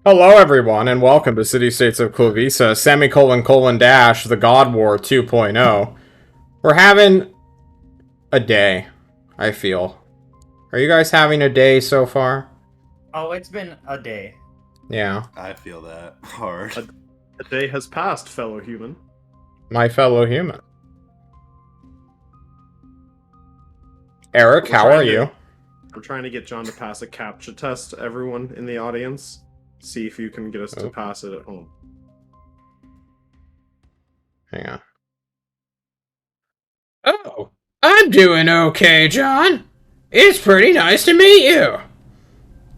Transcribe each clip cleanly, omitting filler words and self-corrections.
Hello, everyone, and welcome to City States of Klovisa, /:, the God War 2.0. We're having a day, I feel. Are you guys having a day so far? Oh, it's been a day. Yeah. I feel that hard. A day has passed, fellow human. My fellow human. Eric, how are you? I'm trying to get John to pass a CAPTCHA test, everyone in the audience. See if you can get us to pass it at home. Hang on. Oh, I'm doing okay, John. It's pretty nice to meet you.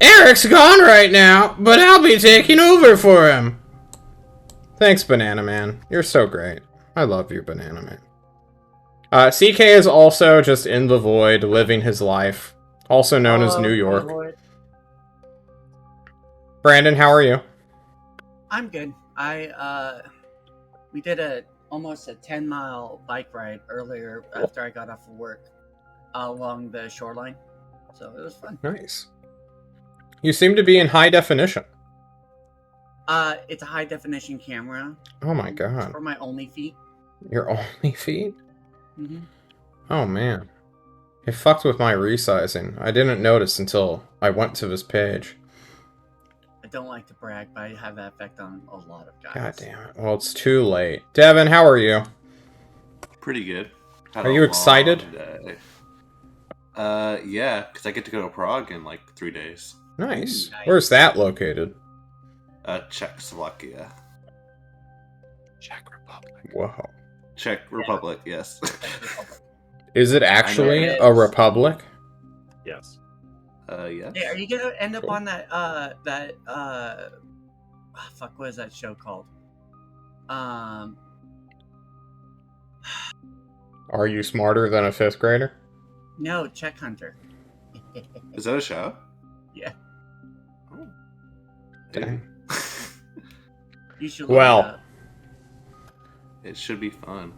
Eric's gone right now, but I'll be taking over for him. Thanks, Banana Man. You're so great. I love you, Banana Man. CK is also just in the void, living his life. Also known as New York. Brandon, how are you? I'm good. We did almost a 10-mile bike ride earlier after I got off of work along the shoreline. So it was fun. Nice. You seem to be in high definition. It's a high definition camera. Oh my god. It's for my only feet. Your only feet? Mm-hmm. Oh man. It fucked with my resizing. I didn't notice until I went to this page. I don't like to brag, but I have that effect on a lot of guys. God damn it. Well, it's too late. Devin, how are you? Pretty good. Are you excited? Yeah, because I get to go to Prague in like 3 days. Nice. Ooh, nice. Where's that located? Czechoslovakia. Czech Republic. Whoa. Czech Republic, yes. Is it actually it a is. republic? Yes. Yes. Hey, are you gonna end up Cool. on that fuck, what is that show called? Are you smarter than a 5th grader? No, Check Hunter. Is that a show? Yeah. Oh. Dang. You should Well. look it up. It should be fun.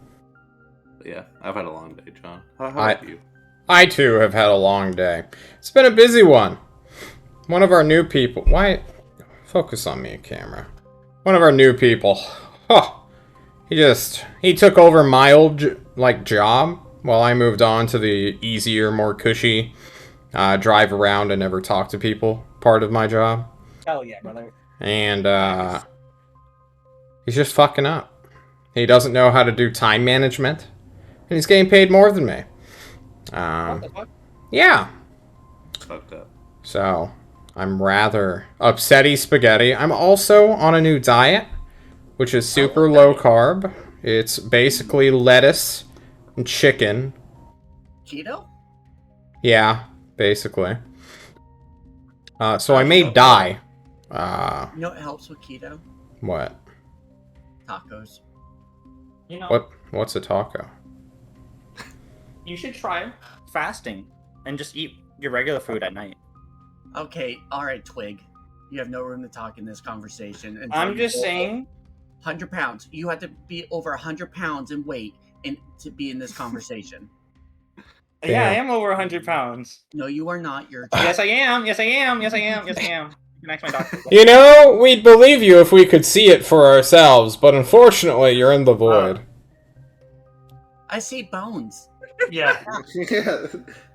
But yeah, I've had a long day, John. How about you? I too have had a long day. It's been a busy one. One of our new people. Why? Focus on me, camera. One of our new people. Huh. He took over my old job while I moved on to the easier, more cushy, drive around and never talk to people part of my job. Hell yeah, brother. And he's just fucking up. He doesn't know how to do time management, and he's getting paid more than me. What the fuck? Yeah. It's fucked up. So, I'm rather upsetty spaghetti. I'm also on a new diet, which is super low carb. It's basically lettuce and chicken. Keto? Yeah, basically. So I may die. You know what helps with keto? What? Tacos. You know, What's a taco? you should try fasting and just eat your regular food at night. Okay, alright, Twig. You have no room to talk in this conversation. I'm just saying. 100 pounds. You have to be over 100 pounds in weight to be in this conversation. Yeah, I Damn. am over 100 pounds. No, you are not. You're. Yes, I am. Yes, I am. Yes, I am. Yes, I am. You can ask my doctor. You know, we'd believe you if we could see it for ourselves, but unfortunately, you're in the void. I see bones. Yeah. Yeah,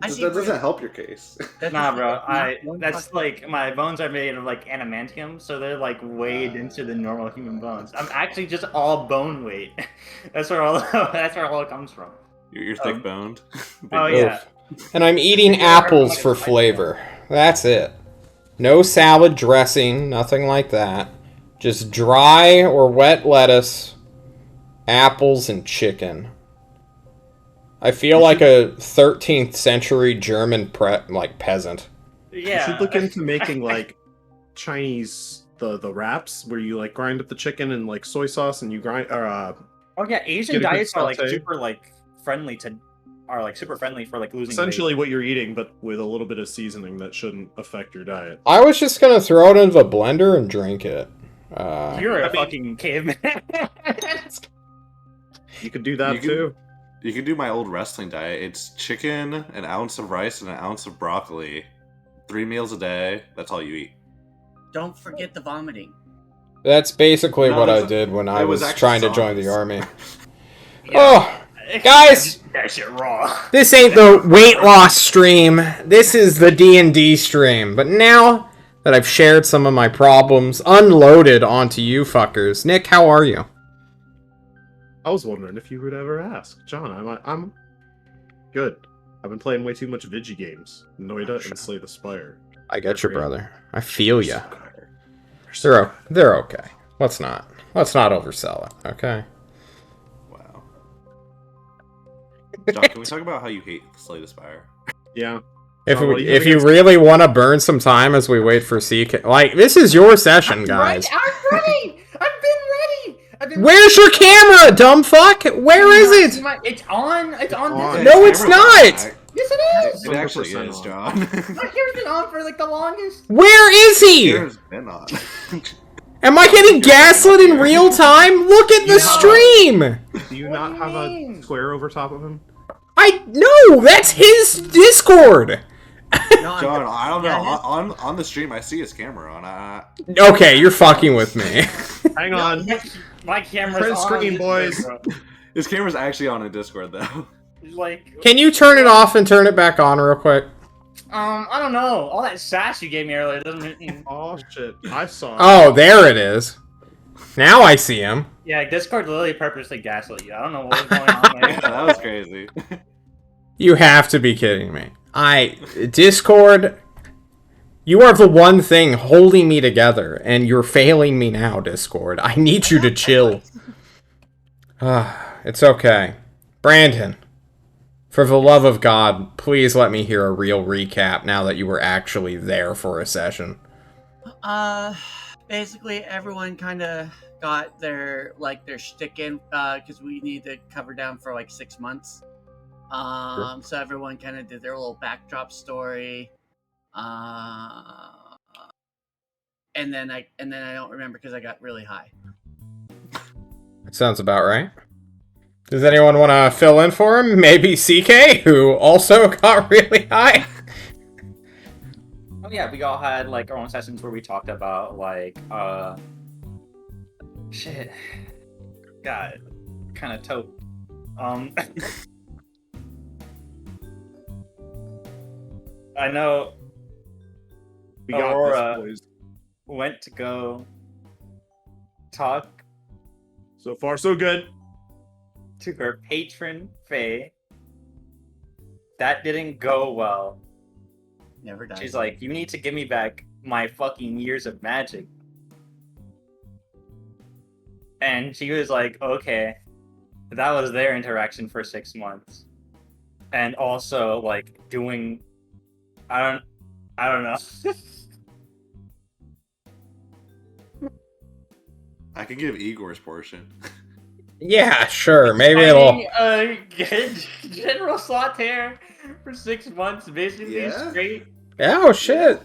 I that see doesn't help your case. That Nah, is bro. not one That's fucking- like my bones are made of like adamantium, so they're like weighed into the normal human bones. I'm actually just all bone weight. That's where all it comes from. You're thick boned. Oh, yeah. And I'm eating apples for flavor. That's it. No salad dressing, nothing like that. Just dry or wet lettuce, apples, and chicken. I feel like a 13th century German peasant. Yeah. You should look into making like Chinese the wraps where you like grind up the chicken and like soy sauce and you grind Oh yeah, Asian Get a good diets are like saute. super like friendly to super friendly for like losing essentially weight. what you're eating, but with a little bit of seasoning that shouldn't affect your diet. I was just gonna throw it into the blender and drink it. You're a I mean- fucking caveman. You could do that You can- too. You can do my old wrestling diet. It's chicken, an ounce of rice, and an ounce of broccoli. 3 meals a day. That's all you eat. Don't forget the vomiting. That's basically No, what I that's- did when I it was was actually trying to join the sauce. army. Oh, guys! That shit raw. This ain't the weight loss stream. This is the D&D stream. But now that I've shared some of my problems, unloaded onto you fuckers. Nick, how are you? I was wondering if you would ever ask. John, I'm good. I've been playing way too much Vigi games. Noida and Slay the Spire. I get you, brother. I feel ya. You're They're okay. Let's not oversell it, okay? Wow. John, can we talk about how you hate Slay the Spire? Yeah. If John, what do you if think you it's- really want to burn some time as we wait for CK, like this is your session, guys. I'm ready. I've been ready. Where's your camera, dumb fuck? Where is it? It's on. It's on. on. No, it's not. Yes, it is. It actually 100% is, on. John. My camera's been on for like the longest. Where is he? It's been on. Am I getting gaslit in real time? Look at the stream. Do you What not do you have mean? a square over top of him? No, that's his Discord. No, John, I don't know. Yeah, On the stream, I see his camera on. Okay, you're fucking with me. Hang on. My camera's Print on. screen, boys. Bro. His camera's actually on in Discord, though. Like, Can you turn it off and turn it back on real quick? I don't know. All that sass you gave me earlier doesn't. Oh shit! I saw. Oh, there it is. Now I see him. Yeah, Discord literally purposely gaslit you. I don't know what was going on there. Yeah, that was crazy. You have to be kidding me. Discord, you are the one thing holding me together, and you're failing me now, Discord. I need you to chill. It's okay. Brandon, for the love of God, please let me hear a real recap now that you were actually there for a session. Basically everyone kind of got their shtick in because we need to cover down for like 6 months. So everyone kind of did their little backdrop story. And then I don't remember because I got really high. That sounds about right. Does anyone want to fill in for him? Maybe CK, who also got really high? Oh yeah, we all had like our own sessions where we talked about like shit. God, kind of tote. I know We got Aurora. this, boys. went to go talk So far, so good. to her patron Faye. That didn't go well. Never died. She's like, you need to give me back my fucking years of magic. And she was like, okay. That was their interaction for 6 months. And also, like, doing... I don't know. I could give Igor's portion. Yeah, sure. Maybe it'll... General Slaughter for 6 months, basically Yeah? straight. Oh, shit.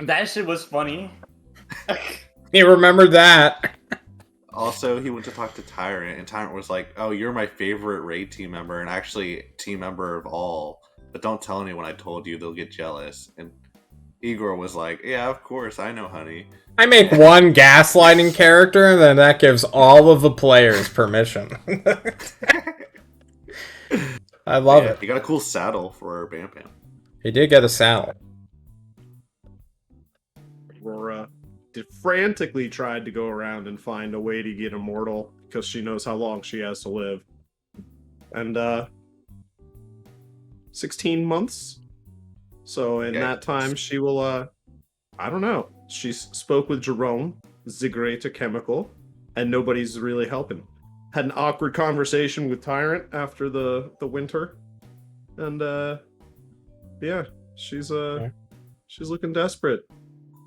That shit was funny. You remembered that. Also, he went to talk to Tyrant, and Tyrant was like, "Oh, you're my favorite raid team member, and actually team member of all. But don't tell anyone I told you; they'll get jealous." And Igor was like, "Yeah, of course, I know, honey." I make one gaslighting character, and then that gives all of the players permission. I love it. He got a cool saddle for Bam Bam. He did get a saddle. Aurora frantically tried to go around and find a way to get immortal because she knows how long she has to live. And 16 months. So in that time she will I don't know. She spoke with Jerome, Zigrate Chemical, and nobody's really helping. Had an awkward conversation with Tyrant after the winter. And yeah, she's looking desperate.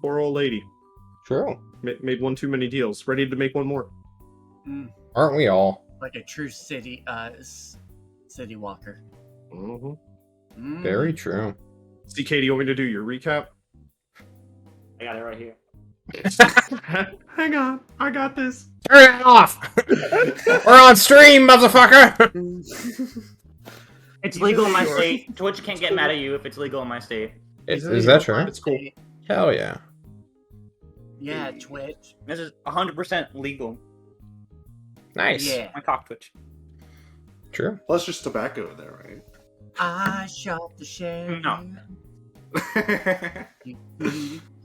Poor old lady. True. Made one too many deals. Ready to make one more. Aren't we all? Like a true city walker. Mm-hmm. Very true. See, Katie, you want me to do your recap? I got it right here. Hang on, I got this. Turn it off! We're on stream, motherfucker! It's legal in my state. Twitch can't get mad at you if it's legal in my state. Is that true? It's cool. Hell yeah. Yeah, Twitch. This is 100% legal. Nice. Yeah. My cock Twitch. True. Plus, there's tobacco in there, right? I shot the sheriff. No.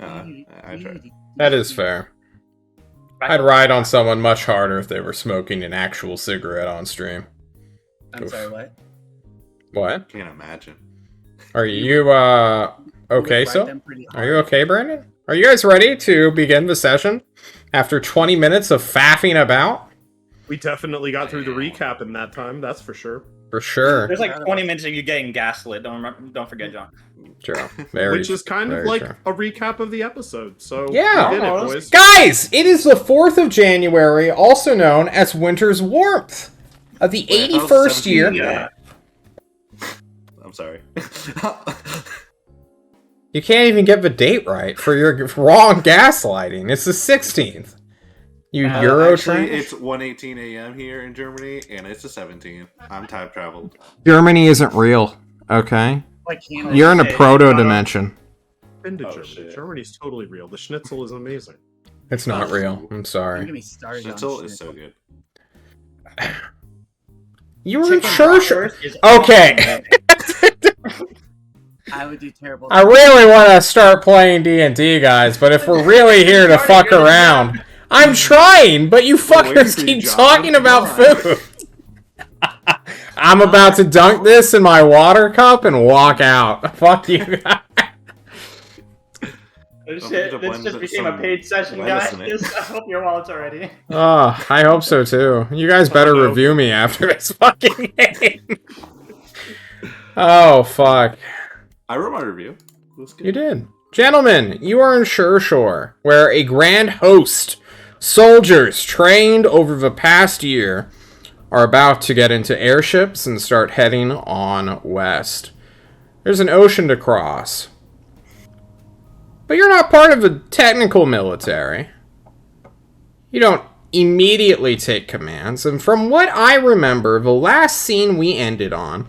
I tried. That is fair. I'd ride on someone much harder if they were smoking an actual cigarette on stream. I'm sorry, what? What? Can't imagine. Are you, okay, Ride so? them pretty Are you hard. okay, Brandon? Are you guys ready to begin the session? After 20 minutes of faffing about? We definitely got through the recap in that time, that's for sure. For sure. There's like 20 minutes of you getting gaslit. Don't forget, John. True. Very, Which is kind of very like true. a recap of the episode. So Yeah. we did it, Oh, boys. Guys, it is the 4th of January, also known as Winter's Warmth, of the Wait, I was 81st 17 year. Yeah. I'm sorry. You can't even get the date right for your wrong gaslighting. It's the 16th. You Euro Actually, trash. it's 1:18 a.m. here in Germany, and it's the 17th. I'm time traveled. Germany isn't real, okay? Like Canada. You're in a Hey, proto-dimension. Been to Oh, Germany. shit. Germany's totally real. The schnitzel is amazing. It's not real. I'm Don't sorry. get me started Schnitzel on is so good. You were Chicken sure. bratwurst is Okay. I would do terrible. I really want to start playing D&D, guys, but if we're really here to fuck around, I'm trying, but you waiting fuckers for you, keep John. talking about Come on. food. I'm about to dunk this in my water cup and walk out. Fuck you guys. Oh, Don't shit, forget to this blend just became a some paid session, lettuce guys. in it. I hope your wallet's already. Oh, I hope so too. You guys better no. review me after this fucking game. Oh, fuck. I wrote my review. It was good. You did. Gentlemen, you are in Shershore, where a grand host, soldiers trained over the past year, are about to get into airships and start heading on west. There's an ocean to cross. But you're not part of the technical military. You don't immediately take commands, and from what I remember, the last scene we ended on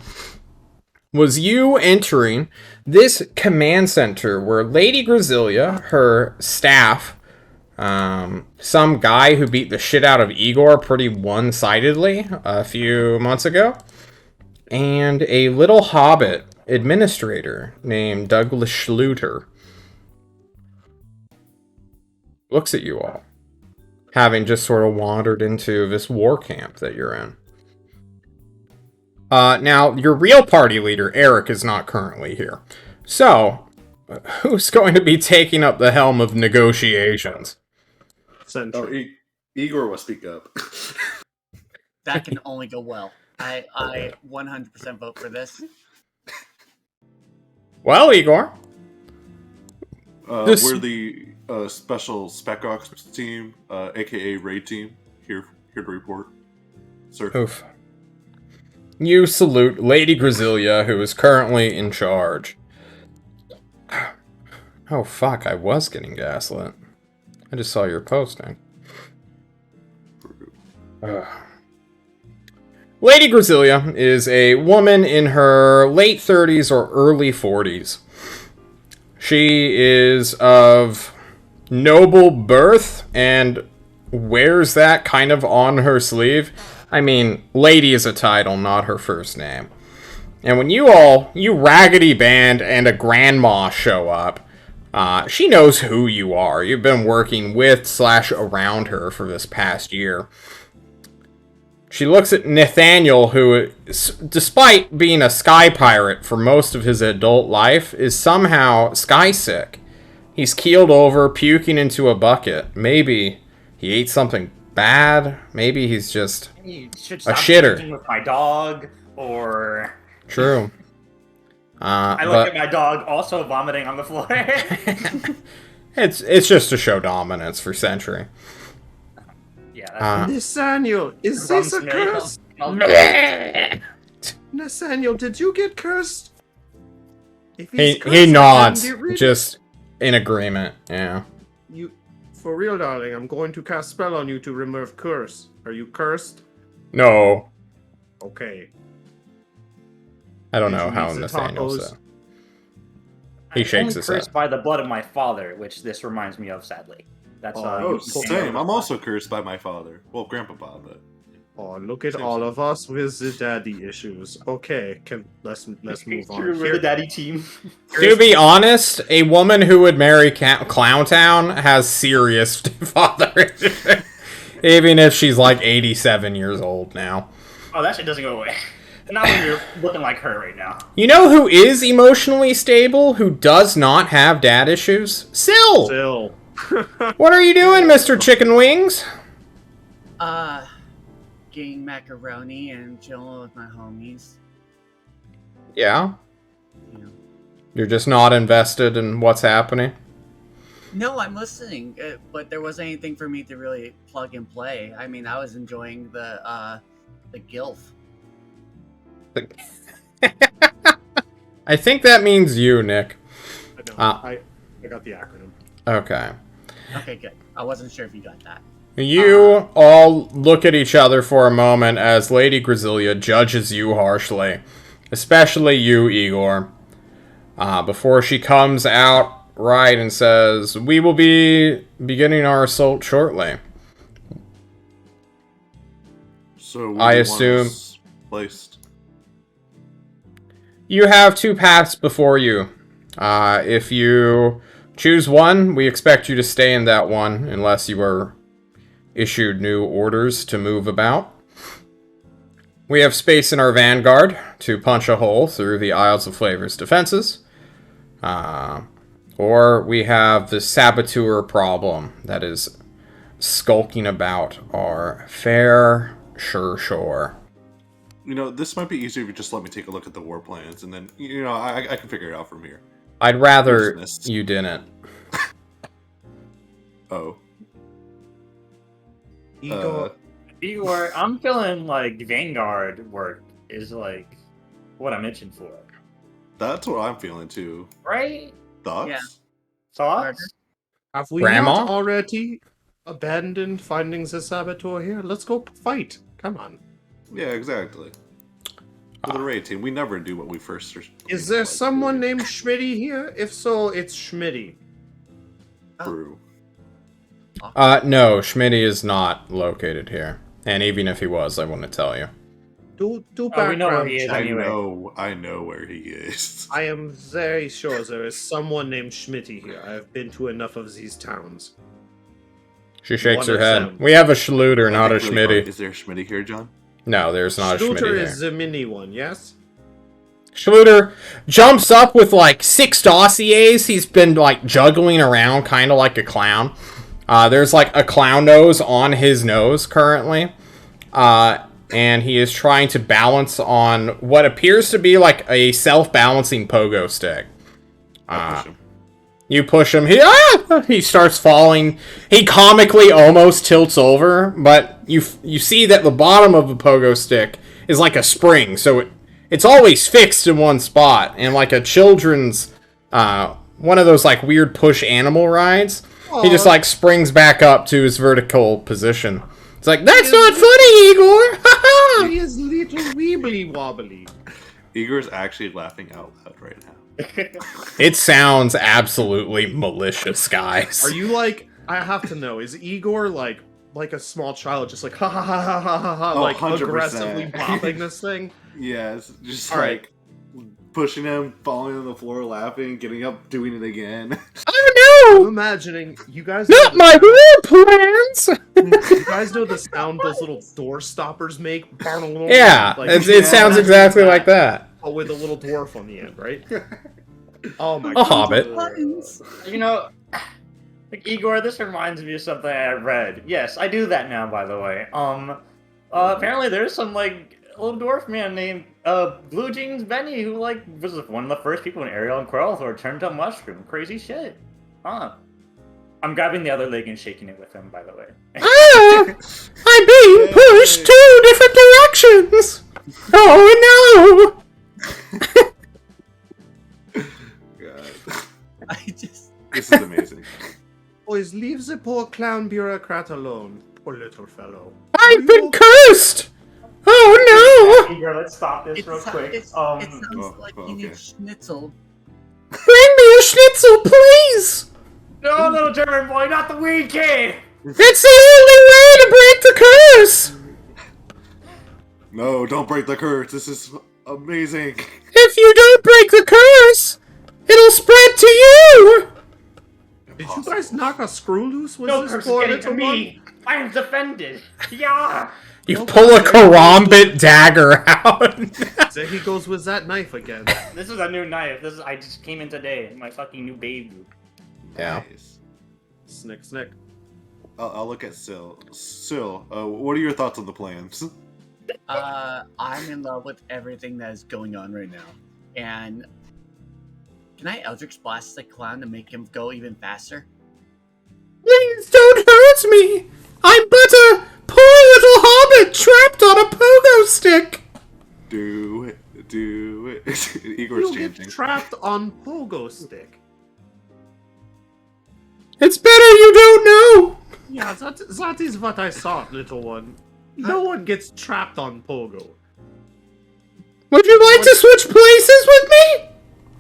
was you entering this command center where Lady Grasilia, her staff, some guy who beat the shit out of Igor pretty one-sidedly a few months ago, and a little hobbit administrator named Douglas Schluter looks at you all, having just sort of wandered into this war camp that you're in. Now, your real party leader, Eric, is not currently here. So, who's going to be taking up the helm of negotiations? Sentry. Igor will speak up. That can only go well. I 100% vote for this. Well, Igor. This- We're the special Spec Ops team, aka Raid team, here to report. Sir. Oof. You salute Lady Grasilia, who is currently in charge. Oh, fuck, I was getting gaslit. I just saw your posting. Lady Grasilia is a woman in her late 30s or early 40s. She is of noble birth and wears that kind of on her sleeve. I mean, lady is a title, not her first name. And when you Raggedy Band and a grandma show up, she knows who you are. You've been working with / around her for this past year. She looks at Nathaniel, who, despite being a sky pirate for most of his adult life, is somehow sky sick. He's keeled over, puking into a bucket. Maybe he ate something bad. Maybe he's just You should a stop shitter. drinking with my dog, or True. I look at my dog also vomiting on the floor. It's just to show dominance for Century. Yeah, that's Nathaniel, is this a Rum's curse? milk. Nathaniel, did you get cursed? If He cursed, I nods, can get rid of- just in agreement. Yeah. You, for real, darling. I'm going to cast spell on you to remove curse. Are you cursed? No, Okay. I don't Did know you how eat the Nathaniel tacos? said. He shakes I'm his cursed head. by the blood of my father, which this reminds me of, sadly. That's Oh, you same. I'm also cursed by my father. Well, Grandpa, but Oh, look at all of us with the daddy issues. Okay, let's move on. True, we're the daddy team. To be honest, a woman who would marry Clowntown has serious father issues. Even if she's like 87 years old now. Oh, that shit doesn't go away. Not when you're looking like her right now. You know who is emotionally stable, who does not have dad issues? Syl! Still. What are you doing, Mr. Chicken Wings? Getting macaroni and chilling with my homies. Yeah? You know. You're just not invested in what's happening? No, I'm listening, but there wasn't anything for me to really plug and play. I mean, I was enjoying the gilf. I think that means you, Nick. I got the acronym. Okay. Okay, good. I wasn't sure if you got that. You all look at each other for a moment as Lady Grasilia judges you harshly. Especially you, Igor. Before she comes out right and says, "We will be beginning our assault shortly." so I assume- placed. You have two paths before you. If you choose one, we expect you to stay in that one unless you are issued new orders to move about. We have space in our vanguard to punch a hole through the Isles of Flavor's defenses. Or we have the saboteur problem that is skulking about our fair shore. You know, this might be easier if you just let me take a look at the war plans, and then, you know, I can figure it out from here. I'd rather Business. you didn't. Oh. Igor, Igor, I'm feeling like Vanguard work is like what I'm itching for. That's what I'm feeling too. Right? Thoughts? Yeah. Thoughts? have we Grandma? not already abandoned finding the saboteur here? Let's go fight. Come on. Yeah, exactly. For the raid team, we never do what we first. Is there someone named Schmitty here? If so, it's Schmitty. Brew? No, Schmitty is not located here. And even if he was, I wouldn't tell you. Do Oh, background we know where he is check. anyway. I know where he is. I am very sure there is someone named Schmitty here. I have been to enough of these towns. She shakes her One of head. them. We have a Schluter, not a I think really- Schmitty. Is there a Schmitty here, John? No, there's not a Schluter Schmitty is here. the mini one, yes? Schluter jumps up with like 6 dossiers. He's been like juggling around kind of like a clown. There's like a clown nose on his nose currently. And he is trying to balance on what appears to be like a self-balancing pogo stick. I'll push him. You push him, he starts falling. He comically almost tilts over, but you see that the bottom of the pogo stick is like a spring, so it's always fixed in one spot, and like a children's one of those like weird push animal rides. He just like springs back up to his vertical position. It's like, that's not funny, Igor! Ha He is little weebly wobbly. Igor's actually laughing out loud right now. It sounds absolutely malicious, guys. Are you like? I have to know. Is Igor like a small child, just like ha ha ha ha ha ha ha, Oh, like 100%. aggressively popping this thing? Yes, just All right. like pushing him, falling on the floor, laughing, getting up, doing it again. Oh I'm no! imagining you guys. Not my war plans! You guys know the sound those little door stoppers make? Yeah, Like, it sounds exactly like that. but with a little dwarf on the end, right? Oh my A god. hobbit. Buttons. You know, like Igor, this reminds me of something I read. Yes, I do that now, by the way. Apparently there's some like little dwarf man named Blue Jeans Benny who like was one of the first people in Ariel and Quellthor turned to a mushroom. Crazy shit. Huh. I'm grabbing the other leg and shaking it with him, by the way. Ah! I'm being pushed 2 different directions! Oh no! God. I just. This is amazing. Boys, leave the poor clown bureaucrat alone. Poor little fellow. I've been cursed! Oh no! Igor, let's stop this real quick. It sounds Oh, like oh, you need okay. schnitzel. Bring me a schnitzel, please! No, little German boy, not the weed kid! It's the only way to break the curse! No, don't break the curse. This is amazing. If you don't break the curse, it'll spread to you! Did you guys knock a screw loose with No this curse is poor getting to little one? me! I am defended! Yeah! You pull a karambit dagger out. There he goes with that knife again. This is a new knife. I just came in today. My fucking new baby. Yeah. Nice. Snick, snick. I'll look at Syl. Syl, what are your thoughts on the plans? I'm in love with everything that is going on right now. And can I Eldritch Blast the clown to make him go even faster? Please don't hurt me! I'm but a poor little hobbit trapped on a pogo stick! Do it. Igor's You'll get chanting. trapped on pogo stick. It's better you don't know! Yeah, that is what I thought, little one. No one gets trapped on pogo. Would you like to switch places with me?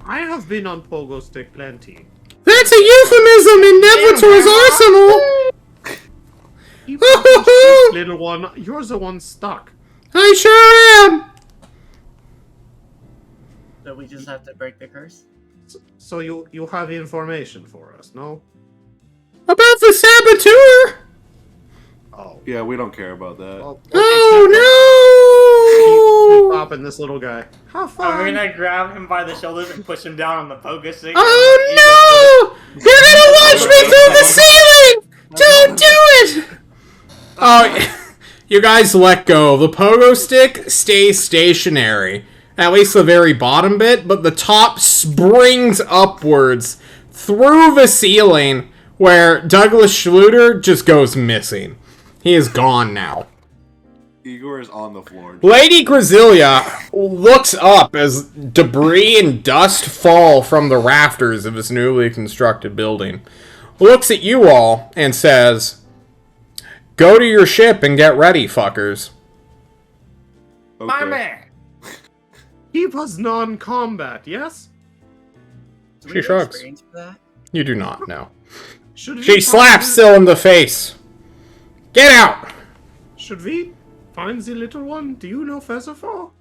I have been on pogo stick plenty. That's a euphemism in Nevertor's arsenal! You fucking shit, little one. You're the one stuck. I sure am! So we just have to break the curse? So you have information for us, no? About the saboteur! Oh. Yeah, we don't care about that. Well, Oh keep no! popping this little guy. Have fun. I'm gonna grab him by the shoulders and push him down on the pogo stick. Oh no! You're gonna launch me through the ceiling! Don't do it! Oh, you guys let go. The pogo stick stays stationary. At least the very bottom bit, but the top springs upwards through the ceiling where Douglas Schluter just goes missing. He is gone now. Igor is on the floor. Lady Grasilia looks up as debris and dust fall from the rafters of this newly constructed building. Looks at you all and says, "Go to your ship and get ready, fuckers." My Okay. man! He was non-combat, yes? Do we She get shrugs. experience for that? You do not know. Should we She slaps Syl in the face. Get out! Should we find the little one? Do you know Featherfall?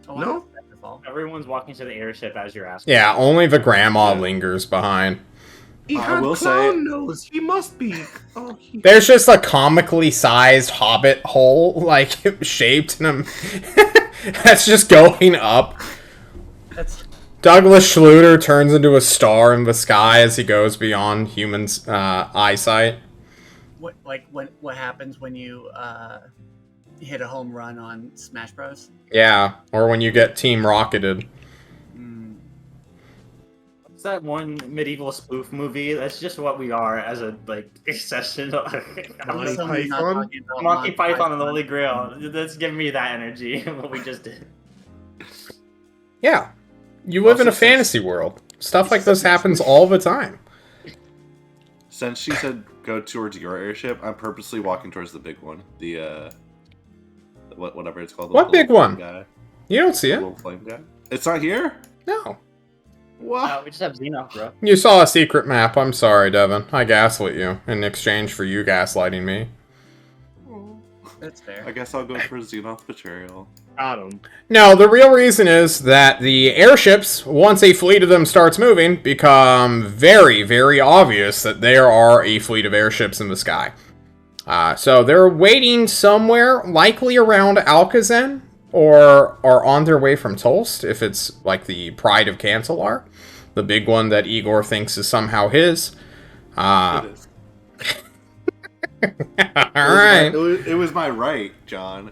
Oh, No? I know Featherfall. Everyone's walking to the airship as you're asking. Yeah, only the grandma lingers behind. He I had will clown say- nose. He must be. Oh, There's just a comically sized hobbit hole, like, shaped in a... that's just going up. That's Douglas Schluter turns into a star in the sky as he goes beyond humans' eyesight. what happens when you hit a home run on Smash Bros. Yeah, or when you get team rocketed. What's that one medieval spoof movie? That's just what we are as a, like, session. Monty So we're not Python? talking about Monty Python and the Holy Grail. That's giving me that energy, what we just did. Yeah. You live in a Also, fantasy world. Stuff like this happens all the time. Since she said go towards your airship, I'm purposely walking towards the big one. The whatever it's called. What big one? Guy. You don't see The it. little flame guy. It's not here. No. What? We just have Xenos, bro. You saw a secret map. I'm sorry, Devin. I gaslit you in exchange for you gaslighting me. That's fair. I guess I'll go for Xenoth Betrayal. Got him. No, the real reason is that the airships, once a fleet of them starts moving, become very, very obvious that there are a fleet of airships in the sky. So they're waiting somewhere, likely around Alcazan, or are on their way from Tulst, if it's like the Pride of Cancelar, the big one that Igor thinks is somehow his. It is. Alright. It was my right, John.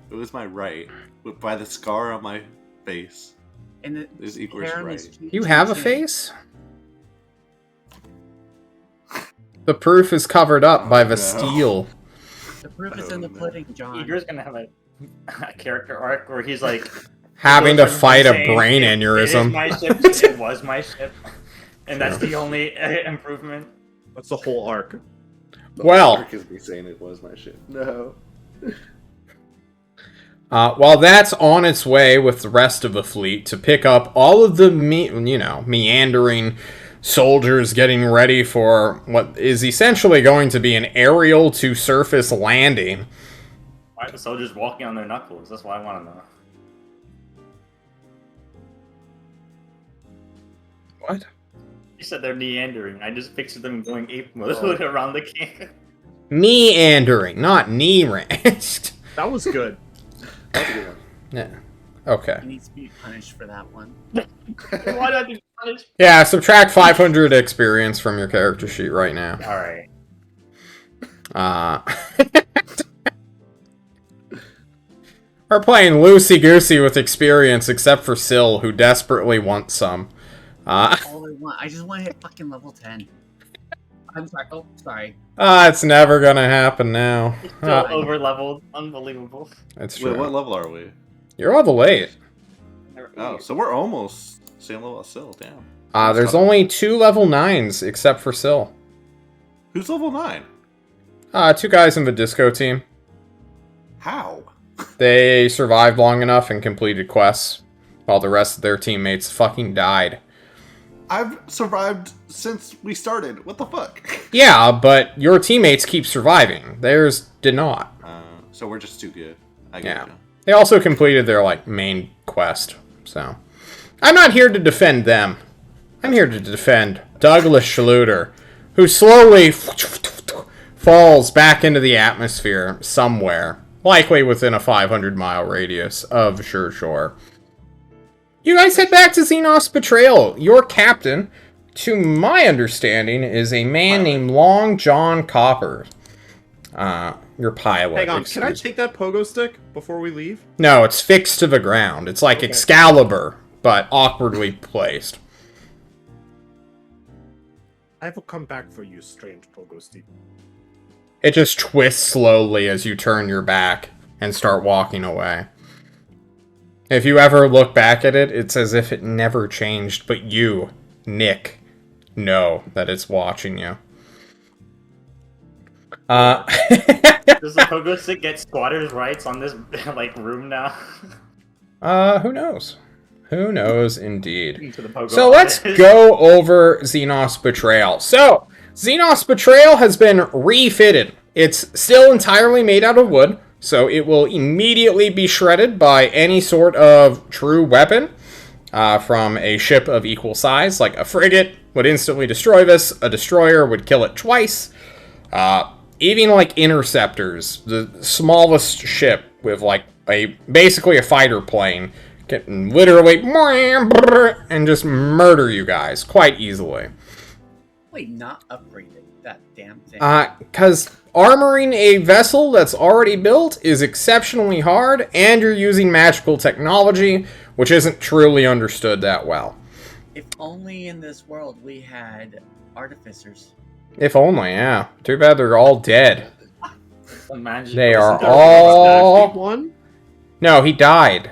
It was my right. By the scar on my face. And it Is Igor's right. You have a face? The proof is covered up by the no. steel. The proof is in the pudding, John. Igor's gonna have a character arc where he's like Having to goes from fight a saying, brain It is aneurysm. my ship. It was my ship, and that's the only improvement. That's the whole arc. Well. Mark is me saying it was my shit. No. While that's on its way with the rest of the fleet to pick up all of the meandering soldiers getting ready for what is essentially going to be an aerial to surface landing. Why are the soldiers walking on their knuckles? That's what I want to know. What? You said they're meandering. I just pictured them going ape mode around the camp. Meandering, not knee-raised. That was good. That's a good one. Yeah. Okay. He needs to be punished for that one. Why do I have to be punished? Yeah, subtract 500 experience from your character sheet right now. Alright. We're playing loosey-goosey with experience, except for Syl, who desperately wants some. All I want. I just want to hit fucking level 10. I'm sorry. Oh, sorry. It's never gonna happen now. Still over leveled. Unbelievable. That's true. Wait, what level are we? You're level 8. Oh, so we're almost same level as Syl. Damn. There's only 2 level 9s, except for Syl. Who's level 9? 2 guys in the disco team. How? They survived long enough and completed quests, while the rest of their teammates fucking died. I've survived since we started. What the fuck? Yeah, but your teammates keep surviving. Theirs did not. So we're just too good. I get Yeah. you. They also completed their, main quest, so... I'm not here to defend them. I'm here to defend Douglas Schluter, who slowly falls back into the atmosphere somewhere, likely within a 500-mile radius of Shore. You guys head back to Xenos Betrayal. Your captain, to my understanding, is a man named Long John Copper. Your pilot. Hang on, can I take that pogo stick before we leave? No, it's fixed to the ground. It's like Excalibur, but awkwardly placed. I will come back for you, strange pogo stick. It just twists slowly as you turn your back and start walking away. If you ever look back at it, it's as if it never changed, but you, Nick, know that it's watching you. Does the pogo stick get squatters' rights on this room now? Who knows? Who knows indeed. Into the pogo So let's office. go over Xenos Betrayal. So, Xenos Betrayal has been refitted. It's still entirely made out of wood, so it will immediately be shredded by any sort of true weapon from a ship of equal size, like a frigate would instantly destroy this, a destroyer would kill it twice, even interceptors, the smallest ship with basically a fighter plane can literally and just murder you guys quite easily. Wait, not upgraded that damn thing. Because armoring a vessel that's already built is exceptionally hard, and you're using magical technology, which isn't truly understood that well. If only in this world we had artificers. If only, yeah. Too bad they're all dead. Imagine They are Isn't there all... One? No, he died.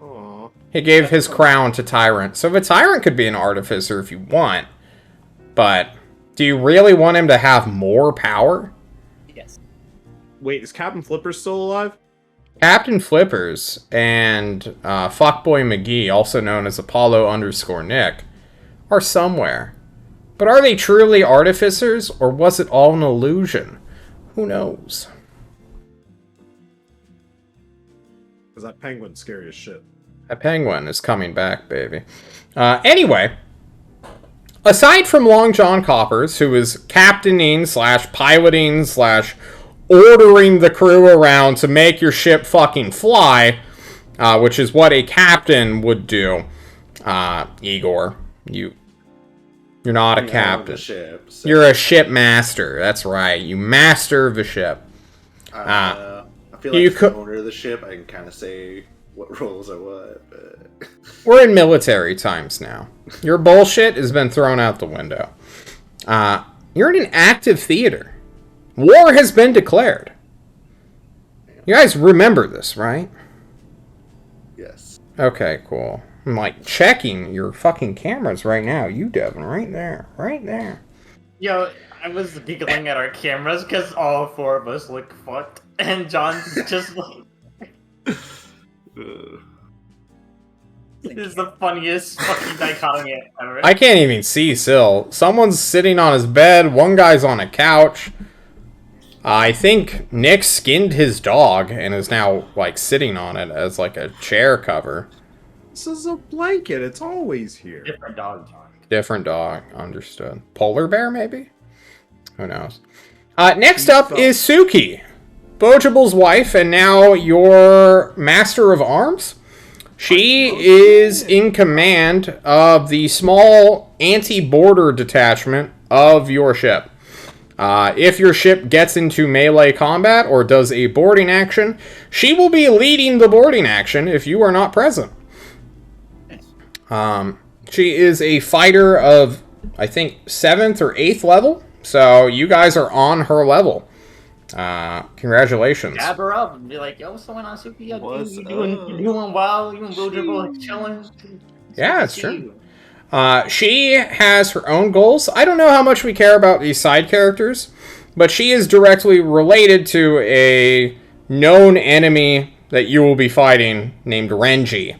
Aw. He gave his crown to Tyrant. So the Tyrant could be an artificer if you want. But Do you really want him to have more power? Yes. Wait, is Captain Flipper still alive? Captain Flippers and Fuckboy McGee, also known as Apollo_Nick, are somewhere. But are they truly artificers, or was it all an illusion? Who knows? Because that penguin's scary as shit. A penguin is coming back, baby. Anyway, aside from Long John Coppers, who is captaining / piloting / ordering the crew around to make your ship fucking fly, which is what a captain would do, Igor, you're not a captain. Ship, so. You're a ship master. That's right. You master the ship. I feel like the owner of the ship, I can kind of say what roles are what, but... We're in military times now. Your bullshit has been thrown out the window. You're in an active theater. War has been declared. You guys remember this, right? Yes. Okay, cool. I'm like checking your fucking cameras right now. You, Devin, right there. Right there. Yo, I was giggling at our cameras because all 4 of us look fucked. And John's just like... This is the funniest fucking dichotomy ever. I can't even see Sil. Someone's sitting on his bed. One guy's on a couch. I think Nick skinned his dog and is now, like, sitting on it as, like, a chair cover. This is a blanket. It's always here. Different dog, John. Different dog. Understood. Polar bear, maybe? Who knows? Next up is Suki, Bojable's wife, and now your master of arms. She is in command of the small anti-border detachment of your ship. If your ship gets into melee combat or does a boarding action, she will be leading the boarding action if you are not present. She is a fighter of, I think, 7th or 8th level, so you guys are on her level. Congratulations. Dab her up and be like, yo, what's going on, Suki? You doing well? You and Bojable chilling? Yeah, it's true. She has her own goals. I don't know how much we care about these side characters, but she is directly related to a known enemy that you will be fighting named Renji.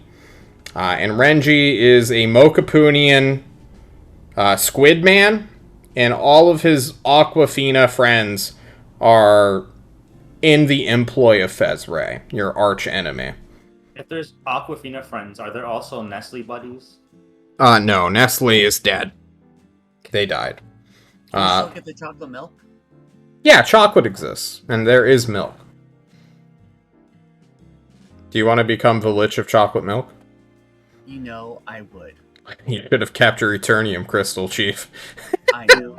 And Renji is a Mokapunian squid man, and all of his Aquafina friends are in the employ of Fezre, your arch enemy. If there's Aquafina friends, are there also Nestle buddies? No, Nestle is dead. They died. Can you still get the chocolate milk? Yeah, chocolate exists, and there is milk. Do you want to become the Lich of Chocolate Milk? You know I would. You should have kept your Eternium crystal, Chief. I know.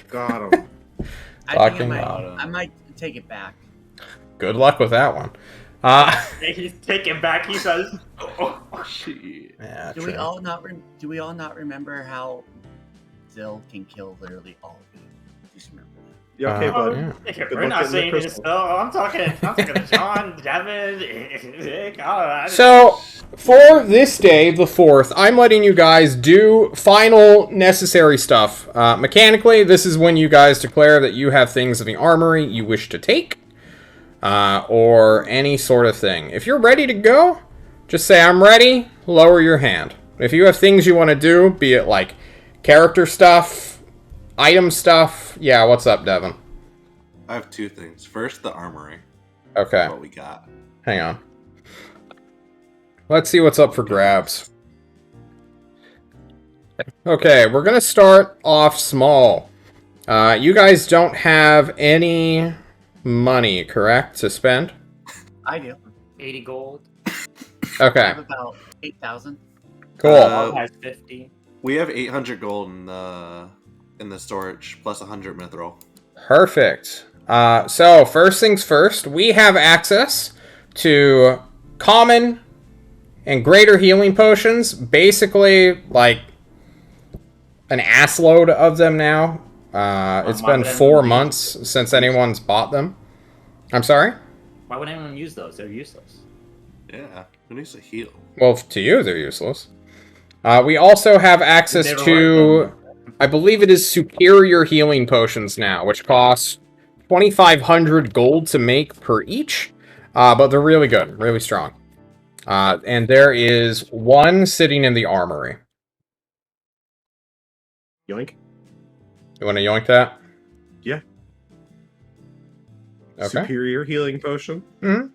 Got him. I think I might take it back. Good luck with that one. He's taking back. He says, "Oh shit." Yeah, do we all not remember how Zill can kill literally all of you? Just remember that. Yeah, okay, bud. Yeah. We're not saying this. Oh, I'm talking to John, Devin, Nick. So, for this day, the 4th, I'm letting you guys do final necessary stuff. Mechanically, this is when you guys declare that you have things in the armory you wish to take, or any sort of thing. If you're ready to go, just say, I'm ready, lower your hand. If you have things you want to do, be it like character stuff, item stuff. Yeah, what's up, Devin? I have 2 things. First, the armory. Okay. What we got. Hang on. Let's see what's up for grabs. Okay, we're going to start off small. You guys don't have any money, correct, to spend? I do. 80 gold. Okay. I have about 8,000. Cool. Has 50. We have 800 gold in the storage, plus 100 mithril. Perfect. So, first things first, we have access to common and greater healing potions. Basically, like, an assload of them now. It's been 4 months since anyone's bought them. I'm sorry? Why would anyone use those? They're useless. Yeah, who needs to heal? Well, to you, they're useless. We also have access to I believe it is superior healing potions now, which cost 2,500 gold to make per each. But they're really good, really strong. And there is one sitting in the armory. Yoink. You want to yoink that? Yeah. Okay. Superior healing potion. Mm-hmm.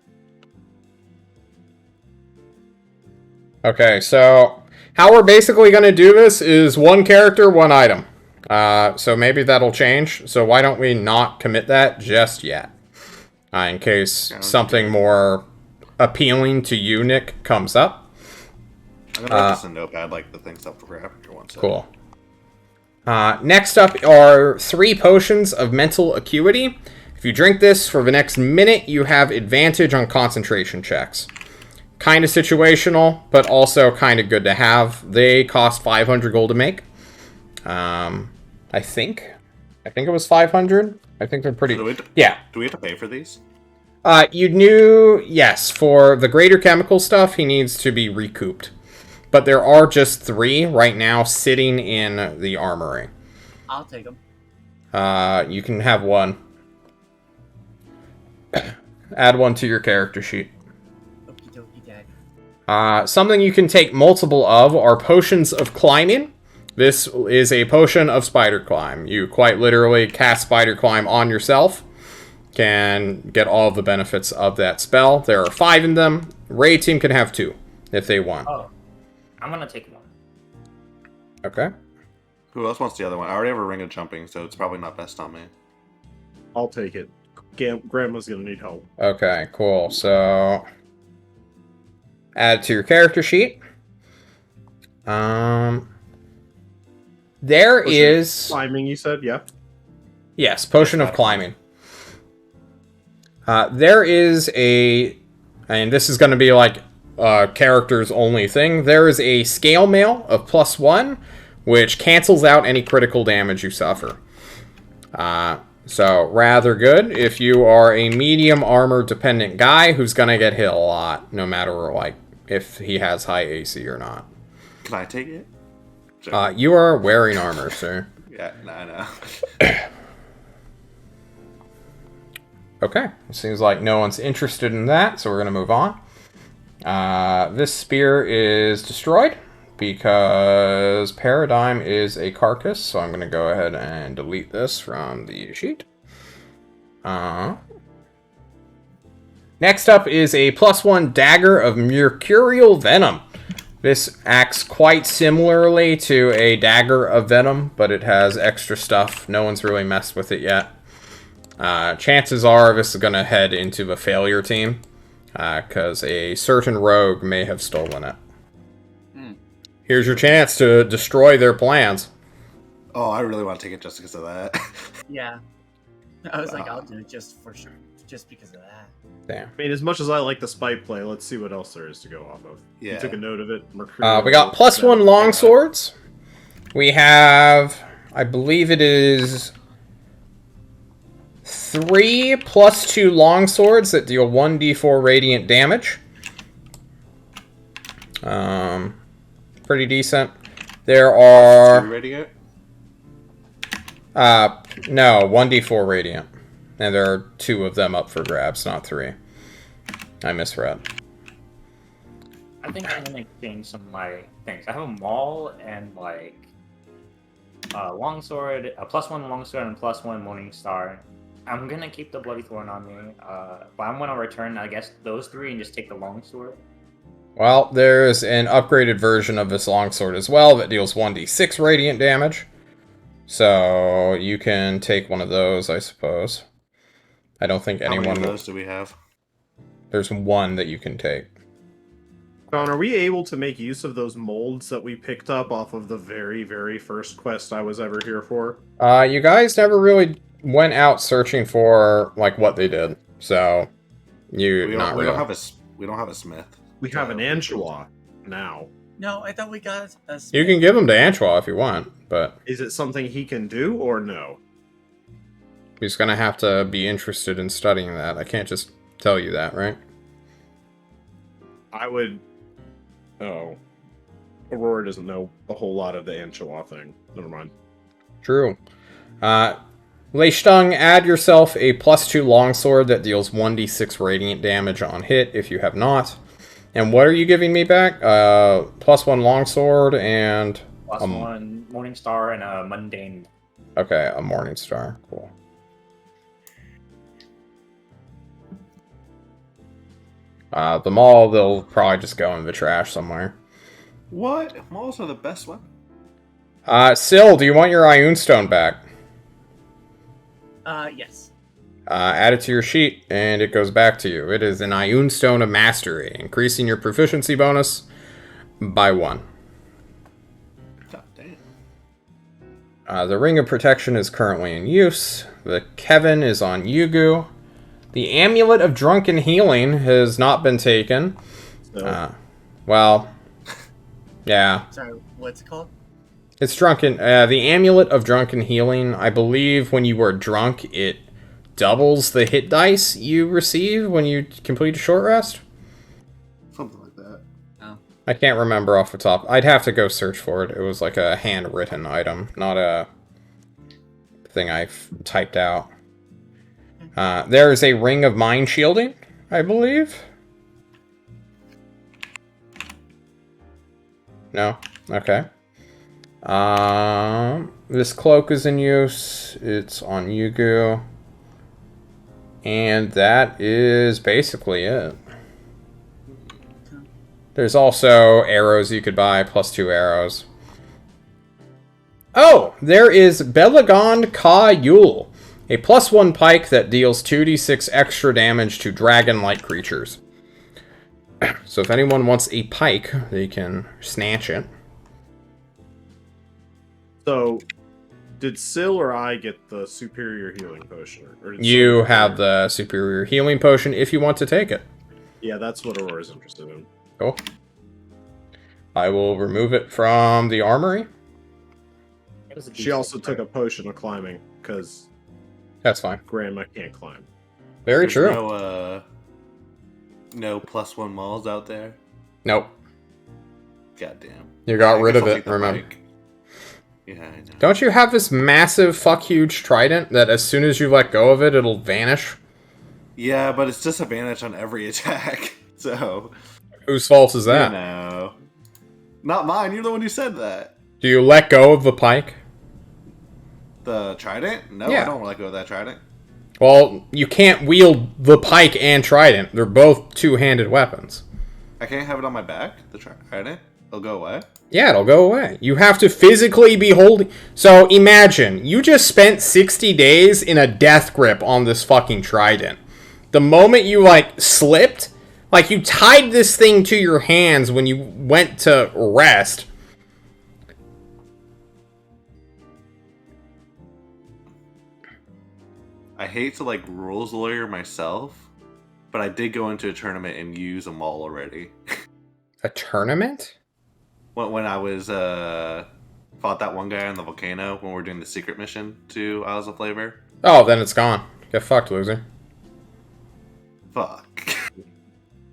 Okay, so how we're basically going to do this is one character, one item. So maybe that'll change. So why don't we not commit that just yet? In case something more appealing to you, Nick, comes up. I'm gonna write this in notepad, like the things up for grab here one second. Cool. Next up are 3 potions of mental acuity. If you drink this for the next minute, you have advantage on concentration checks. Kind of situational, but also kind of good to have. They cost 500 gold to make. I think it was 500. I think they're pretty... Yeah. Do we have to pay for these? You knew... Yes, for the greater chemical stuff, he needs to be recouped. But there are just 3 right now sitting in the armory. I'll take them. You can have 1. Add 1 to your character sheet. Okie dokie, Dad. Something you can take multiple of are potions of climbing. This is a potion of spider climb. You quite literally cast spider climb on yourself. Can get all of the benefits of that spell. There are 5 in them. Raid team can have 2 if they want. Oh, I'm gonna take 1. Okay. Who else wants the other one? I already have a ring of jumping, so it's probably not best on me. I'll take it. Grandma's gonna need help. Okay, cool. So add to your character sheet. There is climbing, you said, yeah? Yes, potion of climbing. There is a, and this is going to be like characters only thing. There is a scale mail of +1, which cancels out any critical damage you suffer. So rather good if you are a medium armor dependent guy who's going to get hit a lot, no matter like if he has high AC or not. Can I take it? Sure. You are wearing armor, sir. Yeah, I know. Okay, it seems like no one's interested in that, so we're going to move on. This spear is destroyed because Paradigm is a carcass, so I'm going to go ahead and delete this from the sheet. Next up is a +1 dagger of mercurial venom. This acts quite similarly to a dagger of venom, but it has extra stuff. No one's really messed with it yet. Chances are this is going to head into the failure team, because a certain rogue may have stolen it. Here's your chance to destroy their plans. Oh, I really want to take it just because of that. Yeah. I was like, I'll do it just for sure. Just because of that. Damn. I mean, as much as I like the spike play, let's see what else there is to go off of. Yeah. You took a note of it. We got +1 longswords. We have, I believe it is 3 +2 longswords that deal 1d4 radiant damage. Pretty decent. There are... Radiant? No, 1d4 radiant. And there are 2 of them up for grabs, not 3. I misread. I think I'm gonna exchange some of my things. I have a maul and like a longsword, a +1 longsword and +1 morning star. I'm gonna keep the bloody thorn on me, but I'm gonna return, I guess, those 3 and just take the longsword. Well, there's an upgraded version of this longsword as well that deals 1d6 radiant damage. So you can take one of those, I suppose. I don't think anyone... How many of those do we have? There's 1 that you can take. Don, are we able to make use of those molds that we picked up off of the very, very first quest I was ever here for? You guys never really went out searching for, like, what they did. So, we don't have a smith. We have an Anchois now. No, I thought we got a smith. You can give them to Anchois if you want, but... Is it something he can do, or no? He's gonna have to be interested in studying that. I can't just tell you that, right? I would... Oh. Aurora doesn't know a whole lot of the Anchois thing. Never mind. True. Leishtung, add yourself a +2 longsword that deals 1d6 radiant damage on hit if you have not. And what are you giving me back? +1 longsword and... +1 Morning Star and a Mundane. Okay, a Morning Star. Cool. The mall, they'll probably just go in the trash somewhere. What? Malls are the best one. Syl, do you want your Ioun Stone back? Yes. Add it to your sheet, and it goes back to you. It is an Ioun Stone of Mastery, increasing your proficiency bonus by 1. God damn. The Ring of Protection is currently in use. The Kevin is on Yugu. The Amulet of Drunken Healing has not been taken. So, Well, yeah. Sorry, what's it called? It's drunken. The Amulet of Drunken Healing, I believe when you are drunk, it doubles the hit dice you receive when you complete a short rest. Something like that. Oh. I can't remember off the top. I'd have to go search for it. It was like a handwritten item, not a thing I've typed out. There is a Ring of Mind Shielding, I believe. No? Okay. This cloak is in use. It's on Yugu. And that is basically it. There's also arrows you could buy, +2 arrows. Oh! There is Belagond Ka Yul, a +1 pike that deals 2d6 extra damage to dragon-like creatures. So if anyone wants a pike, they can snatch it. so did Syl or I get the superior healing potion? Or did You Syl- have the superior healing potion if you want to take it. Yeah, that's what Aurora's interested in. Cool. I will remove it from the armory. It was a She decent also took a start. potion of climbing because That's fine. Grandma can't climb. Very There's true. No +1 malls out there. Nope. Goddamn. You got I rid guess of I'll it, take the remember. bike. Yeah, I know. Don't you have this massive fuck huge trident that as soon as you let go of it, it'll vanish? Yeah, but it's disadvantage on every attack. So, Whose fault is that? you know. Not mine. You're the one who said that. Do you let go of the pike? The trident? No, Yeah. I don't let go of that trident. Well, you can't wield the pike and trident. They're both two-handed weapons. I can't have it on my back. The trident. It'll go away. Yeah, it'll go away. You have to physically be holding... So, imagine, you just spent 60 days in a death grip on this fucking trident. The moment you, slipped, you tied this thing to your hands when you went to rest. I hate to, rules lawyer myself, but I did go into a tournament and use them all already. A tournament? When I was, fought that one guy on the volcano when we were doing the secret mission to Isles of Flavor. Oh, then it's gone. Get fucked, loser. Fuck.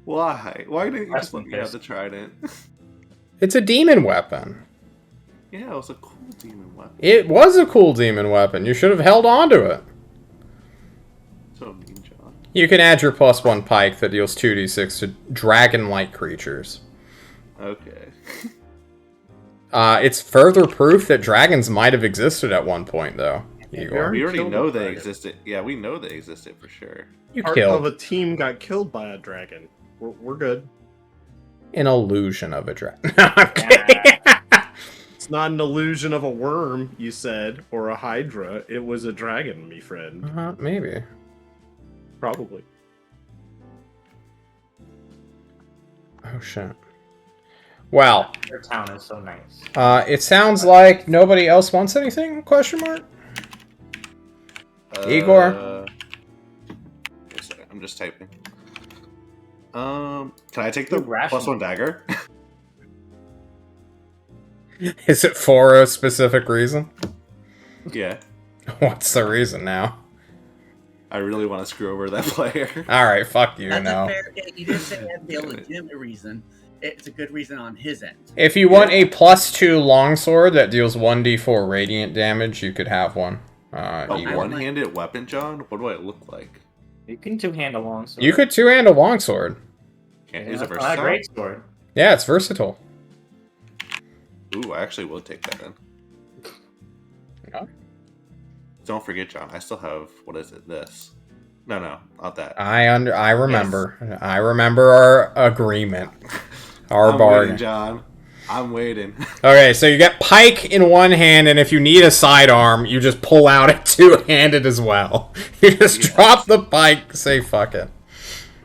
Why? Why didn't you That's just let me the have the trident? It's a demon weapon. Yeah, it was a cool demon weapon. It was a cool demon weapon. You should have held on to it. So mean, John. You can add your +1 pike that deals 2d6 to dragon-like creatures. Okay. It's further proof that dragons might have existed at one point, though. Igor. We already killed know a they dragon. existed. Yeah, we know they existed for sure. You Part killed of a team got killed by a dragon. We're good. an illusion of a dragon. I'm kidding. It's not an illusion of a worm, you said, or a hydra. It was a dragon, me friend. Maybe. Probably. Oh, shit. Well, Their town is so nice. it sounds like nobody else wants anything? Question mark? Igor? Wait a second, I'm just typing. Can I take the Good ration. +1 dagger? Is it for a specific reason? Yeah. What's the reason now? I really want to screw over that player. Alright, fuck you That's now. a fair. You didn't say you had to be a legitimate reason. it's a good reason on his end. If you want a +2 longsword that deals 1d4 radiant damage, you could have one. A Igor. one-handed weapon, John? What do I look like? You can two-hand a longsword. You could two-hand a longsword. Is it Not a versatile? great sword. Yeah, it's versatile. Ooh, I actually will take that then. Yeah. Don't forget, John, I still have, what is it, this? No, not that. I remember. Yes. I remember our agreement. Our I'm bargain. waiting, John. I'm waiting. Okay, so you get pike in one hand, and if you need a sidearm, you just pull out it two-handed as well. You just drop the pike, say fuck it.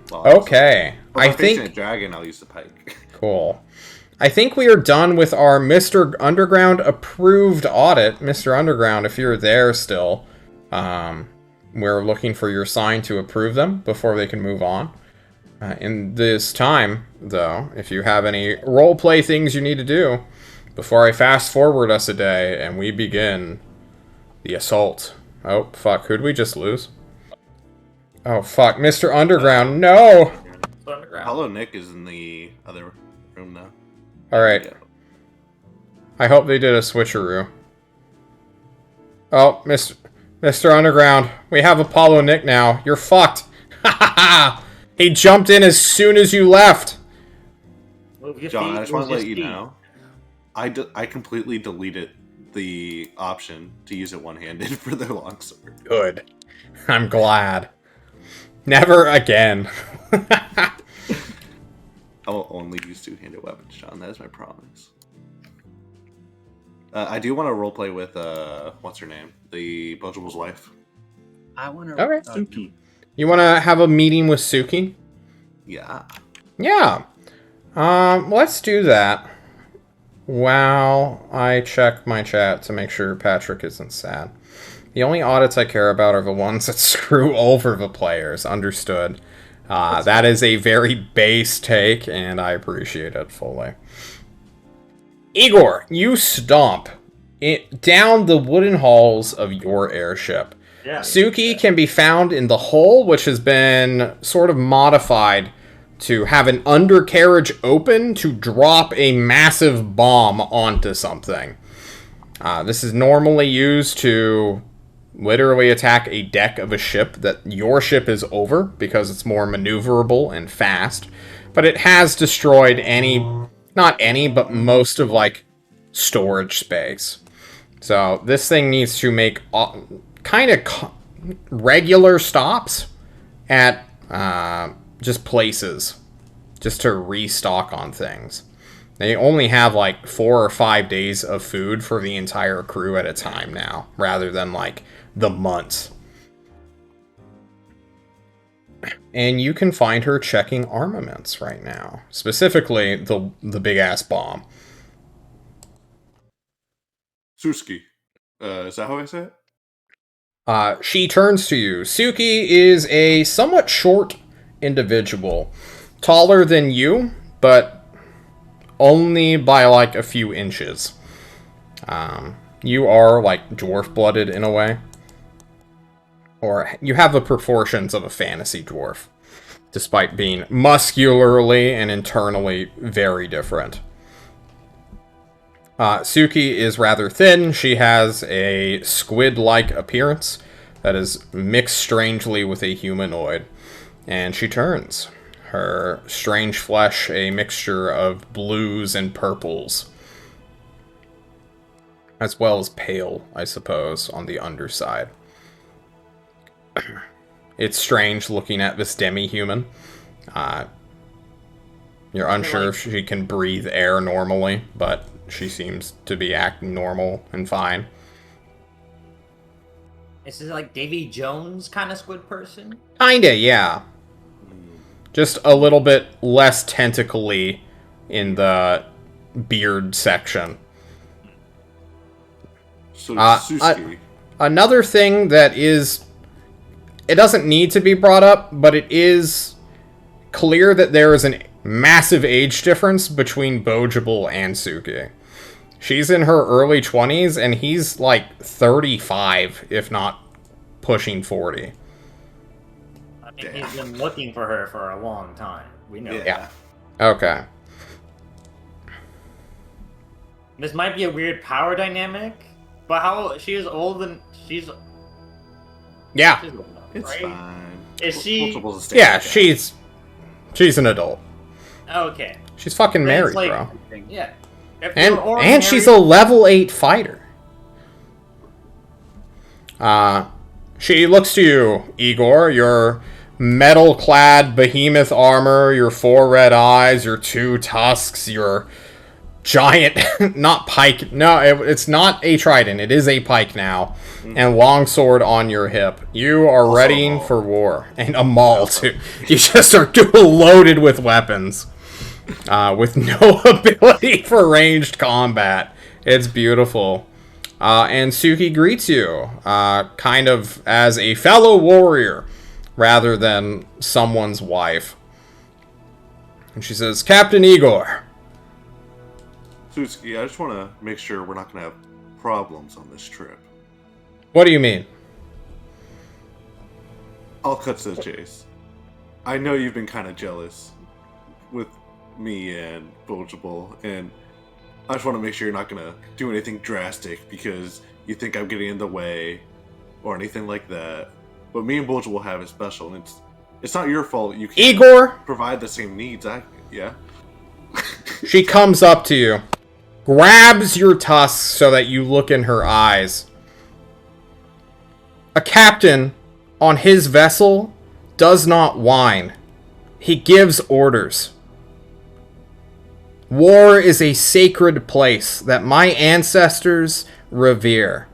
Well, Okay, I think think... a dragon, I'll use the pike. Cool. I think we are done with our Mr. Underground approved audit. Mr. Underground, if you're there still, we're looking for your sign to approve them before they can move on. In this time, though, if you have any roleplay things you need to do, before I fast forward us a day and we begin the assault. Oh, fuck, who'd we just lose? Oh, fuck, Mr. Underground, no! Hello, Nick is in the other room now. Alright. Yeah. I hope they did a switcheroo. Oh, Mr. Underground, we have Apollo Nick now. You're fucked. Ha ha ha! He jumped in as soon as you left. John, I just want to let you know, I completely deleted the option to use it one-handed for the longsword. Good. I'm glad. Never again. I will only use two-handed weapons, John. That is my promise. I do want to roleplay with, what's her name? The Bojible's wife. I want to. Okay. Suki. You want to have a meeting with Suki? Yeah. Yeah. Let's do that. While I check my chat to make sure Patrick isn't sad. The only audits I care about are the ones that screw over the players. Understood. That is a very base take, and I appreciate it fully. Igor, you stomp down the wooden halls of your airship. Yeah. Suki can be found in the hull, which has been sort of modified to have an undercarriage open to drop a massive bomb onto something. This is normally used to literally attack a deck of a ship that your ship is over because it's more maneuverable and fast. But it has destroyed but most of, like, storage space. So this thing needs to make kind of regular stops at just places just to restock on things. They only have like 4 or 5 days of food for the entire crew at a time now, rather than like the months. And you can find her checking armaments right now, specifically the big ass bomb. Suski. Is that how I say it? She turns to you. Suki is a somewhat short individual. Taller than you, but only by like a few inches. You are like dwarf-blooded in a way. Or you have the proportions of a fantasy dwarf, despite being muscularly and internally very different. Suki is rather thin. She has a squid-like appearance that is mixed strangely with a humanoid. And she turns. Her strange flesh a mixture of blues and purples. As well as pale, I suppose, on the underside. It's strange looking at this demi-human. You're unsure if she can breathe air normally, but she seems to be acting normal and fine. Is this like Davy Jones kind of squid person? Kinda, yeah. Just a little bit less tentacly in the beard section. So, Suski. Another thing that is... It doesn't need to be brought up, but it is clear that there is a massive age difference between Bojibel and Suki. She's in her early 20s, and he's like 35, if not pushing 40. I mean, he's been looking for her for a long time. We know Yeah. Okay. This might be a weird power dynamic, but how she is old and she's Yeah. old enough, It's right? fine. Is she? Multiple's a standard Yeah, guy. she's an adult. Okay. She's fucking Then it's married, like- bro. Yeah. If they were already And she's married- a level 8 fighter. She looks to you, Igor, your metal-clad behemoth armor, your 4 red eyes, your 2 tusks, your giant, not pike, no, it's not a trident, it is a pike now, and longsword on your hip. You are Also readying a maul. for war, and a maul, too. You just are loaded with weapons, with no ability for ranged combat. It's beautiful. And Suki greets you, kind of as a fellow warrior, rather than someone's wife. And she says, Captain Igor. Suzuki, I just want to make sure we're not going to have problems on this trip. What do you mean? I'll cut to the chase. I know you've been kind of jealous with me and Bulgeable, and I just want to make sure you're not going to do anything drastic because you think I'm getting in the way or anything like that. What me and Bulgeable have is special, and it's not your fault you can't Igor, provide the same needs. Yeah. she comes up to you, grabs your tusks so that you look in her eyes. A captain on his vessel does not whine. He gives orders. War is a sacred place that my ancestors revere.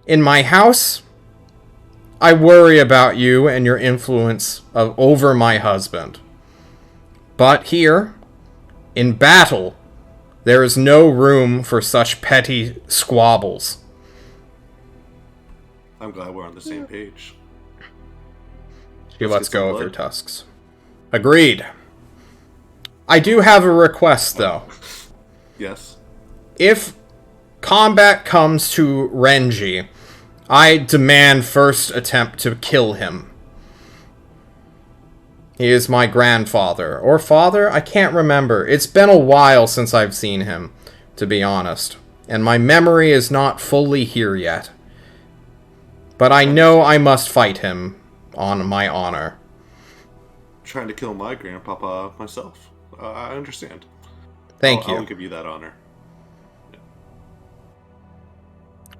In my house, I worry about you and your influence over my husband. But here, in battle, there is no room for such petty squabbles. I'm glad we're on the same page. She Let's lets get some go of blood. your tusks. Agreed. I do have a request, though. Yes. If combat comes to Renji, I demand first attempt to kill him. He is my grandfather. Or father? I can't remember. It's been a while since I've seen him, to be honest. And my memory is not fully here yet. But I know I must fight him on my honor. Trying to kill my grandpapa myself. I understand. Thank you. I'll give you that honor.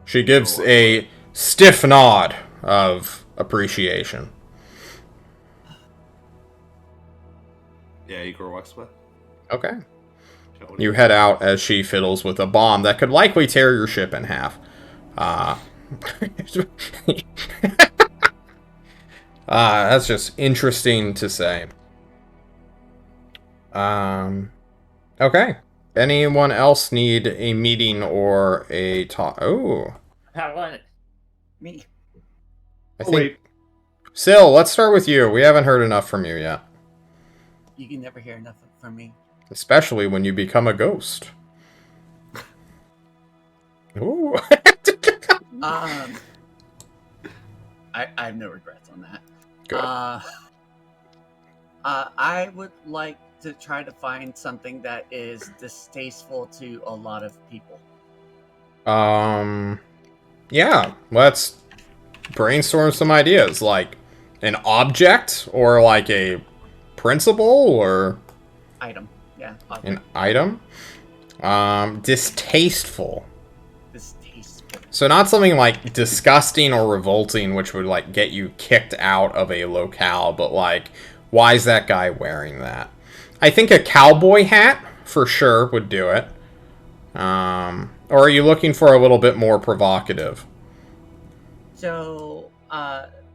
She gives a stiff nod of appreciation. Yeah, Igor walks away. Okay. Yeah, what do You head out as she fiddles with a bomb that could likely tear your ship in half. That's just interesting to say. Okay. Anyone else need a meeting or a talk? Oh, I want it. Me. I Oh, think. wait. Syl, let's start with you. We haven't heard enough from you yet. You can never hear enough from me. Especially when you become a ghost. Ooh. I have no regrets on that. Good. I would like to try to find something that is distasteful to a lot of people. Yeah, let's brainstorm some ideas, like an object or like a principle or Item. Yeah. an item. Distasteful. Distasteful. So not something like disgusting or revolting, which would like get you kicked out of a locale, but like, why is that guy wearing that? I think a cowboy hat for sure would do it. Or are you looking for a little bit more provocative? So,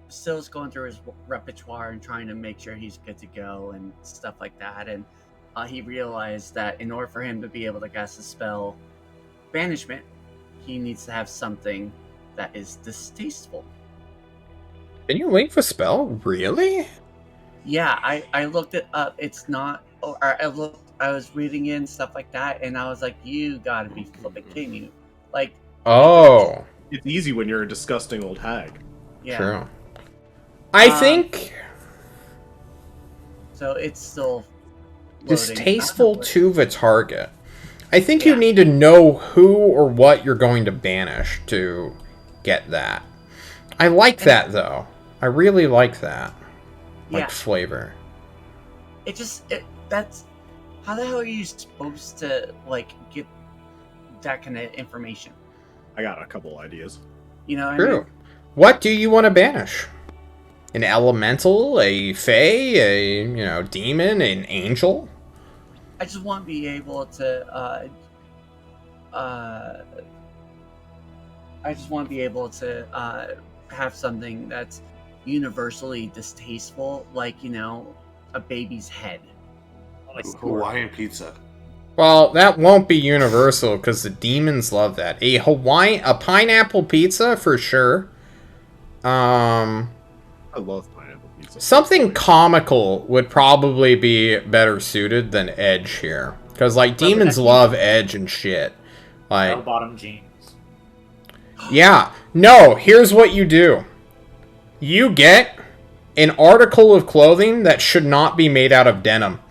Sill's going through his repertoire and trying to make sure he's good to go and stuff like that. And he realized that in order for him to be able to cast the spell Banishment, he needs to have something that is distasteful. Can you link a spell? Really? Yeah, I looked it up. It's not. Or I was reading in stuff like that, and I was like, "You gotta be flipping kidding me!" Like, Oh, It's easy when you're a disgusting old hag. yeah. true. I think So it's still loading. distasteful to the target. I think you need to know who or what you're going to banish to get that. I like that, though. I really like that. Like, flavor. That's... How the hell are you supposed to, like, get that kind of information? I got a couple ideas. You know what I True. mean? What do you want to banish? An elemental, a fae, a, demon, an angel? I just want to be able to, have something that's universally distasteful, like, a baby's head. Hawaiian pizza. Well, that won't be universal because the demons love that. A pineapple pizza for sure. I love pineapple pizza. Something comical would probably be better suited than Edge here, because like demons love Edge and shit. Like bell-bottom jeans. Yeah. No, here's what you do. You get an article of clothing that should not be made out of denim.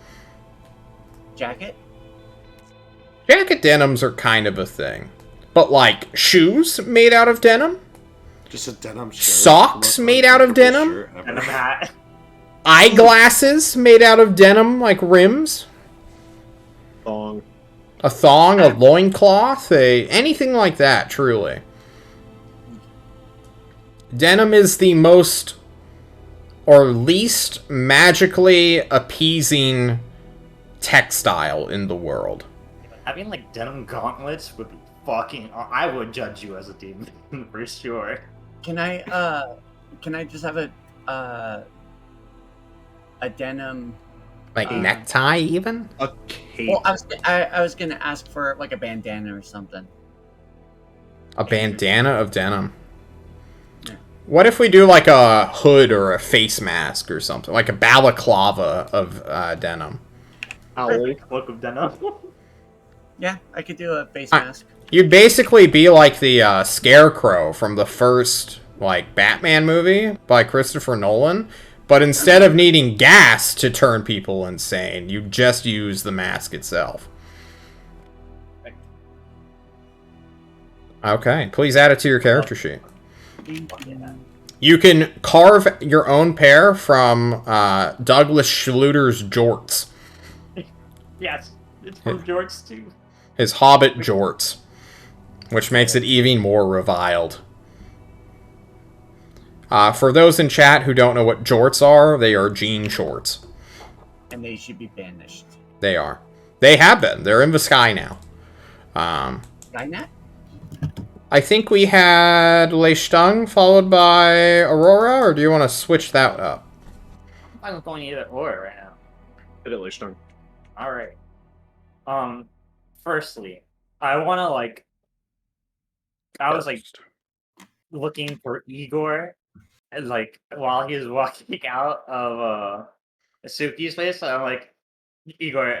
Jacket? Jacket denims are kind of a thing. But like shoes made out of denim? Just a denim shirt. Socks made out of denim? And a hat. Eyeglasses made out of denim, like rims? Thong. A thong, a loincloth, anything like that, truly. Denim is the most or least magically appeasing textile in the world. Having like denim gauntlets would be fucking... I would judge you as a demon for sure. Can I just have a denim... Like necktie, even? A cape. Well, I was gonna ask for like a bandana or something. A bandana of denim. Yeah. What if we do like a hood or a face mask or something? Like a balaclava of denim. Cloak of denim. Yeah, I could do a face mask. You'd basically be like the Scarecrow from the first like Batman movie by Christopher Nolan. But instead of needing gas to turn people insane, you just use the mask itself. Okay, please add it to your character sheet. You can carve your own pair from Douglas Schluter's jorts. Yes, it's from jorts too. His Hobbit jorts, which makes it even more reviled. For those in chat who don't know what jorts are, they are jean shorts. And they should be banished. They are. They have been. They're in the sky now. Skynet? I think we had Lei Stung followed by Aurora, or do you want to switch that up? I'm going either or right now. Hit it, Leishtung. Alright. Firstly, I wanna I was looking for Igor, and while he was walking out of Suki's place, I'm like, Igor,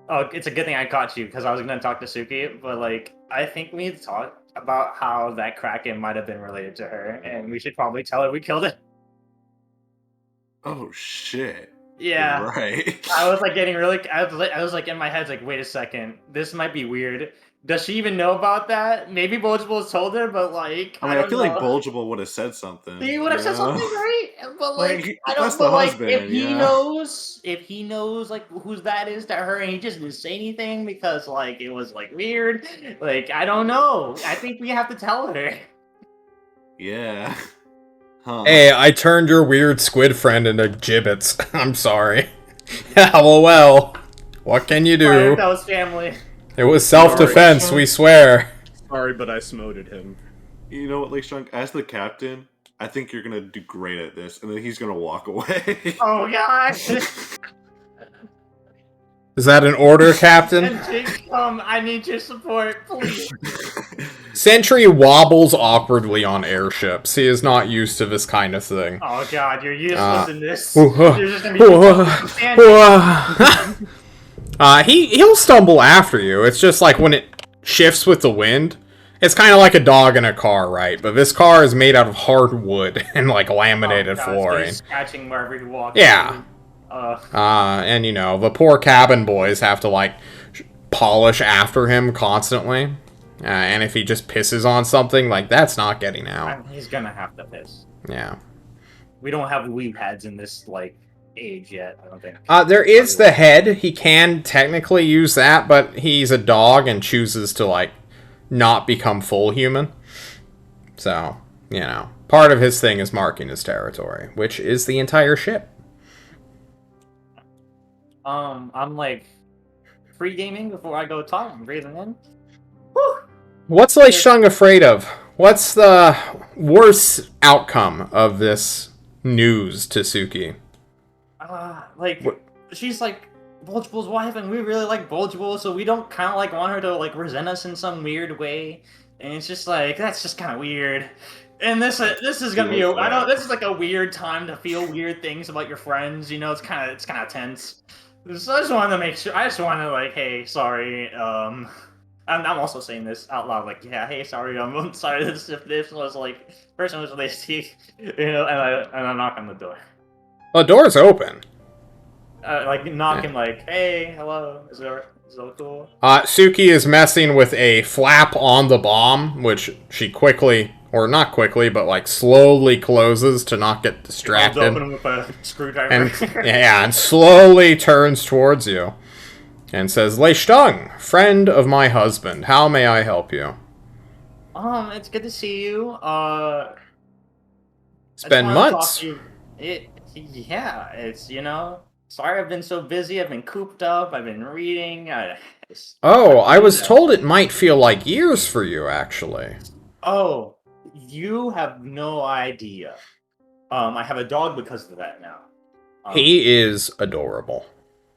oh, it's a good thing I caught you because I was gonna talk to Suki, but I think we need to talk about how that Kraken might have been related to her, and we should probably tell her we killed it. Oh shit. Yeah. You're right. I was getting really. I was in my head wait a second, this might be weird. Does she even know about that? Maybe Bulgeable's told her, but I feel like Bulgeable would have said something. He would have said something, right? But I don't that's the know. husband, If he knows whose that is to her, and he just didn't say anything because it was weird. I don't know. I think we have to tell her. Yeah. Huh. Hey, I turned your weird squid friend into gibbets. I'm sorry. LOL. What can you do? That was family. It was self-defense, we swear. Sorry, but I smoted him. You know what, Leishtung? As the captain, I think you're gonna do great at this, and then he's gonna walk away. Oh gosh! Is that an order, Captain? I need your support, please. Sentry wobbles awkwardly on airships. He is not used to this kind of thing. Oh god, you're useless in this. You're just gonna be he'll stumble after you. It's just when it shifts with the wind. It's kind of like a dog in a car, right? But this car is made out of hard wood and laminated flooring. It's scratching wherever you walk. Yeah. And the poor cabin boys have to polish after him constantly. And if he just pisses on something, like, that's not getting out. He's gonna have to piss. Yeah. We don't have weed heads in this, like, age yet, I don't think. There is the head. He can technically use that, but he's a dog and chooses to, like, not become full human. So, you know, part of his thing is marking his territory, which is the entire ship. I'm, like, pre-gaming before I go talk. I'm breathing in. Whew! What's Lei Sheng afraid of? What's the worst outcome of this news to Suki? She's like Bulgebull's wife, and we really like Bulgebull, so we don't kind of like want her to like resent us in some weird way. And it's just like that's just kind of weird. And this is gonna be this is like a weird time to feel weird things about your friends. You know, it's kind of tense. So I just wanted to make sure. I just wanted to like, hey, sorry. I'm also saying this out loud, like, yeah, hey, sorry, I'm sorry. If this was like person was lazy, you know, and I knock on the door. The door's open. Like knocking, like, hey, hello, is it cool? Suki is messing with a flap on the bomb, which she quickly, or not quickly, but like slowly closes to not get distracted. Open him with a screwdriver. And slowly turns towards you and says, Lei Sheng, friend of my husband, how may I help you? It's good to see you. It's been months. Yeah, it's, you know, sorry I've been so busy. I've been cooped up. I've been reading. I was told it might feel like years for you, actually. Oh, you have no idea. I have a dog because of that now. He is adorable.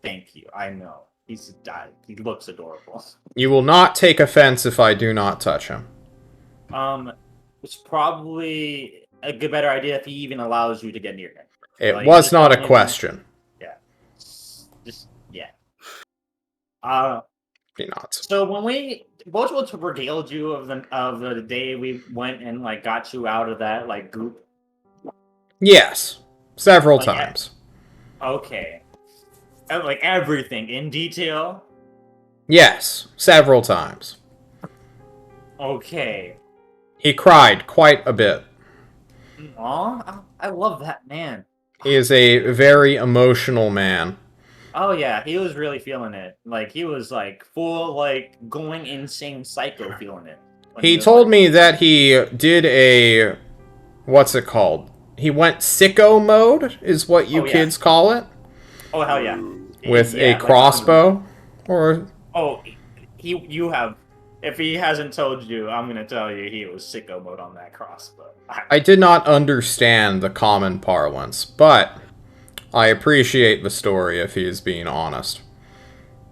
Thank you. I know. He looks adorable. You will not take offense if I do not touch him. It's probably a better idea if he even allows you to get near him. It was not a question. Yeah. Yeah. Be not. So when Bochel regaled you of the day we went and like got you out of that like goop. Yes, several times. Okay. Like everything in detail. Yes, several times. Okay. He cried quite a bit. Aw, I love that man. He is a very emotional man. Oh yeah, he was really feeling it. Like he was like full like going insane psycho feeling it. He told me that he did a what's it called? He went sicko mode is what you kids call it. Oh hell yeah. With a crossbow or you have if he hasn't told you, I'm gonna tell you he was sicko mode on that crossbow. I did not understand the common parlance, but I appreciate the story if he is being honest.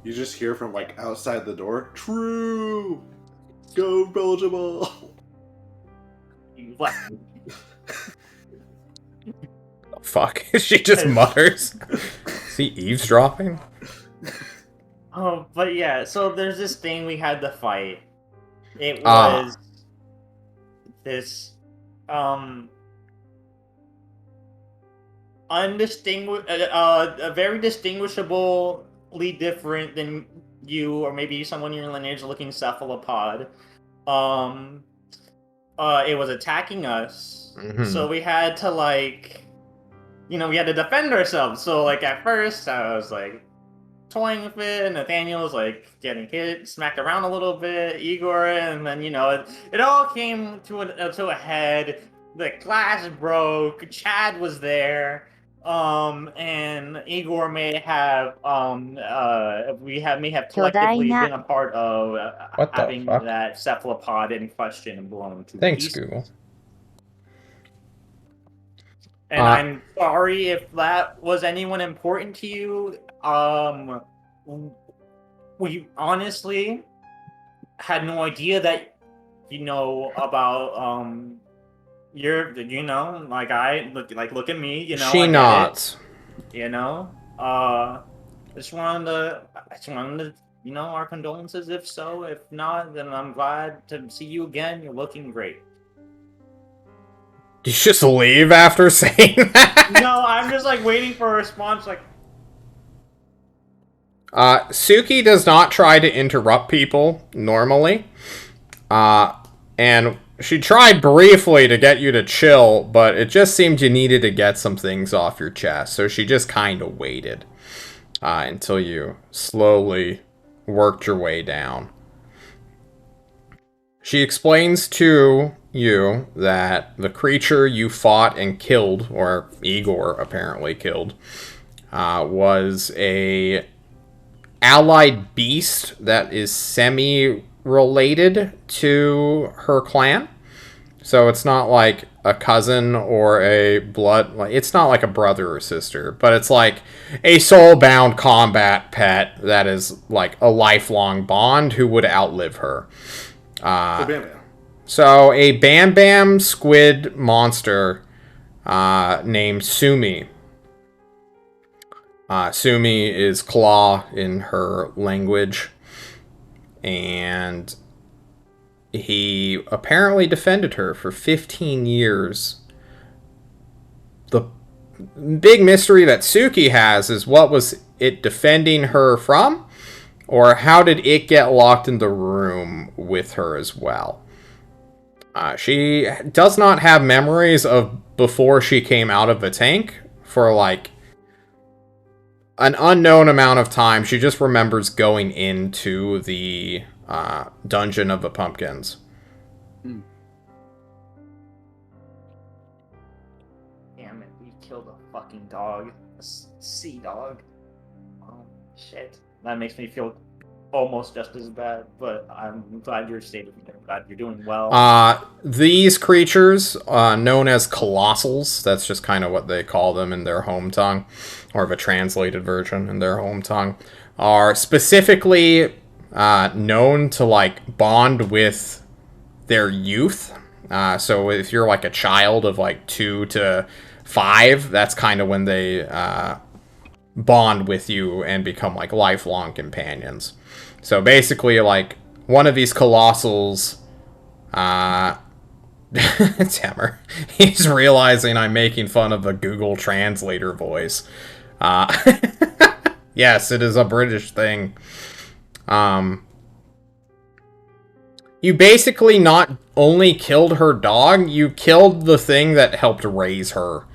You just hear from like outside the door, true! Go Belgium! What? Fuck, she just mutters. Is he eavesdropping? Oh, but yeah, so there's this thing we had to fight. It was this very distinguishably different than you or maybe someone in your lineage looking cephalopod. It was attacking us, so we had to like, you know, we had to defend ourselves. So like at first I was like toying with it, and Nathaniel was like getting hit, smacked around a little bit, Igor, and then you know it all came to a head. The glass broke. Chad was there, and Igor may have may have collectively been a part of having that cephalopod in question blown to Thanks, pieces. Google. And I'm sorry if that was anyone important to you. We honestly had no idea that you know about look at me, you know. She nods. You know, I just wanted to, you know, our condolences if so. If not, then I'm glad to see you again. You're looking great. You just leave after saying that? No, I'm just like waiting for a response. Like, Suki does not try to interrupt people normally. And she tried briefly to get you to chill, but it just seemed you needed to get some things off your chest. So she just kind of waited until you slowly worked your way down. She explains to you that the creature you fought and killed, or Igor apparently killed, was a allied beast that is semi-related to her clan. So it's not like a cousin or a blood... It's not like a brother or sister, but it's like a soul-bound combat pet that is like a lifelong bond who would outlive her. Bam Bam. So a Bam Bam squid monster named Sumi. Sumi is claw in her language. And he apparently defended her for 15 years. The big mystery that Suki has is what was it defending her from? Or how did it get locked in the room with her as well? She does not have memories of before she came out of the tank for like an unknown amount of time. She just remembers going into the dungeon of the pumpkins. Damn it, we killed a fucking dog. A sea dog. Oh, shit. That makes me feel almost just as bad, but I'm glad you're safe. I'm glad you're doing well. These creatures, known as colossals, that's just kind of what they call them in their home tongue, or of a translated version in their home tongue, are specifically known to like bond with their youth. So if you're like a child of like 2 to 5, that's kind of when they bond with you and become like lifelong companions. So basically, like one of these colossals, Tammer, he's realizing I'm making fun of the Google Translator voice. Yes, it is a British thing. You basically not only killed her dog, you killed the thing that helped raise her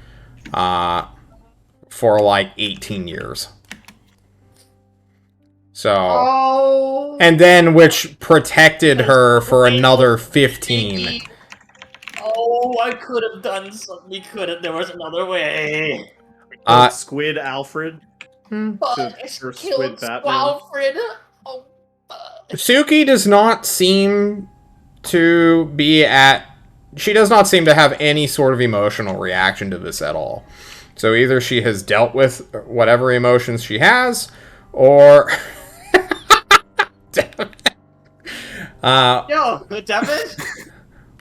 for like 18 years. So, and then which protected her for another 15. Oh, I could have done something. We could have. There was another way. Squid Alfred. Fuck, I Squid killed Batman. Alfred. Oh, fuck. Suki does not seem to be at... She does not seem to have any sort of emotional reaction to this at all. So either she has dealt with whatever emotions she has, or... Yo, Devin?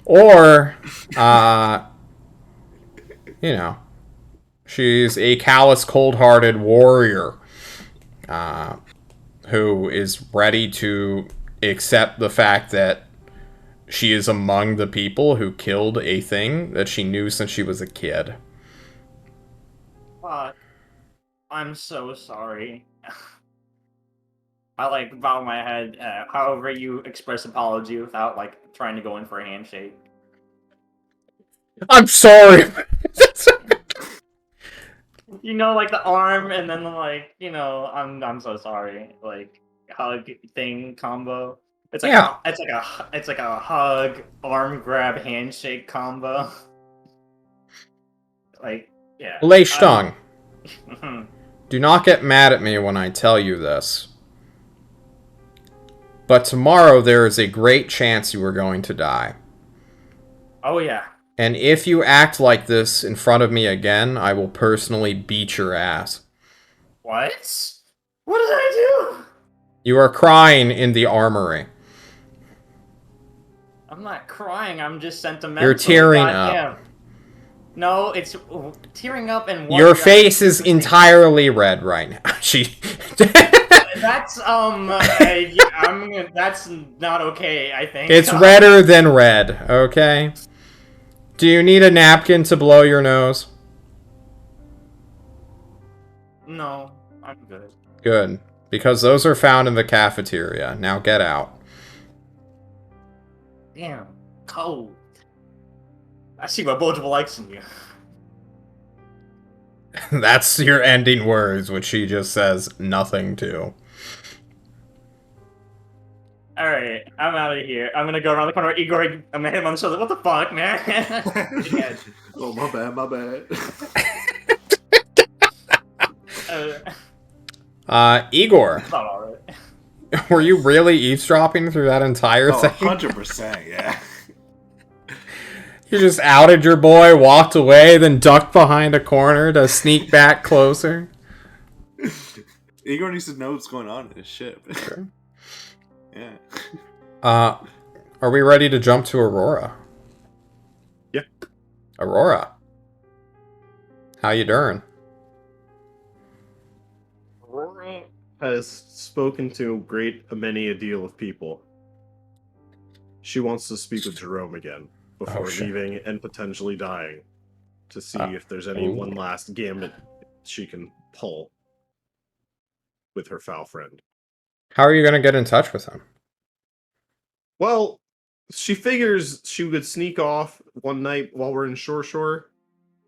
Or, you know, she's a callous, cold-hearted warrior who is ready to accept the fact that she is among the people who killed a thing that she knew since she was a kid. Fuck. I'm so sorry. I like bow my head. However, you express apology without like trying to go in for a handshake. I'm sorry. You know, like the arm, and then like I'm so sorry. Like hug thing combo. It's like Yeah. it's like a hug, arm grab, handshake combo. Like yeah. Lei Stang, do not get mad at me when I tell you this. But tomorrow there is a great chance you are going to die. Oh yeah. And if you act like this in front of me again, I will personally beat your ass. What? What did I do? You are crying in the armory. I'm not crying. I'm just sentimental. You're tearing Goddamn. up. No, it's tearing up and Your face is entirely red right now. That's that's not okay. I think It's redder than red. Okay. Do you need a napkin to blow your nose? No, I'm good. Good. Because those are found in the cafeteria. Now get out. Damn, cold. I see my multiple likes in you. That's your ending words, which he just says nothing to. Alright, I'm out of here. I'm gonna go around the corner. Igor, I'm gonna hit him on the shoulder. What the fuck, man? Yeah. Oh, my bad. Igor, It's not alright. were you really eavesdropping through that entire Oh, thing? 100%, yeah. You just outed your boy, walked away, then ducked behind a corner to sneak back closer? Igor needs to know what's going on in his ship. Sure. Yeah. Are we ready to jump to Aurora? Yeah. Aurora. How you doing? Aurora has spoken to a deal of people. She wants to speak with Jerome again before shit. leaving and potentially dying to see if there's any one last gambit she can pull with her foul friend. How are you going to get in touch with him? Well, she figures she would sneak off one night while we're in Shore,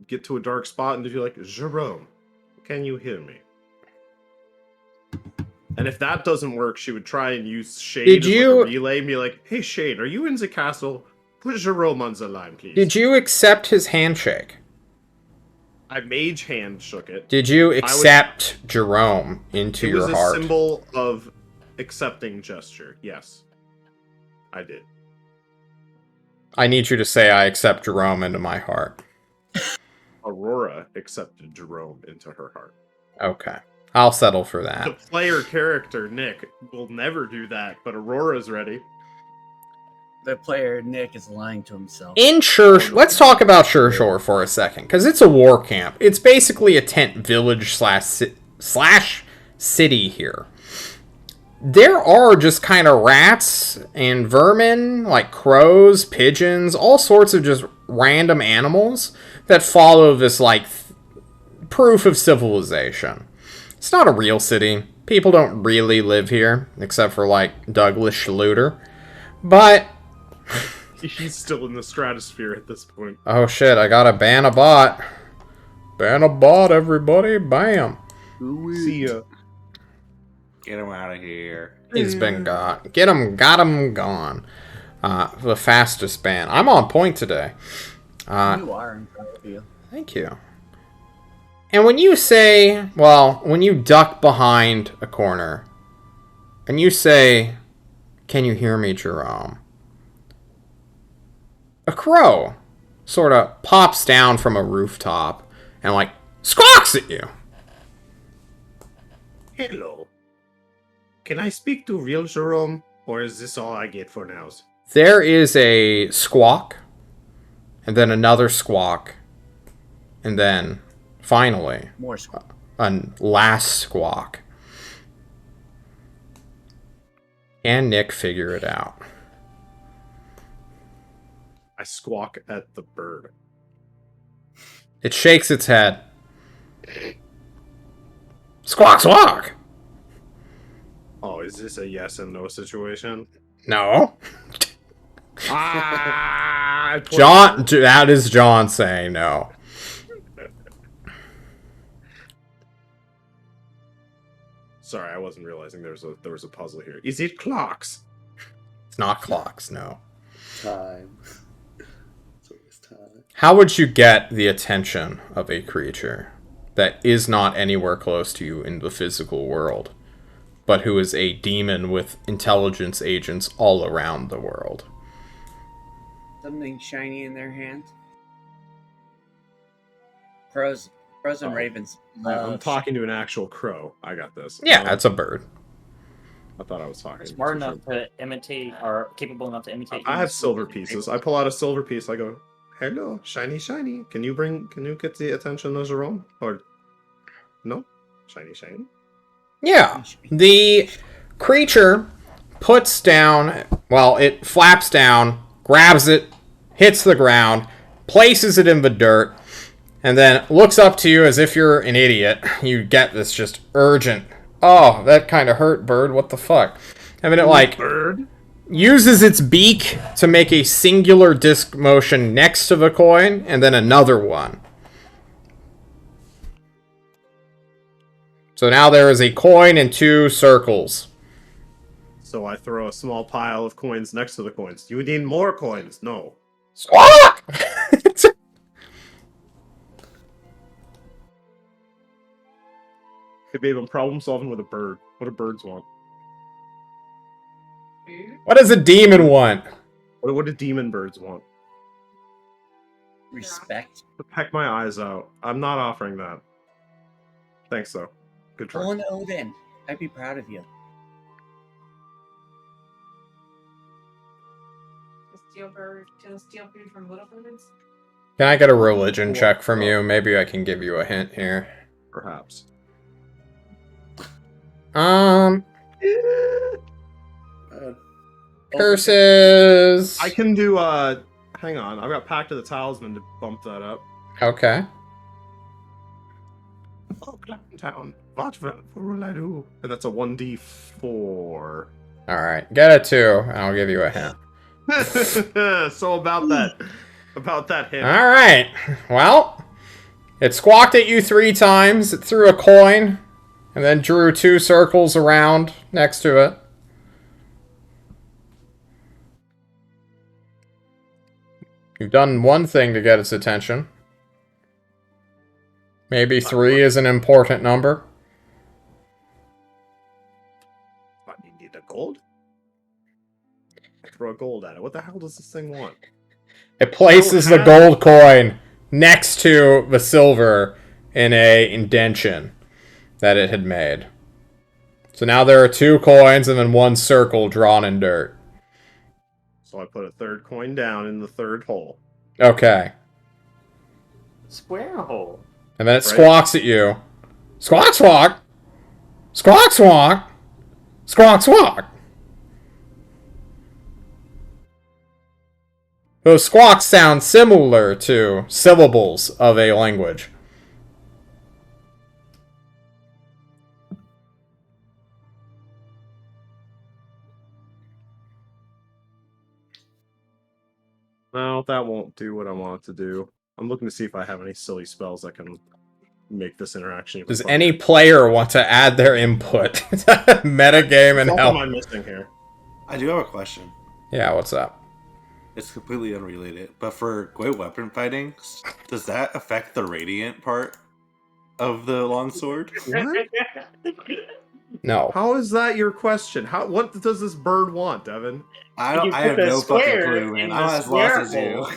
get to a dark spot, and be like, Jerome, can you hear me? And if that doesn't work, she would try and use Shade as like a relay and be like, hey, Shade, are you in the castle? Put Jerome on the line, please. Did you accept his handshake? I mage hand shook it. Did you accept Jerome into your heart? It was a symbol of accepting gesture, yes. I did. I need you to say I accept Jerome into my heart. Aurora accepted Jerome into her heart. Okay. I'll settle for The that. player character, Nick, will never do that, but Aurora's ready. The player Nick is lying to himself. Let's talk about Shore for a second, because it's a war camp. It's basically a tent village slash city here. There are just kind of rats and vermin, like crows, pigeons, all sorts of just random animals that follow this, like, proof of civilization. It's not a real city. People don't really live here, except for, like, Douglas Schluter. But... He's still in the stratosphere at this point. oh shit, I gotta ban a bot. Ban a bot, everybody. Bam. See ya. Get him out of here. He's been got. Got him gone. The fastest ban. I'm on point today. You are in front of you. Thank you. And when you say, well, when you duck behind a corner, and you say, can you hear me, Jerome? A crow sort of pops down from a rooftop and, like, squawks at you. Hello. Can I speak to real Jerome, or is this all I get for now? There is a squawk, and then another squawk, and then, finally, More squawk. a last squawk. Can Nick figure it out? I squawk at the bird. It shakes its head. Squawk, squawk! Oh, is this a yes and no situation? No. John. That is John saying no. Sorry, I wasn't realizing there was a puzzle here. Is it clocks? It's not clocks, no. Time. It's always time. How would you get the attention of a creature that is not anywhere close to you in the physical world, but who is a demon with intelligence agents all around the world? Something shiny in their hand. Crows and ravens. I'm talking to an actual crow. I got this. Yeah, it's a bird. I thought I was talking. Smart enough to imitate, or capable enough to imitate. I have silver pieces. I pull out a silver piece. I go, "Hello, shiny, shiny. Can you get the attention of Jerome? Or no, shiny, shiny." Yeah, the creature puts down, well, it flaps down, grabs it, hits the ground, places it in the dirt, and then looks up to you as if you're an idiot. You get this just urgent Oh, that kind of hurt, bird. What the fuck? I mean, it, like, Bird. uses its beak to make a singular disc motion next to the coin, and then another one. So now there is a coin and 2 circles. So I throw a small pile of coins next to the coins. You need more coins. No. Squawk! Hey, babe, I'm problem solving with a bird. What do birds want? What does a demon want? What do demon birds want? Respect. To peck my eyes out. I'm not offering that. Thanks, though. Good try. Oh no, then. I'd be proud of you. Steal food from little birds? Can I get a religion check from you? Maybe I can give you a hint here. Perhaps. Curses. I can do, hang on. I've got Pact of the Talisman to bump that up. Okay. Oh, Town. What will I do? And that's a 1d4. Alright, get a 2, and I'll give you a hint. So about that hint. Alright, well, it squawked at you 3 times, it threw a coin, and then drew 2 circles around next to it. You've done one thing to get its attention. Maybe 3 is an important number. What, you need a gold? I throw a gold at it. What the hell does this thing want? It places the gold coin next to the silver in a indention that it had made. So now there are 2 coins and then 1 circle drawn in dirt. So I put a third coin down in the third hole. Okay. Square hole. And then it squawks at you. Squawk, squawk! Squawk, squawk! Squawk, squawk! Those squawks sound similar to syllables of a language. No, that won't do what I want it to do. I'm looking to see if I have any silly spells that can make this interaction even Does funner. any player want to add their input to metagame and What help? am I missing here? I do have a question. Yeah, what's up? It's completely unrelated, but for great weapon fighting, does that affect the radiant part of the longsword? What? No. How is that your question? What does this bird want, Devin? I You have put the no fucking square clue, man. in I'm the as lost square as you. hole.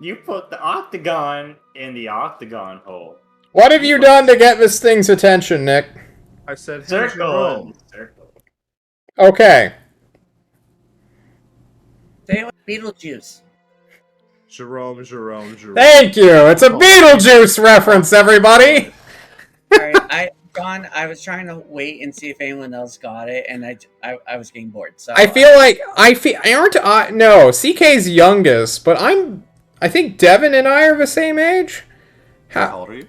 You put the octagon in the octagon hole. What have you done to get this thing's attention, Nick? I said, hey, Circle. Jerome. Circle. Okay. Say it with Beetlejuice. Jerome. Thank you! It's a Beetlejuice reference, everybody! Alright, John, I was trying to wait and see if anyone else got it, and I was getting bored. So I feel like no, CK's youngest, but I think Devin and I are the same age. How old are you?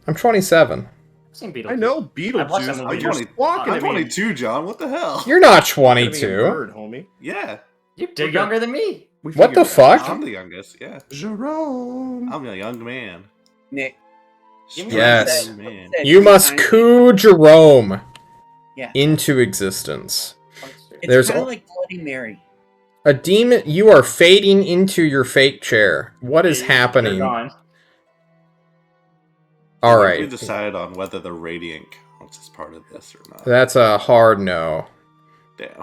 I'm 27. I've seen I know I've watched that Beetlejuice, movie. but you're squawking I'm at me. 22, John. What the hell? You're not You're gonna be a 22. bird, homie. Yeah, You're younger than me. We What the figured it out. fuck? I'm the youngest. Yeah, Jerome. I'm a young man. Nick, Yes. Young man. You must coup Jerome Yeah. into existence. It's There's kind al- of like Bloody Mary. A demon, you are fading into your fake chair. What is They're happening? gone. We Alright, decided on whether the radiant counts as part of this or not. that's a hard no. Damn.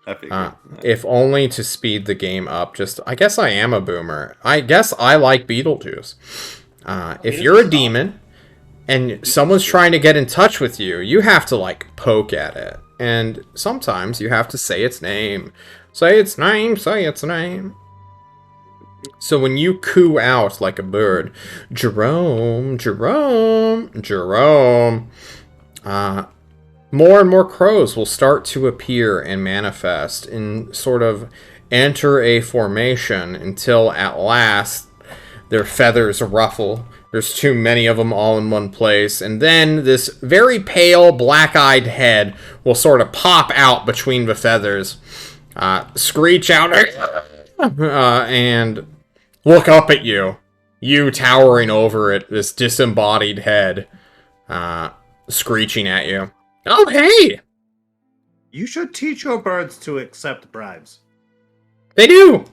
I figured. If only to speed the game up. I guess I am a boomer. I guess I like Beetlejuice. If you're a demon and someone's trying to get in touch with you, you have to like poke at it. And sometimes you have to say its name. Say its name, say its name. So when you coo out like a bird, Jerome, Jerome, Jerome, more and more crows will start to appear and manifest and sort of enter a formation until at last their feathers ruffle There's too many of them all in one place. And then this very pale, black-eyed head will sort of pop out between the feathers, screech out, and look up at you. You towering over it, this disembodied head, screeching at you. Oh, hey! You should teach your birds to accept bribes. They do!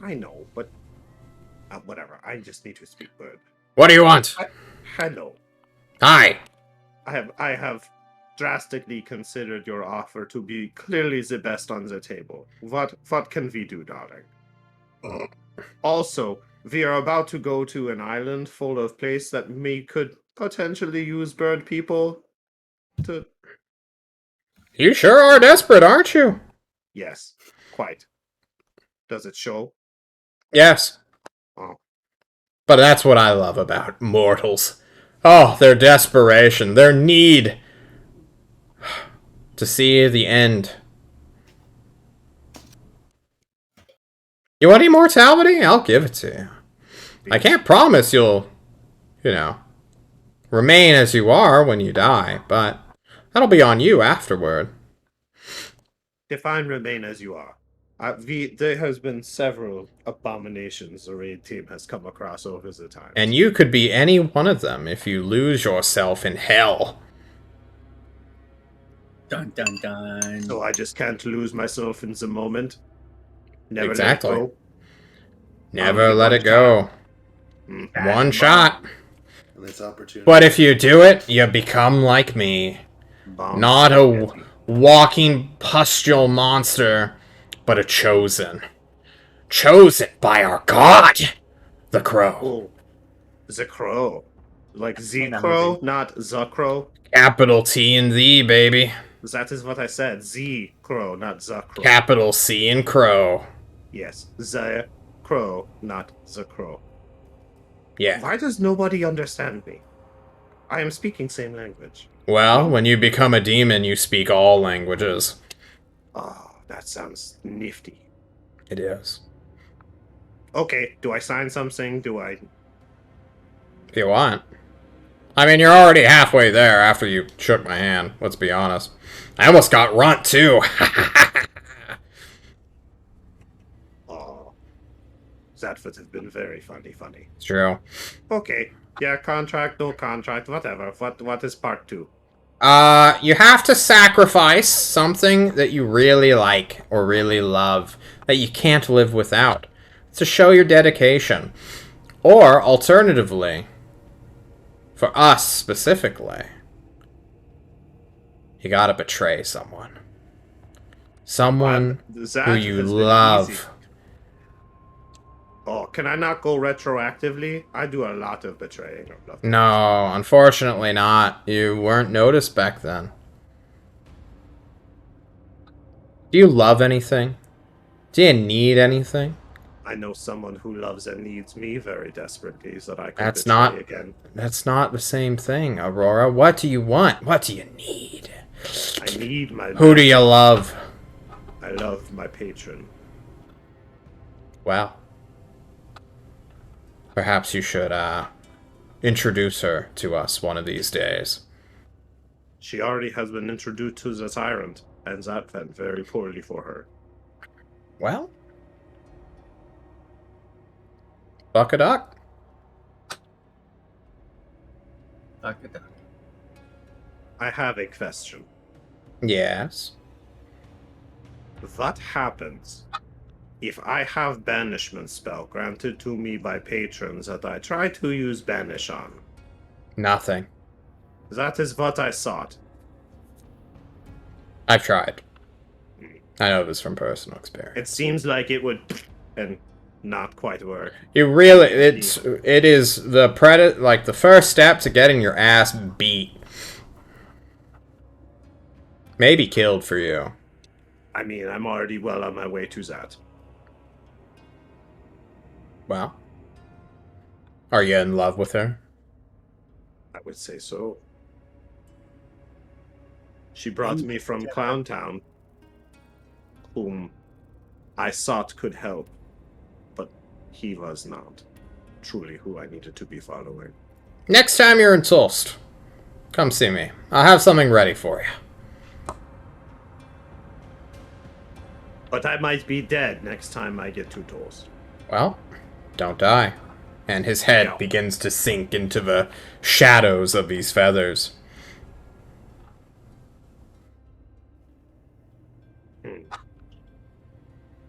I know, but whatever. I just need to speak bird. What do you want? Hello. Hi. I have drastically considered your offer to be clearly the best on the table. What can we do, darling? Also, we are about to go to an island full of place that we could potentially use bird people to. You sure are desperate, aren't you? Yes, quite. Does it show? Yes. Oh. But that's what I love about mortals. Oh, their desperation, their need to see the end. You want immortality? I'll give it to you. I can't promise you'll, remain as you are when you die, but that'll be on you afterward. Define remain as you are. There has been several abominations the raid team has come across over the time. And you could be any one of them if you lose yourself in hell. Dun dun dun. So I just can't lose myself in the moment. Never Exactly. let it go. Never let it go. One shot. And it's opportunity. But if you do it, you become like me. Bomb Not a spaghetti. walking pustule monster, but a chosen. Chosen by our god, the crow. Oh, the crow. Like the seen that crow, movie. not the crow. Capital T and the, baby. That is what I said. The crow, not the crow. Capital C and crow. Yes, the crow, not the crow. Yeah. Why does nobody understand me? I am speaking same language. Well, when you become a demon, you speak all languages. Oh, that sounds nifty. It is. Okay, do I sign something? Do I? If you want. I mean, you're already halfway there after you shook my hand, let's be honest. I almost got runt, too. Oh, that would have been very funny. It's true. Okay, yeah, contract, no contract, whatever. What is part 2? You have to sacrifice something that you really like or really love that you can't live without to show your dedication. Or, alternatively, for us specifically, you gotta betray someone. Someone That who you has been love. easy. Oh, can I not go retroactively? I do a lot of betraying of love. No, unfortunately not. You weren't noticed back then. Do you love anything? Do you need anything? I know someone who loves and needs me very desperately, so that I can That's betray not- again. That's not the same thing, Aurora. What do you want? What do you need? I need my. Who do you love? I love my patron. Well, perhaps you should, introduce her to us one of these days. She already has been introduced to the tyrant, and that went very poorly for her. Well, buck a duck. Fuck it. I have a question. Yes. What happens if I have banishment spell granted to me by patrons that I try to use banish on? Nothing. That is what I sought. I've tried. I know this from personal experience. It seems like it would and not quite work. You really, it is the first step to getting your ass beat. Maybe killed for you. I mean, I'm already well on my way to that. Well, are you in love with her? I would say so. She brought me from Clown Town, whom I sought could help, but he was not. truly who I needed to be following. Next time you're in Tulst, come see me. I'll have something ready for you. But I might be dead next time I get to Tulst. Well, don't die. And his head No. begins to sink into the shadows of these feathers.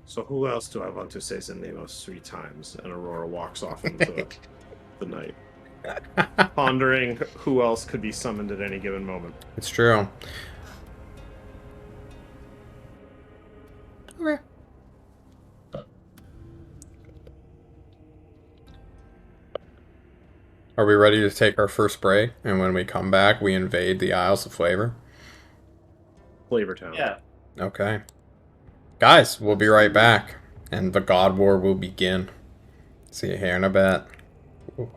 So who else do I want to say the name of 3 times? And Aurora walks off into the night, pondering who else could be summoned at any given moment. It's true. Okay. Are we ready to take our first break? And when we come back, we invade the Isles of Flavor? Flavor Town. Yeah. Okay. Guys, we'll be right back. And the God War will begin. See you here in a bit. Ooh.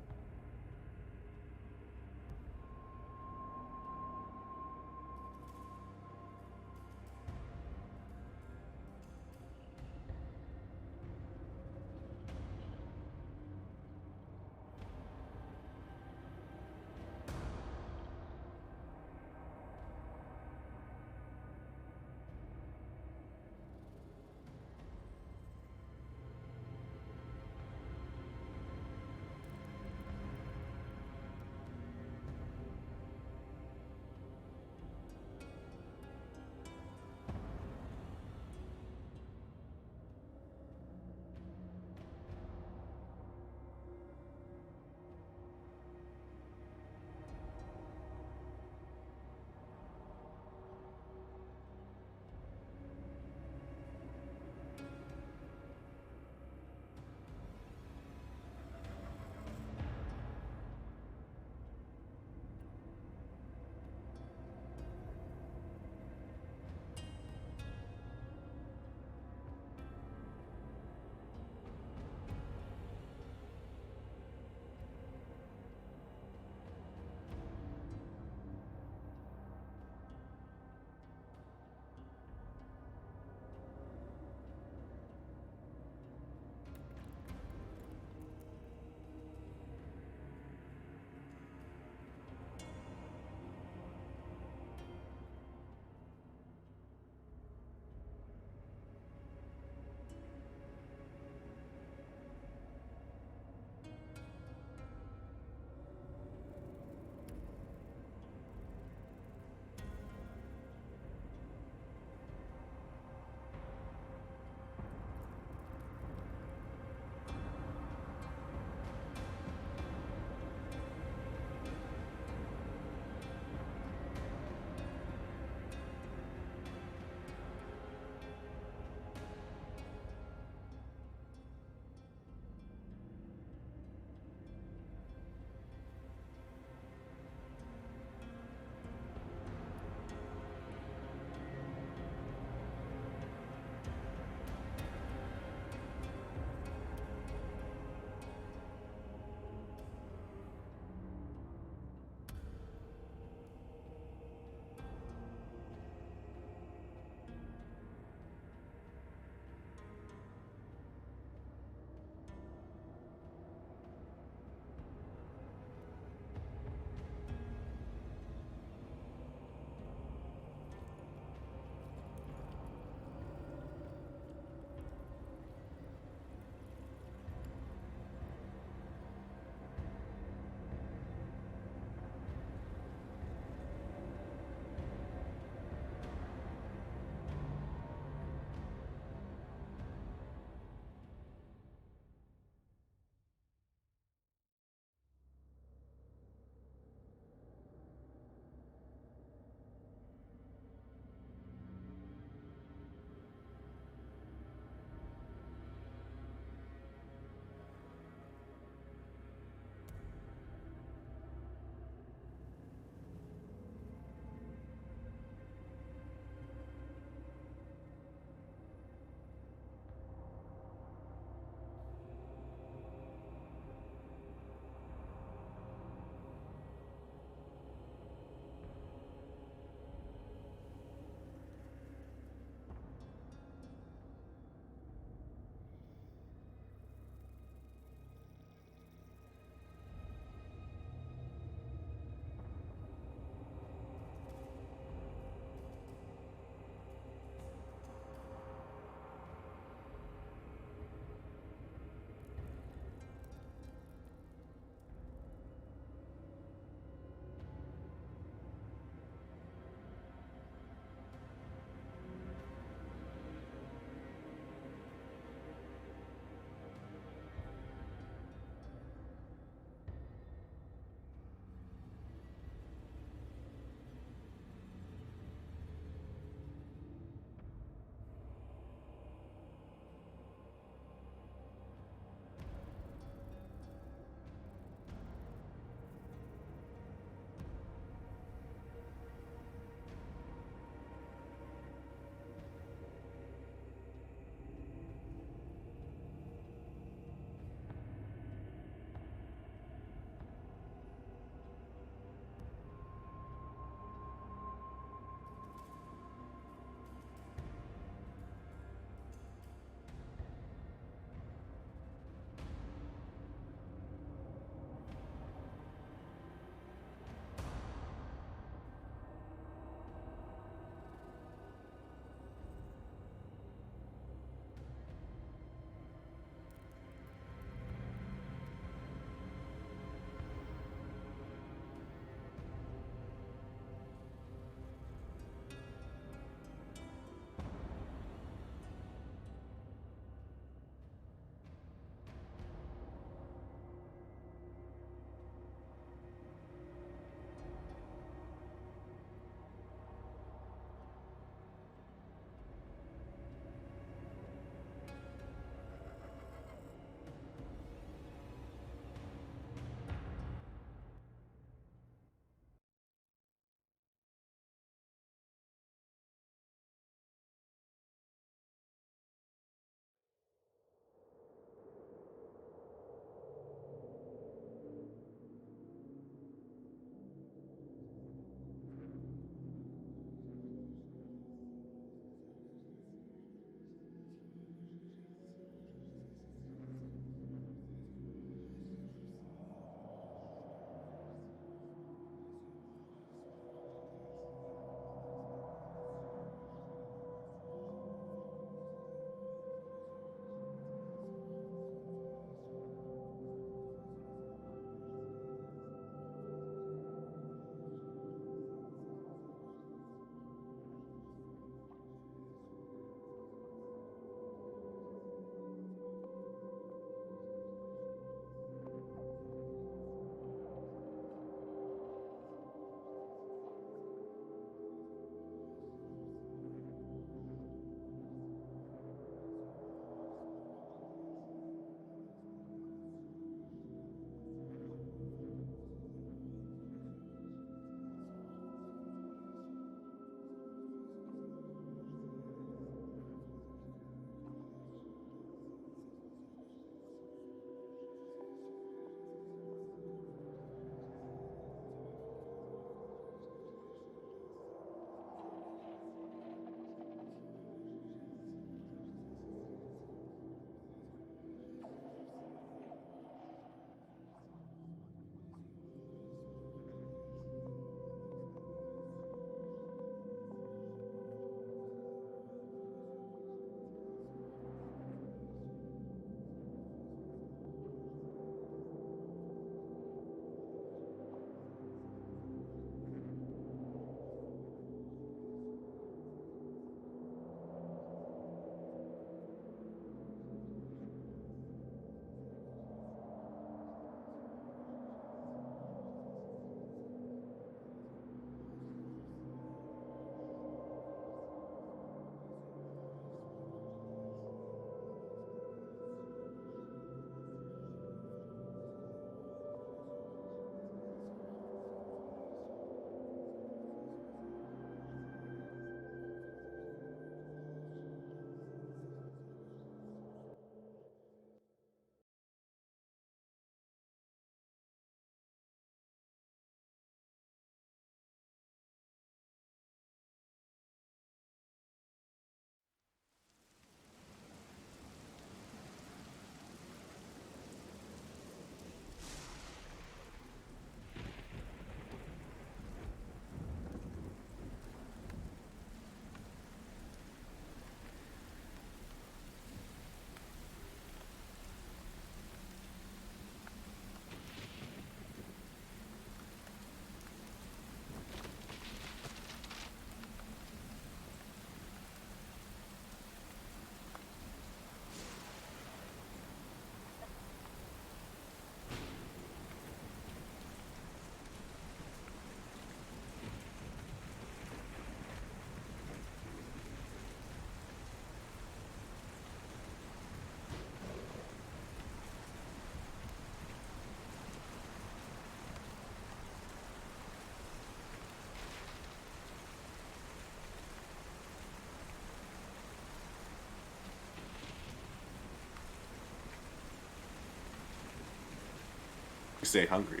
We stay hungry.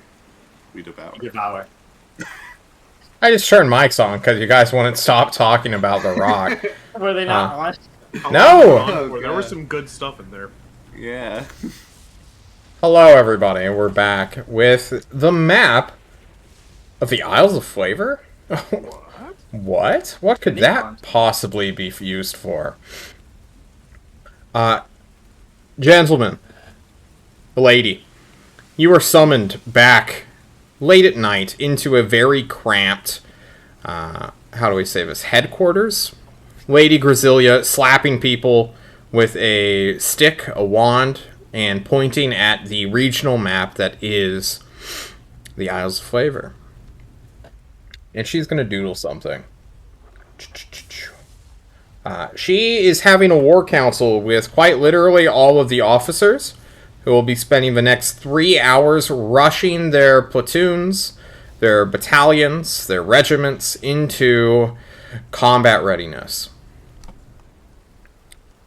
We devour. Devour. I just turned mics on because you guys wouldn't stop talking about The Rock. Were they not on? No! Oh, There was God. some good stuff in there. Yeah. Hello, everybody. We're back with the map of the Isles of Flavor? What? What could that possibly be used for? Gentlemen, lady, you were summoned back late at night into a very cramped, how do we say this, headquarters? Lady Grasilia slapping people with a stick, a wand, and pointing at the regional map that is the Isles of Flavor. And she's going to doodle something. She is having a war council with quite literally all of the officers who will be spending the next 3 hours rushing their platoons, their battalions, their regiments into combat readiness.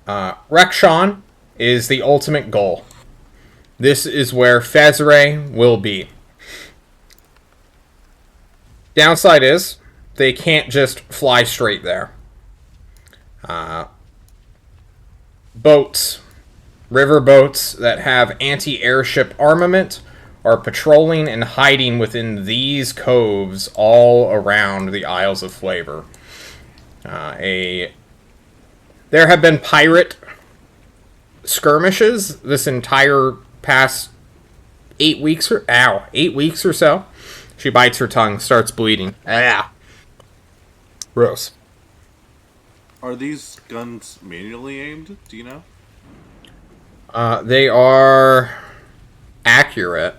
Rekshan is the ultimate goal. This is where Fezre will be. Downside is, they can't just fly straight there. Boats, river boats that have anti-airship armament are patrolling and hiding within these coves all around the Isles of Flavor. There have been pirate skirmishes this entire past 8 weeks or so. She bites her tongue, starts bleeding. Gross. Are these guns manually aimed? Do you know? They are accurate.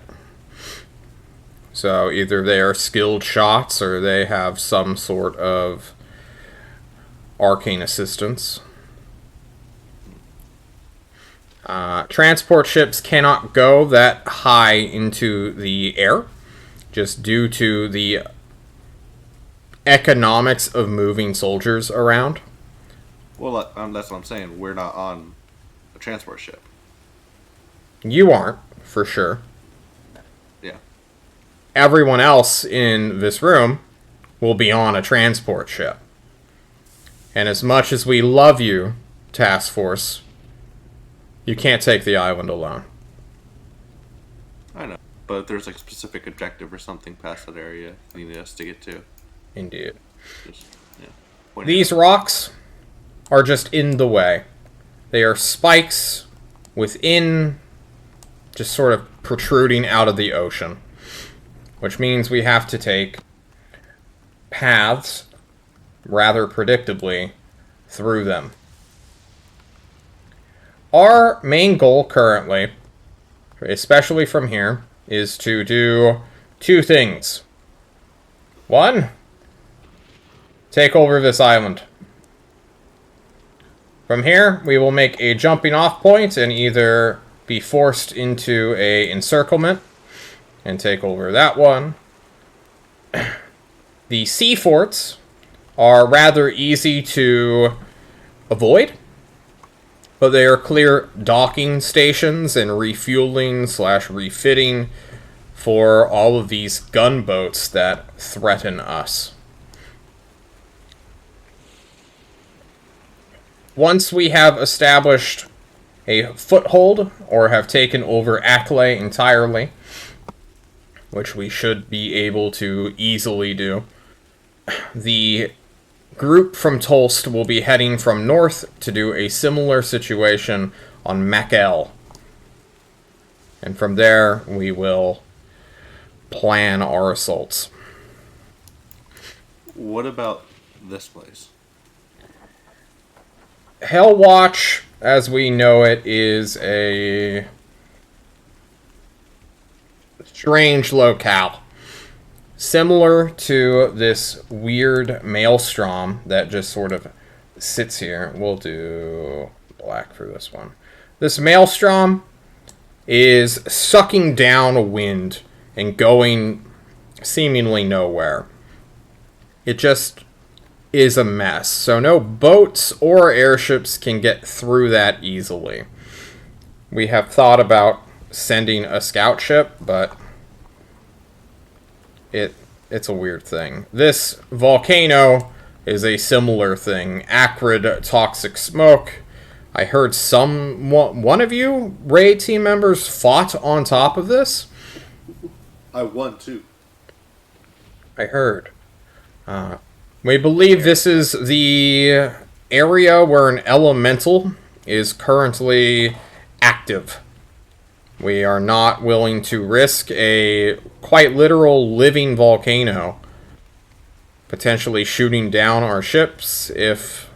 So either they are skilled shots or they have some sort of arcane assistance. Transport ships cannot go that high into the air, just due to the economics of moving soldiers around. Well, that's what I'm saying. We're not on a transport ship. You aren't, for sure. Yeah. Everyone else in this room will be on a transport ship. And as much as we love you, Task Force, you can't take the island alone. I know. But if there's like a specific objective or something past that area you need us to get to. Indeed. Just, yeah. These rocks are just in the way. They are spikes within, just sort of protruding out of the ocean. Which means we have to take paths, rather predictably, through them. Our main goal currently, especially from here, is to do 2 things. 1, take over this island. From here, we will make a jumping off point and either be forced into a encirclement and take over that one. The sea forts are rather easy to avoid, but they are clear docking stations and refueling/refitting for all of these gunboats that threaten us. Once we have established a foothold, or have taken over Ackley entirely, which we should be able to easily do, the group from Tolst will be heading from north to do a similar situation on Makel. And from there, we will plan our assaults. What about this place? Hellwatch, as we know it, is a strange locale. Similar to this weird maelstrom that just sort of sits here. We'll do black for this one. This maelstrom is sucking down wind and going seemingly nowhere. It just is a mess. So no boats or airships can get through that easily. We have thought about sending a scout ship, but it's a weird thing. This volcano is a similar thing. Acrid, toxic smoke. I heard one of you raid team members fought on top of this. I won too. I heard. We believe this is the area where an elemental is currently active. We are not willing to risk a quite literal living volcano potentially shooting down our ships if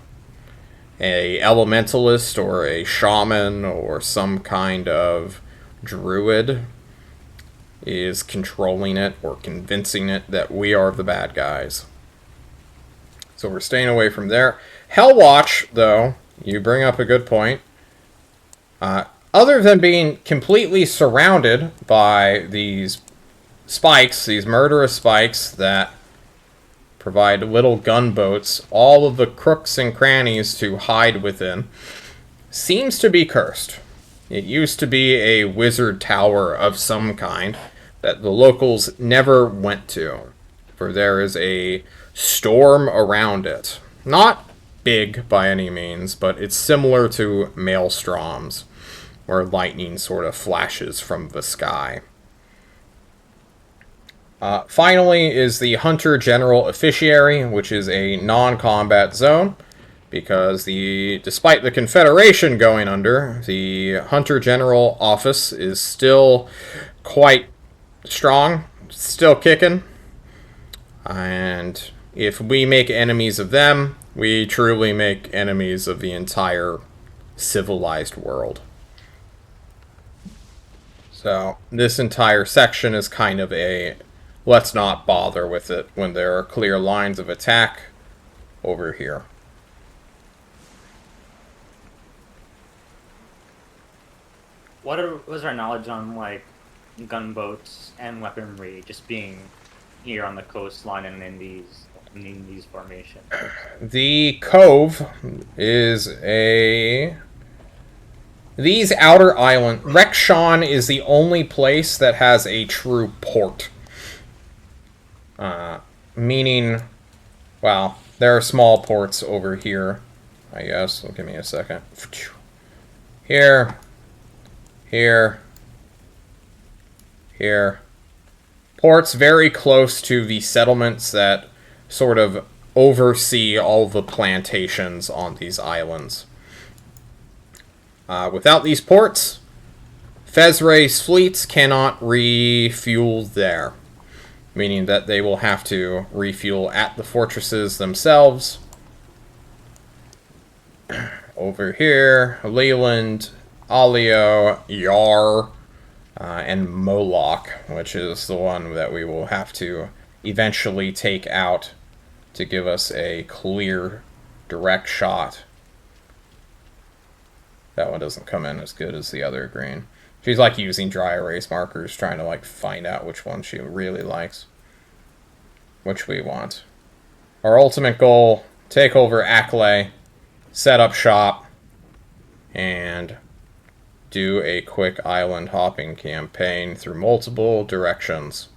a elementalist or a shaman or some kind of druid is controlling it or convincing it that we are the bad guys. So we're staying away from there. Hellwatch, though, you bring up a good point. Other than being completely surrounded by these spikes, these murderous spikes that provide little gunboats, all of the crooks and crannies to hide within, seems to be cursed. It used to be a wizard tower of some kind that the locals never went to, for there is a storm around it. Not big by any means, but it's similar to maelstroms, where lightning sort of flashes from the sky. Finally is the Hunter General Officiary, which is a non-combat zone, because despite the Confederation going under, the Hunter General office is still quite strong, still kicking, and if we make enemies of them, we truly make enemies of the entire civilized world. So this entire section is kind of a let's not bother with it when there are clear lines of attack over here. Was our knowledge on, like, gunboats and weaponry just being here on the coastline and in these formations? The Cove is these outer islands. Rekshan is the only place that has a true port. Meaning, well, there are small ports over here, I guess. So give me a second. Here. Ports very close to the settlements that sort of oversee all the plantations on these islands. Without these ports, Fezre's fleets cannot refuel there, meaning that they will have to refuel at the fortresses themselves. Over here, Leland, Alio, Yar, and Moloch, which is the one that we will have to eventually take out to give us a clear, direct shot. That one doesn't come in as good as the other green. She's like using dry erase markers, trying to like find out which one she really likes. Which we want. Our ultimate goal, take over Ackley, set up shop, and do a quick island hopping campaign through multiple directions.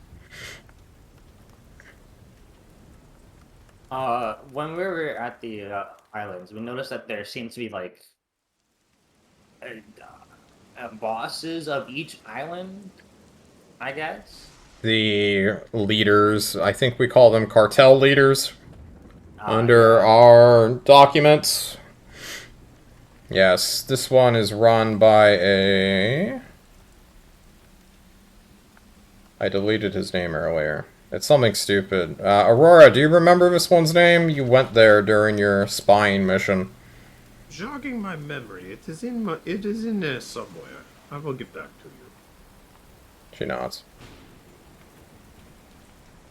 When we were at the islands, we noticed that there seemed to be, like, bosses of each island, I guess. The leaders, I think we call them cartel leaders, under our documents. Yes, this one is run by I deleted his name earlier. It's something stupid. Aurora, do you remember this one's name? You went there during your spying mission. Jogging my memory, it is in there somewhere. I will get back to you. She nods.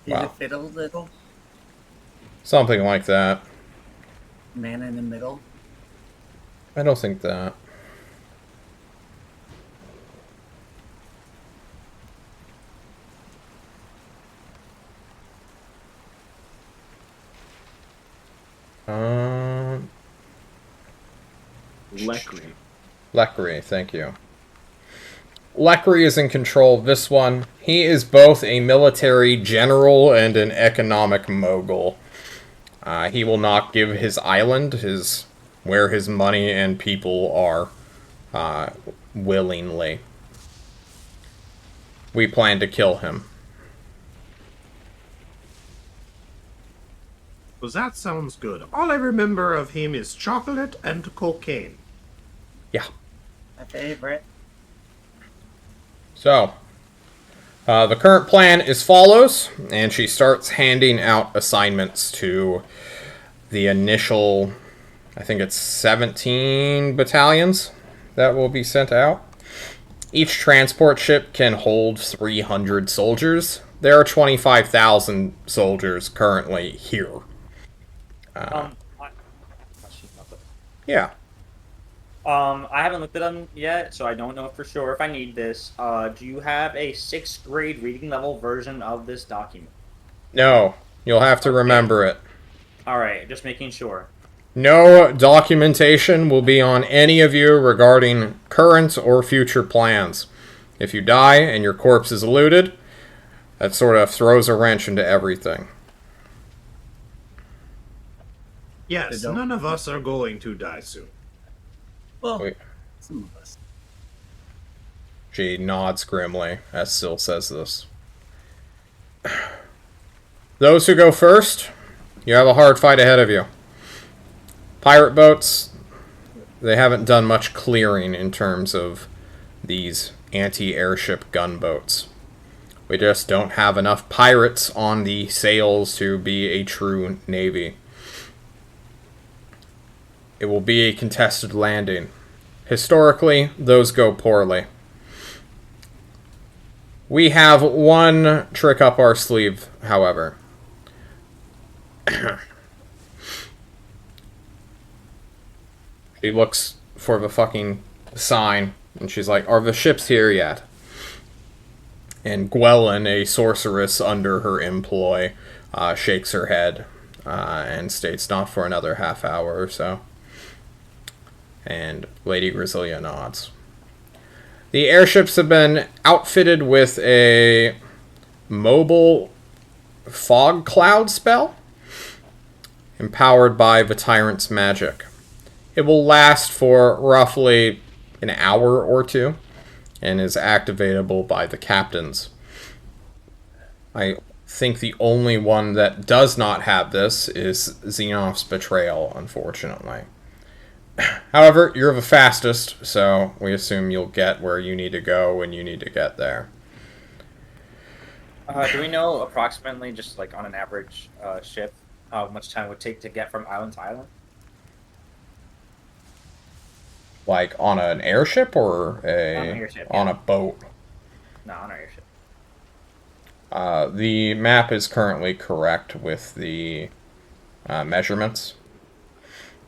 Is Wow. it Fiddle Little? Something like that. Man in the Middle? I don't think that. Lekri. Lekri, thank you. Lekri is in control of this one. He is both a military general and an economic mogul. He will not give his island, where his money and people are, willingly. We plan to kill him. Well, that sounds good. All I remember of him is chocolate and cocaine. Yeah. My favorite. So, the current plan is follows, and she starts handing out assignments to the initial, I think it's 17 battalions that will be sent out. Each transport ship can hold 300 soldiers. There are 25,000 soldiers currently here. Yeah. I haven't looked at them yet, so I don't know for sure if I need this. Do you have a 6th grade reading level version of this document? No, you'll have to remember it. Alright, just making sure. No documentation will be on any of you regarding current or future plans. If you die and your corpse is looted, that sort of throws a wrench into everything. Yes, none of us are going to die soon. Well, Wait. some of us. She nods grimly as Syl says this. Those who go first, you have a hard fight ahead of you. Pirate boats, they haven't done much clearing in terms of these anti-airship gunboats. We just don't have enough pirates on the sails to be a true navy. It will be a contested landing. Historically, those go poorly. We have one trick up our sleeve, however. She looks for the fucking sign, and she's like, are the ships here yet? And Gwellen, a sorceress under her employ, shakes her head and states, not for another half hour or so. And Lady Grisilia nods. The airships have been outfitted with a mobile fog cloud spell, empowered by the Tyrant's magic. It will last for roughly an hour or two, and is activatable by the captains. I think the only one that does not have this is Xenof's Betrayal, unfortunately. However, you're the fastest, so we assume you'll get where you need to go when you need to get there. Do we know approximately, just like on an average ship, how much time it would take to get from island to island? Like on an airship or On an airship, on yeah. a boat? No, on our airship. The map is currently correct with the measurements.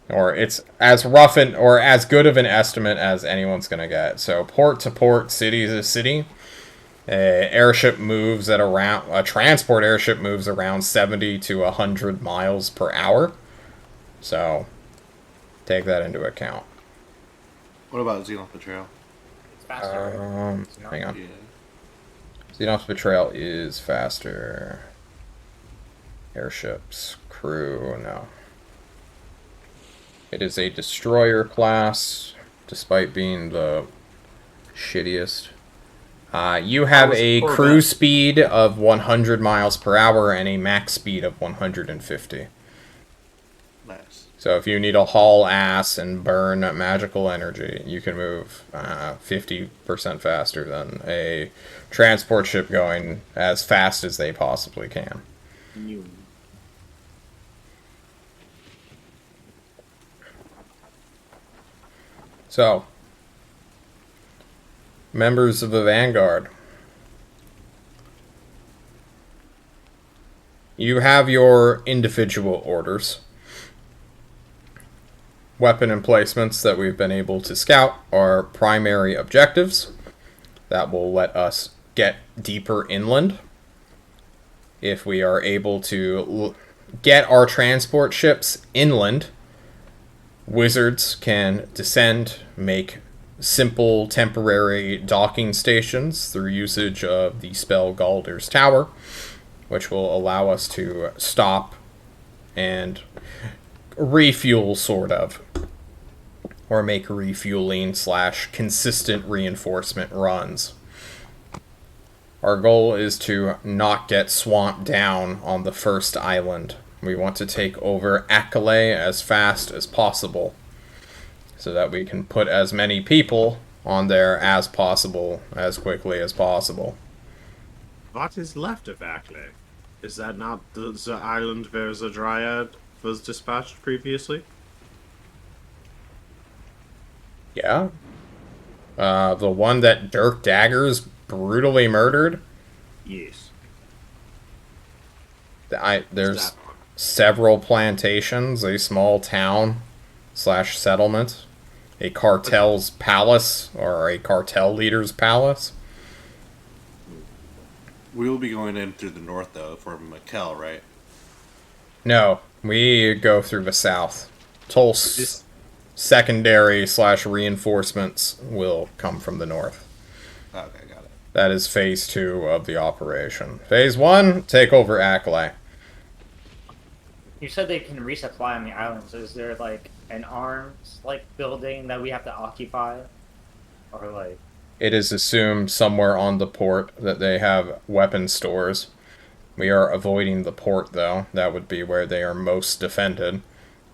Or it's as rough or as good of an estimate as anyone's going to get. So port to port, city to city, a transport airship moves around 70 to 100 miles per hour. So take that into account. What about Xenof's Betrayal? It's faster. Right? Hang on. Yeah. Xenof's Betrayal is faster. Airships, crew, no. It is a destroyer class, despite being the shittiest. You have a cruise speed of 100 miles per hour and a max speed of 150. Nice. So if you need to haul ass and burn magical energy, you can move 50% faster than a transport ship going as fast as they possibly can. So, members of the Vanguard, you have your individual orders. Weapon emplacements that we've been able to scout are primary objectives that will let us get deeper inland. If we are able to get our transport ships inland, wizards can descend, make simple temporary docking stations through usage of the spell Galder's Tower, which will allow us to stop and refuel, sort of, or make refueling / consistent reinforcement runs. Our goal is to not get swamped down on the first island. We want to take over Akale as fast as possible, so that we can put as many people on there as possible, as quickly as possible. What is left of Akle? Is that not the island where the Dryad was dispatched previously? Yeah. The one that Dirk Daggers brutally murdered? Yes. There's several plantations, a small town / settlement, a cartel's palace, or a cartel leader's palace. We will be going in through the north, though, for Mikkel, right? No, we go through the south. Tul's secondary / reinforcements will come from the north. Okay, got it. That is phase 2 of the operation. Phase 1, take over Akale. You said they can resupply on the islands. Is there like an arms building that we have to occupy, or like? It is assumed somewhere on the port that they have weapon stores. We are avoiding the port, though. That would be where they are most defended.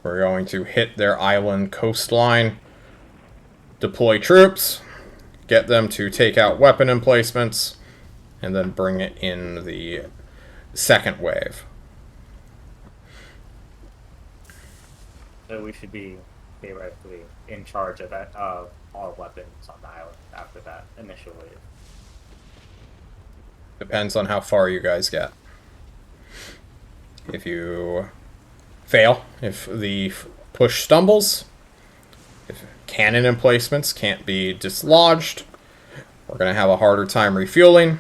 We're going to hit their island coastline, deploy troops, get them to take out weapon emplacements, and then bring it in the second wave. So we should be theoretically in charge of that, all weapons on the island after that initial wave. Depends on how far you guys get. If you fail, if the push stumbles, if cannon emplacements can't be dislodged, we're going to have a harder time refueling.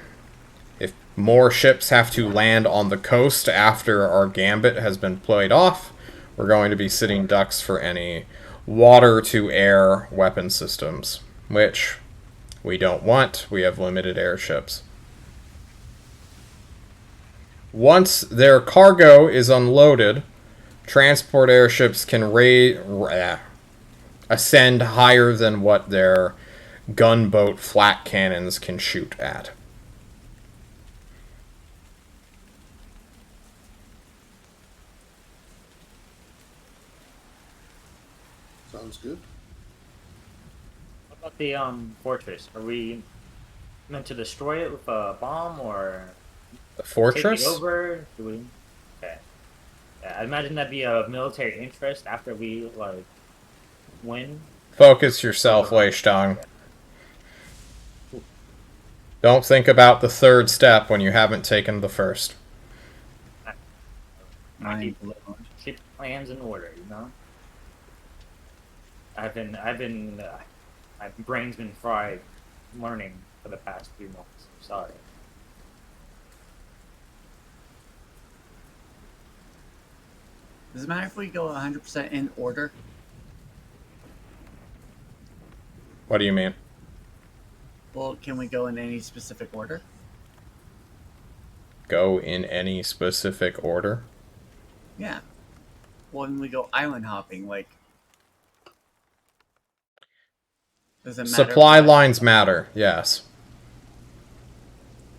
If more ships have to land on the coast after our gambit has been played off, we're going to be sitting ducks for any water-to-air weapon systems, which we don't want. We have limited airships. Once their cargo is unloaded, transport airships can ascend higher than what their gunboat flat cannons can shoot at. Sounds good. What about the fortress? Are we meant to destroy it with a bomb or The fortress? take it over? Do we? Okay. Yeah, I imagine that'd be a military interest after we win. Focus yourself, Leishtong. Don't think about the third step when you haven't taken the first. Mind Keep plans in order, you know. My brain's been fried learning for the past few months. I'm sorry. Does it matter if we go 100% in order? What do you mean? Well, can we go in any specific order? Go in any specific order? Yeah. When we go island hopping, does it matter? Supply lines matter, yes.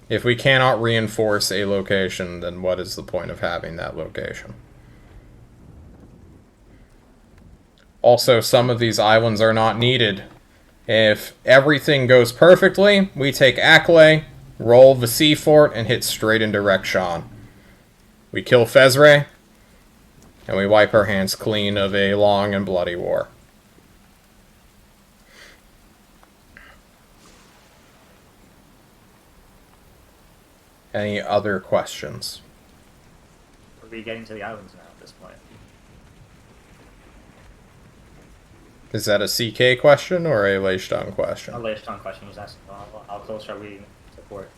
If we cannot reinforce a location, then what is the point of having that location? Also, some of these islands are not needed. If everything goes perfectly, we take Akale, roll the sea fort, and hit straight into Rekshan. We kill Fezre, and we wipe our hands clean of a long and bloody war. Any other questions? Are we getting to the islands now at this point? Is that a CK question or a Leishtong Our question? latest on question was asking how close are we to port?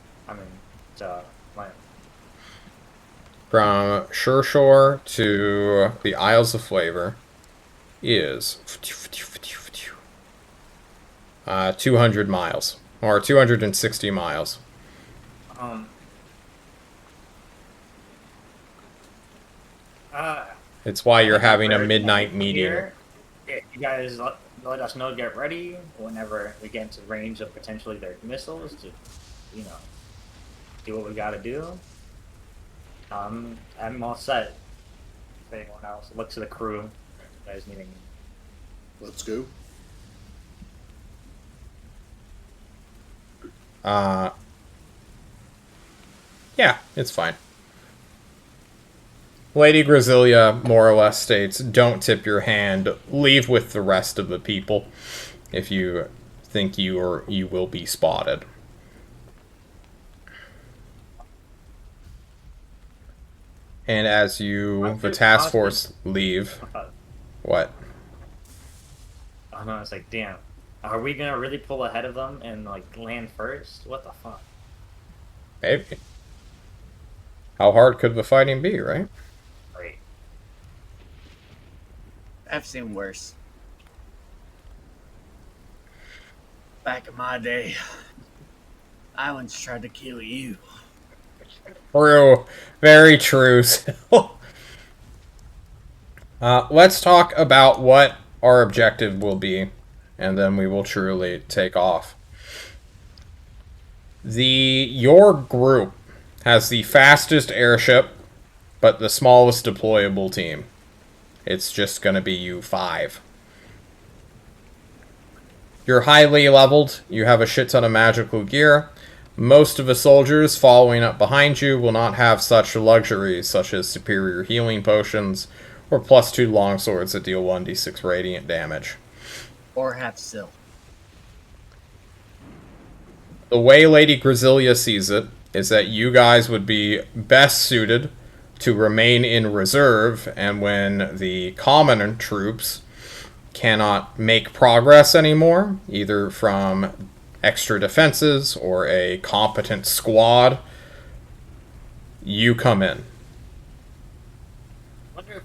To land. From Shurshore to the Isles of Flavor is 200 miles. Or 260 miles. Um. It's why you're having a Bird, midnight from meeting. here, if you guys let us know, get ready whenever we get into range of potentially their missiles to, you know, do what we gotta do. I'm all set. If anyone else, look to the crew. You guys needing. Let's go. Yeah, it's fine. Lady Grasilia more or less states, don't tip your hand, leave with the rest of the people if you think you will be spotted. And as the task force leave, what? Oh no, it's like, damn. Are we gonna really pull ahead of them and like land first? What the fuck? Maybe. How hard could the fighting be, right? Great. I've seen worse. Back in my day, I once tried to kill you. True. Very true. Let's talk about what our objective will be, and then we will truly take off. Your group has the fastest airship, but the smallest deployable team. It's just going to be you 5. You're highly leveled. You have a shit ton of magical gear. Most of the soldiers following up behind you will not have such luxuries, such as superior healing potions or +2 longswords that deal 1d6 radiant damage. Or have Syl. The way Lady Grasilia sees it is that you guys would be best suited to remain in reserve, and when the common troops cannot make progress anymore, either from extra defenses or a competent squad, you come in. I wonder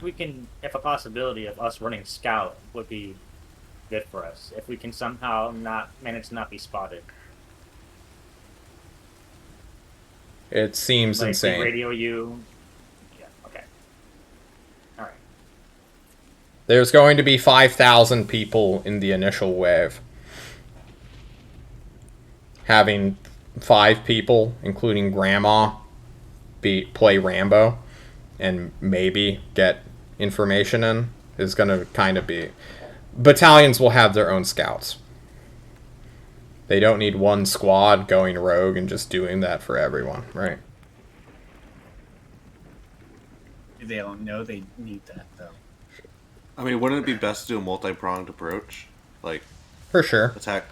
if a possibility of us running scout would be good for us, if we can somehow not manage to not be spotted. It seems Like, insane. we radio you. Yeah, okay. Alright. There's going to be 5,000 people in the initial wave. Having 5 people, including Grandma, play Rambo and maybe get information in is going to kind of be... Battalions will have their own scouts. They don't need one squad going rogue and just doing that for everyone, right? They don't know they need that, though. I mean, wouldn't it be best to do a multi-pronged approach? Like, For sure. attack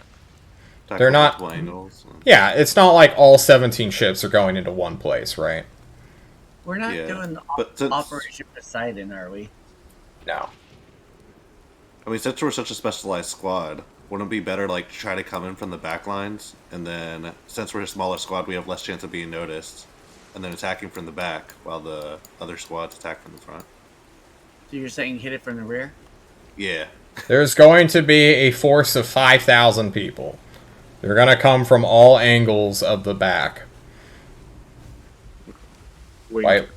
They're from not... multiple angles. Yeah, it's not like all 17 ships are going into one place, right? We're not Yeah, doing the but since- Operation Poseidon, are we? No. I mean, since we're such a specialized squad, wouldn't it be better, like, to try to come in from the back lines, and then, since we're a smaller squad, we have less chance of being noticed, and then attacking from the back, while the other squads attack from the front? So you're saying hit it from the rear? Yeah. There's going to be a force of 5,000 people. They're going to come from all angles of the back. Wait. Right?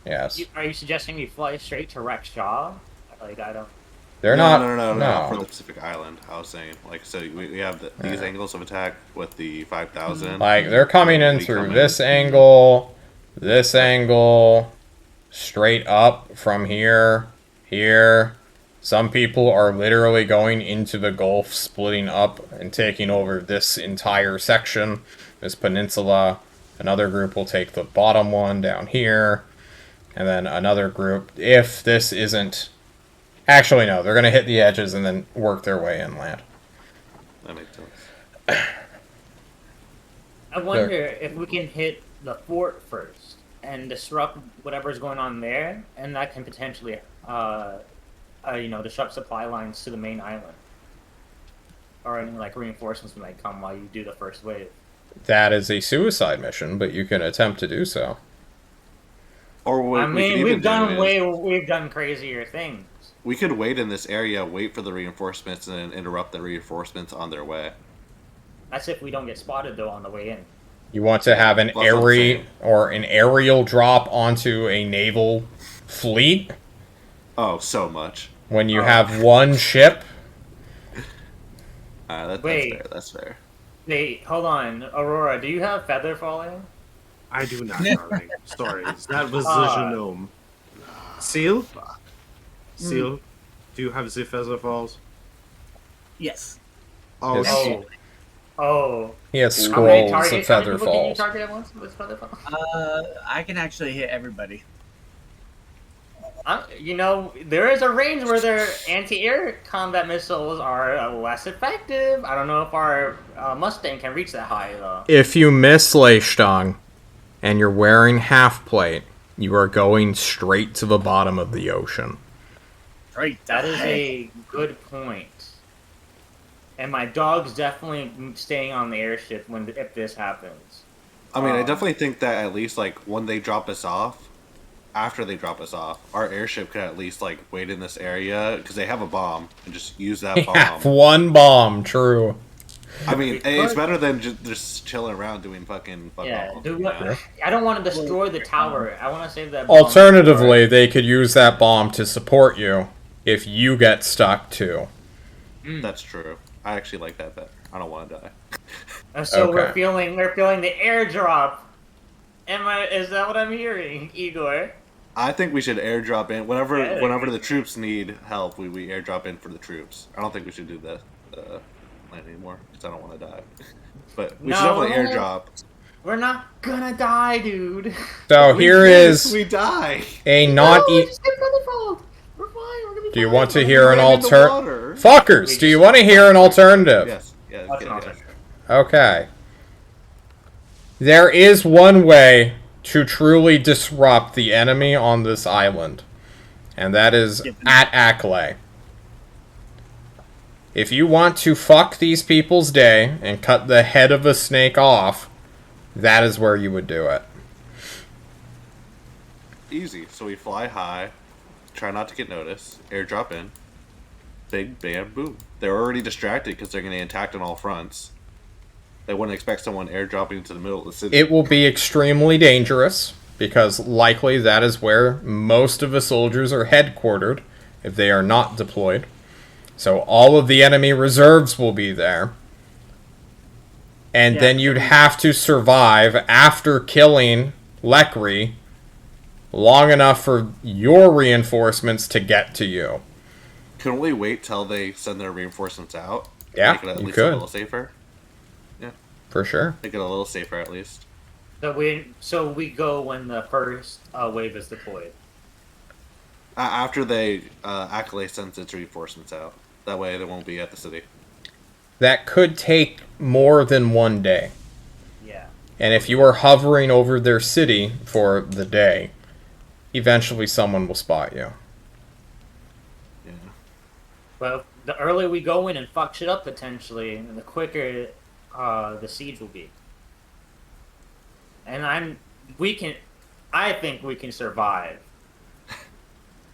Yes. Are you suggesting we fly straight to Rex Shaw? Like, I don't... They're No, not... no, for the Pacific Island, I was saying. Like, so we have these angles of attack with the 5,000. Like, they're coming in through this angle, straight up from here, here. Some people are literally going into the Gulf, splitting up and taking over this entire section, this peninsula. Another group will take the bottom one down here. And then another group, if this isn't... Actually, no, they're going to hit the edges and then work their way inland. That makes sense. I wonder if we can hit the fort first and disrupt whatever's going on there, and that can potentially, disrupt supply lines to the main island. Or any, like, reinforcements might come while you do the first wave. That is a suicide mission, but you can attempt to do so. Or what I mean, we've done crazier things. We could wait in this area, wait for the reinforcements, and then interrupt the reinforcements on their way. That's if we don't get spotted though on the way in. You want to have an Well, that's what I'm saying. an aerial drop onto a naval fleet Oh, so much. when you have one ship? That's Wait. fair. That's fair. Wait, hold on, Aurora. Do you have feather falling? I do not, darling. Sorry, that was the Ah. genome. Seal? Seal, do you have the feather falls? Yes. Oh, Yes. shit. Oh. He has How many scrolls of how many feather people can you falls. target at once with feather fall? I can actually hit everybody. You know, there is a range where their anti-air combat missiles are less effective. I don't know if our Mustang can reach that high though. If you miss Leistong and you're wearing half plate, you are going straight to the bottom of the ocean. Right. That is a good point. And my dog's definitely staying on the airship if this happens. I mean, I definitely think that at least like when they drop us off, after they drop us off, our airship could at least like wait in this area because they have a bomb and just use that They bomb. have one bomb, true. I mean, it's better than just chilling around doing fucking fuck Yeah, all. dude, you know? I don't want to destroy the tower. I want to save that bomb. Alternatively, they could use that bomb to support you if you get stuck too. That's true. I actually like that better. I don't want to die. So Okay. we're feeling the airdrop. Is that what I'm hearing, Igor? I think we should airdrop in whenever Yeah. the troops need help. We airdrop in for the troops. I don't think we should do that land anymore because I don't want to die. But we should No. definitely airdrop. We're not gonna die, dude. So here is we die. a not No, e- just get feather fall. We're fine. We're gonna be Do you fine. want to We're hear an Land in the alter? water. Fuckers, do you want to hear an alternative? Yes. Yeah. That's yeah, not yeah. it. Okay. There is one way to truly disrupt the enemy on this island, and that is at Ackley. If you want to fuck these people's day and cut the head of a snake off, that is where you would do it. Easy. So we fly high, try not to get noticed, airdrop in, big bam boom. They're already distracted because they're getting attacked on all fronts. They wouldn't expect someone airdropping into the middle of the city. It will be extremely dangerous, because likely that is where most of the soldiers are headquartered, if they are not deployed. So all of the enemy reserves will be there. And Yeah, then you'd have to survive after killing Lekri long enough for your reinforcements to get to you. Can we wait till they send their reinforcements out? Yeah, Make it at you least could. a little safer. For sure. Make it a little safer at least. So we go when the first wave is deployed. After they Accolade sends its reinforcements out. That way they won't be at the city. That could take more than one day. Yeah. And if you are hovering over their city for the day, eventually someone will spot you. Yeah. But the earlier we go in and fuck shit up potentially, the quicker the siege will be. And I think we can survive.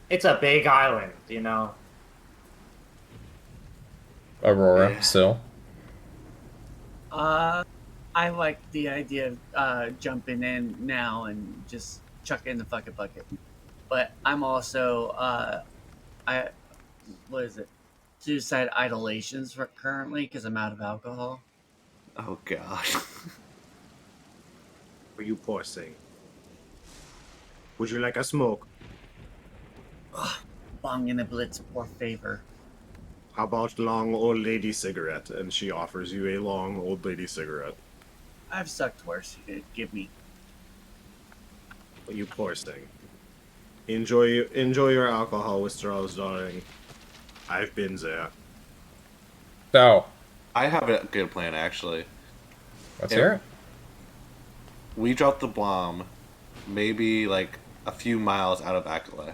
It's a big island, you know. Aurora, Yeah. still. I like the idea of jumping in now and just chucking in the fucking bucket. But I'm also what is it? Suicide idolations currently because I'm out of alcohol. Oh god. For you poor thing. Would you like a smoke? Bong in a blitz or favor. How about long old lady cigarette? And she offers you a long old lady cigarette. I've sucked worse. Give me. For you poor thing. Enjoy your alcohol withdrawals, darling. I've been there. So, I have a good plan actually. let's Yeah. hear it. We drop the bomb maybe like a few miles out of Akala.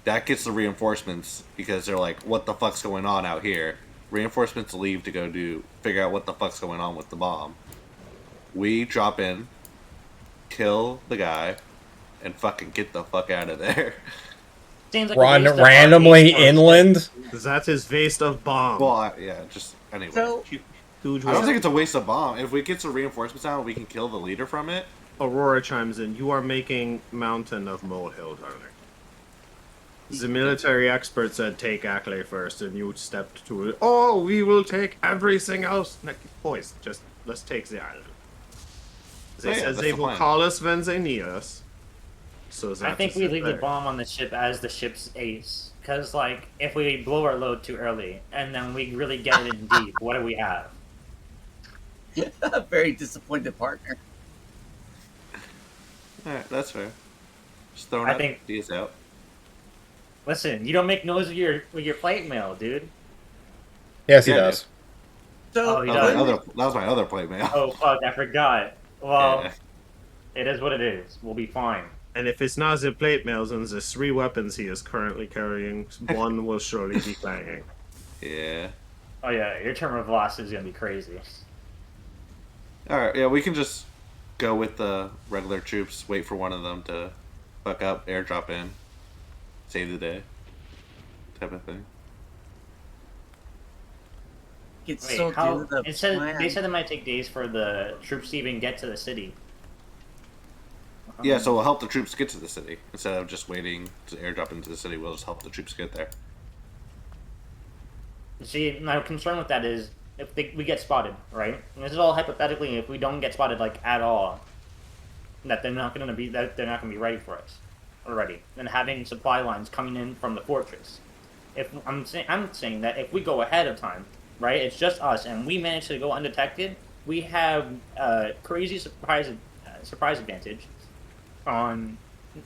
That gets the reinforcements because they're like, what the fuck's going on out here? Reinforcements leave to go figure out what the fuck's going on with the bomb. We drop in, kill the guy, and fucking get the fuck out of there. Seems like a Run waste of our randomly resources. inland. That is waste of bomb. Well, yeah, just anyway. So Huge I don't waste. think it's a waste of bomb. If we get some reinforcements out, we can kill the leader from it. Aurora chimes in. You are making mountain of molehill, darling. The military expert said take Ackley first, and you stepped to it. Oh, we will take everything else. Boys, just let's take the island. They says they will call us when they need us. So I think we leave the bomb on the ship as the ship's ace. Because, like, if we blow our load too early, and then we really get it in deep, what do we have? A very disappointed partner. Alright, that's fair. Just throwing ideas out. Listen, you don't make noise with your plate mail, dude. Yes, he does. So, Oh, he That does? was my other plate mail. Oh, fuck, I forgot. Well, Yeah. it is what it is. We'll be fine. And if it's not the plate mails and the 3 weapons he is currently carrying, one will surely be clanging. Yeah. Oh, yeah, your term of loss is gonna be crazy. Alright, yeah, we can just go with the regular troops, wait for one of them to fuck up, airdrop in, save the day, type of thing. Could Wait, still how? do the They plan. said it might take days for the troops to even get to the city. Yeah, so we'll help the troops get to the city. Instead of just waiting to airdrop into the city, we'll just help the troops get there. See, my concern with that is if we get spotted, right? And this is all hypothetically. If we don't get spotted, like at all, that they're not gonna be ready for us already, and having supply lines coming in from the fortress. If I'm saying that if we go ahead of time, right? It's just us, and we manage to go undetected. We have a crazy surprise advantage on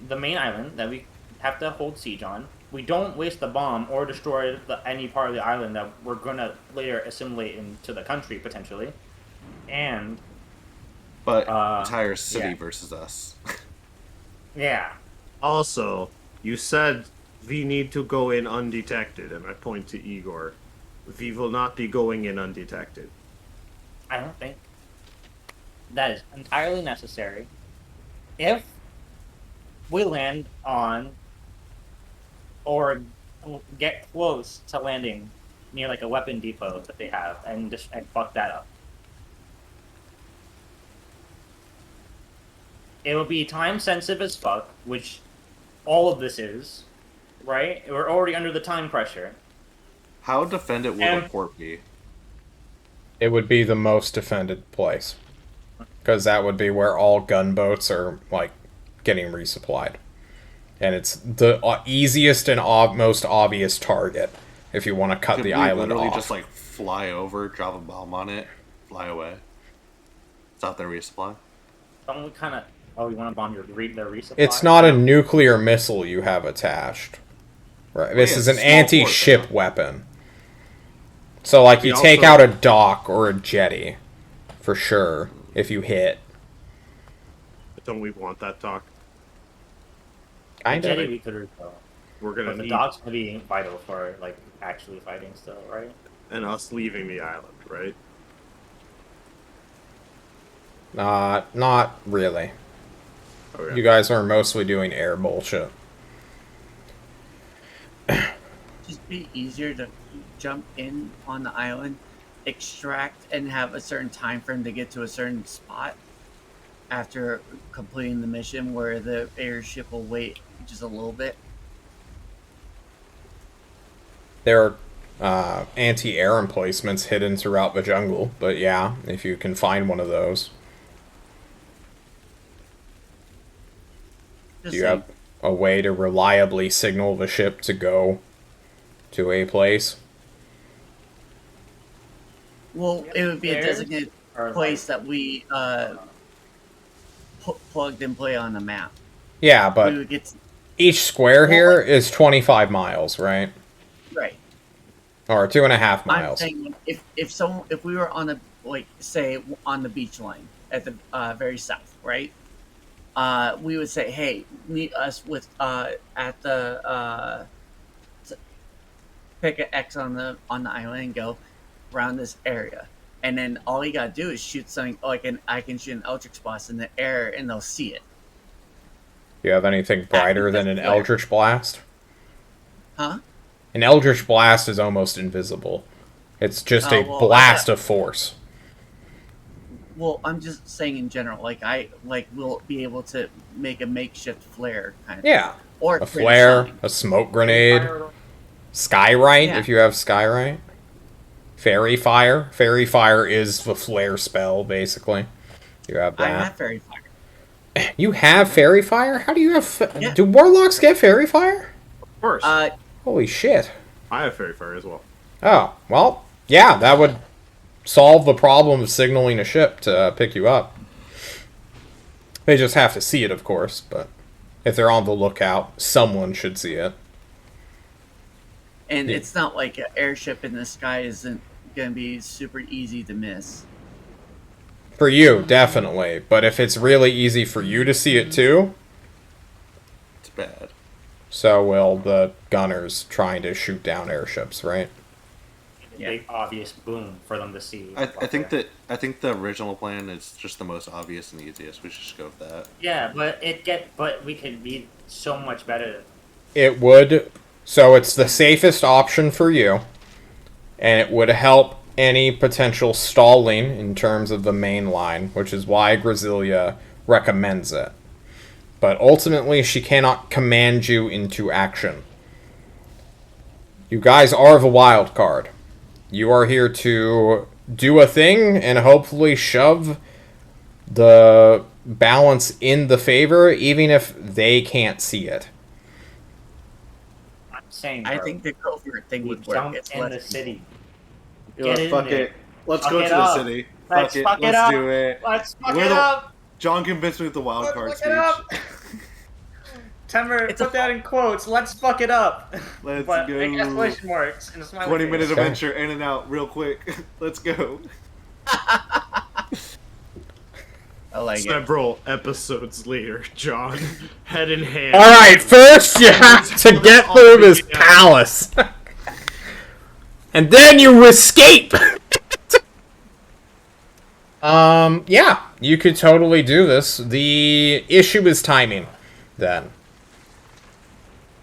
the main island that we have to hold siege on. We don't waste the bomb or destroy any part of the island that we're gonna later assimilate into the country potentially, and But entire city versus us. yeah. Also, you said we need to go in undetected, and I point to Igor. We will not be going in undetected. I don't think that is entirely necessary. If we land on or get close to landing near like a weapon depot that they have and fuck that up. It will be time sensitive as fuck, which all of this is, right? We're already under the time pressure. How defended will the port be? It would be the most defended place. Because that would be where all gunboats are, like, getting resupplied. And it's the easiest and most obvious target if you want to cut the island off. Just, like, fly over, drop a bomb on it, fly away. It's out there resupply. Don't we kind of... Oh, you want to bomb their resupply? It's not a nuclear missile you have attached. Right. This is an anti-ship weapon. So, like, you take out a dock or a jetty, for sure, if you hit. But don't we want that dock? The jetty we could repel. We're gonna But the need dock's gonna be vital for, like, actually fighting still, right? and us leaving the island, right? Not really. Okay. You guys are mostly doing air bullshit. Just be easier to jump in on the island, extract, and have a certain time frame to get to a certain spot after completing the mission, where the airship will wait just a little bit. There are anti-air emplacements hidden throughout the jungle, but yeah, if you can find one of those. Do you have a way to reliably signal the ship to go to a place? Well, it would be a designated place that we plugged and play on the map. Yeah, but we would get each square here is 25 miles, right? Right. Or 2.5 miles. I'm saying if we were on a, like, say on the beach line at the very south, right? We would say, hey, meet us with at the pick an X on the island and go around this area, and then all you gotta do is shoot something like I can shoot an Eldritch Blast in the air and they'll see it. Do you have anything brighter than an Eldritch Blast? Huh? An Eldritch Blast is almost invisible. It's just a blast of force. Well, I'm just saying in general. We'll be able to make a makeshift flare kind of. Yeah. Or A create flare, sign. a smoke grenade, skyrite Yeah. if you have skyrite. Fairy fire. Fairy fire is the flare spell, basically. You have I that. have fairy fire. You have fairy fire? How do you have... Yeah. Do warlocks get fairy fire? Of course. Holy shit. I have fairy fire as well. Oh, well, yeah, that would solve the problem of signaling a ship to pick you up. They just have to see it, of course, but if they're on the lookout, someone should see it. And it's not like an airship in the sky isn't going to be super easy to miss. For you, definitely. But if it's really easy for you to see it too, It's bad. so will the gunners trying to shoot down airships, right? Yeah. Big obvious boom for them to see. I think the original plan is just the most obvious and easiest. We should just go with that. Yeah, but we could be so much better. It would. So it's the safest option for you, and it would help any potential stalling in terms of the main line, which is why Grasilia recommends it. But ultimately, she cannot command you into action. You guys are the wild card. You are here to do a thing and hopefully shove the balance in the favor, even if they can't see it. I'm saying, I bro, think the covert thing we would work. jump It's in the less city. You know what, Get in fuck there. it. Let's Fuck go it to the up. city. Let's Fuck it. fuck it Let's up. do it. Let's fuck We're it the- up. John convinced me with the wild Let's card fuck speech. it up. Timber, put that in quotes. Let's fuck it up. Let's But go. make exclamation marks and a smiley 20-minute face. adventure in and out real quick. Let's go. I like it. Several episodes later, John, head in hand. Alright, first you have to get through this palace. And then you escape! Yeah, you could totally do this. The issue is timing, then.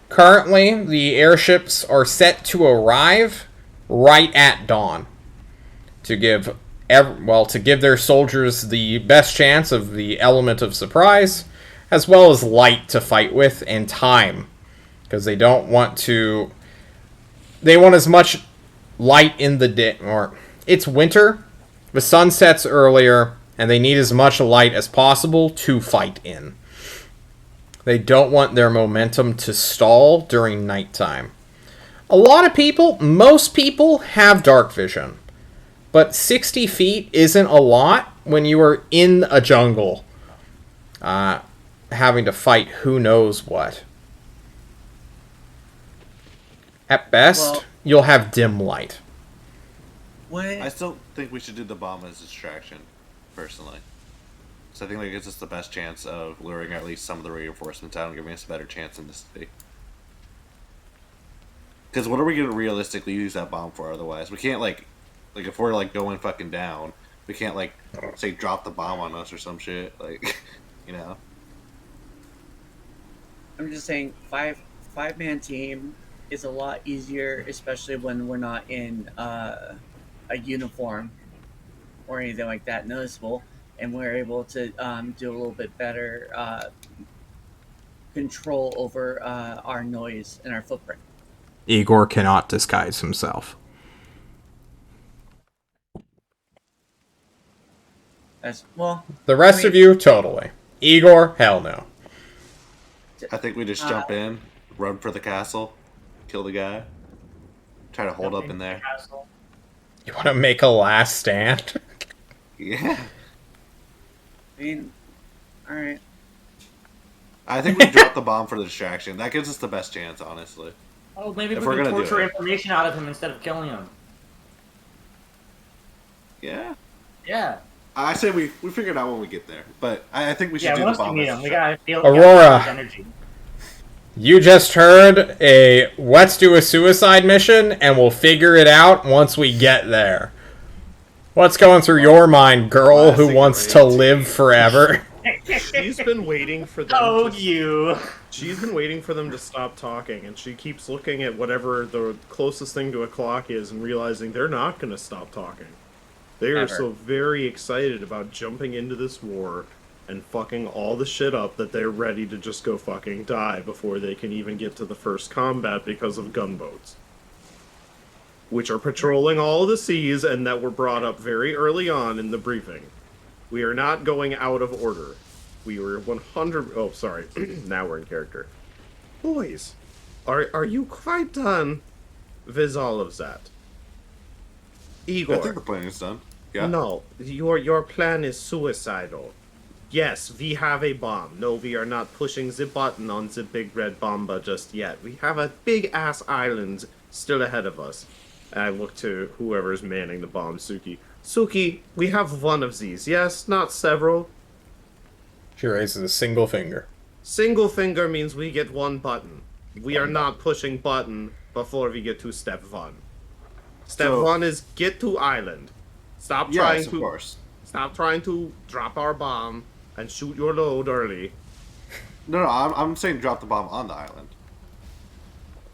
Currently, the airships are set to arrive right at dawn to give their soldiers the best chance of the element of surprise, as well as light to fight with and time, because they don't want to. They want as much light in the day, or it's winter, the sun sets earlier, and they need as much light as possible to fight in. They don't want their momentum to stall during nighttime. A lot of people, most people, have dark vision. But 60 feet isn't a lot when you are in a jungle. Having to fight who knows what. At best, Well- you'll have dim light. I still think we should do the bomb as a distraction, personally. So I think that gives us the best chance of luring at least some of the reinforcements out and giving us a better chance in the city. Because what are we going to realistically use that bomb for otherwise? We can't, like if we're, going fucking down, we can't, say, drop the bomb on us or some shit. You know? I'm just saying, five-man team is a lot easier, especially when we're not in a uniform or anything like that noticeable, and we're able to do a little bit better control over our noise and our footprint. Igor cannot disguise himself. As well, The rest of you, totally. Igor, hell no. I think we just jump in, run for the castle, kill the guy, try to hold up in there. You want to make a last stand? Yeah. I mean, all right. I think we drop the bomb for the distraction. That gives us the best chance, honestly. Oh, maybe If we we're can gonna do torture it. information out of him instead of killing him. Yeah. Yeah. I say we figure it out when we get there, but I think we should Yeah, do the once we bomb. meet as a him, we distraction. gotta feel Aurora. his energy. You just heard a let's do a suicide mission and we'll figure it out once we get there. What's going through your mind, girl who Classic wants to rating. live forever? She's been waiting for them. Told you. She's been waiting for them to stop talking, and she keeps looking at whatever the closest thing to a clock is and realizing they're not going to stop talking. They are Ever. so very excited about jumping into this war and fucking all the shit up that they're ready to just go fucking die before they can even get to the first combat because of gunboats. Which are patrolling all of the seas and that were brought up very early on in the briefing. We are not going out of order. We were 100... Oh, sorry. Now we're in character. Boys, are you quite done with all of that? Igor. I think the plan is done. Yeah. No, your plan is suicidal. Yes, we have a bomb. No, we are not pushing the button on the big red bomba just yet. We have a big ass island still ahead of us. And I look to whoever's manning the bomb, Suki. Suki, we have one of these, yes? Not several? She raises a single finger. Single finger means we get one button. We are not pushing button before we get to step one. Step one is get to island. Stop trying to... Of course. Stop trying to drop our bomb and shoot your load early. No, I'm saying drop the bomb on the island.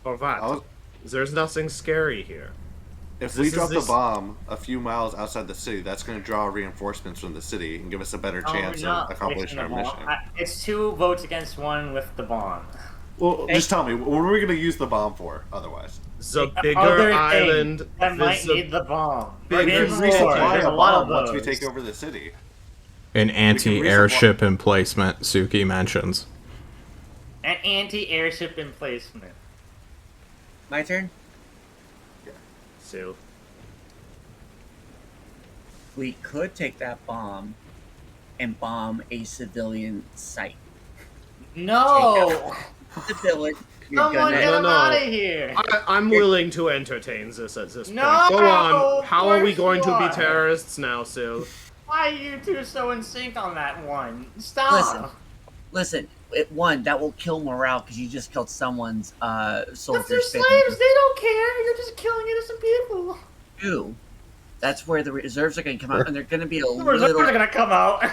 Or what? There's nothing scary here. If we drop the bomb a few miles outside the city, that's going to draw reinforcements from the city and give us a better chance of accomplishing our mission. It's 2 votes against 1 with the bomb. Well, just tell me, what are we going to use the bomb for, otherwise? The bigger island that might need the bomb. We can resupply a bomb once we take over the city. An anti-airship emplacement, Suki mentions. An anti-airship emplacement. My turn? So, We could take that bomb and bomb a civilian site. No! The village. Someone get him out of here! I'm willing to entertain this at this No, point. Go on. How are we going to be are. terrorists now, Sil? Why are you two so in sync on that one? Stop! Listen, one, that will kill morale because you just killed someone's soldiers. If they're slaves, they don't care. You're just killing innocent people. Two, that's where the reserves are going to come out, and they're going to be a The reserves little... are going to come out.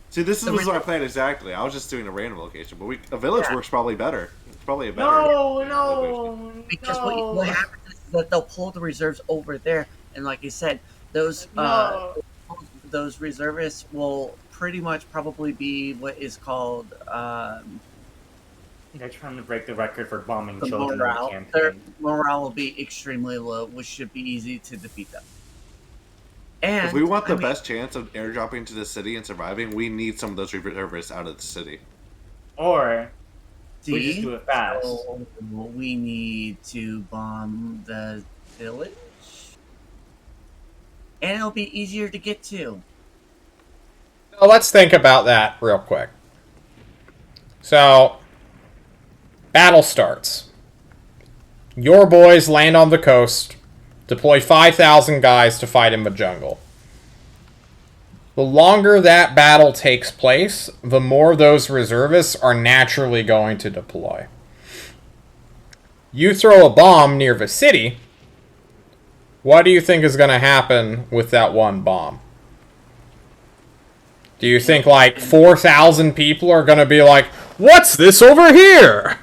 See, this was my plan exactly. I was just doing a random location, but a village works probably better. It's probably a better location. Because what happens is that they'll pull the reserves over there, and like I said, those reservists will pretty much probably be what is called they're trying to break the record for bombing the children morale. in the Their campaign. morale will be extremely low, which should be easy to defeat them. And If we want the best chance of airdropping to the city and surviving, we need some of those reservists out of the city. Or we just do it fast. So we need to bomb the village, and it'll be easier to get to. Well, let's think about that real quick. So, battle starts. Your boys land on the coast, deploy 5,000 guys to fight in the jungle. The longer that battle takes place, the more those reservists are naturally going to deploy. You throw a bomb near the city, what do you think is going to happen with that one bomb? Do you think, like, 4,000 people are going to be like, what's this over here?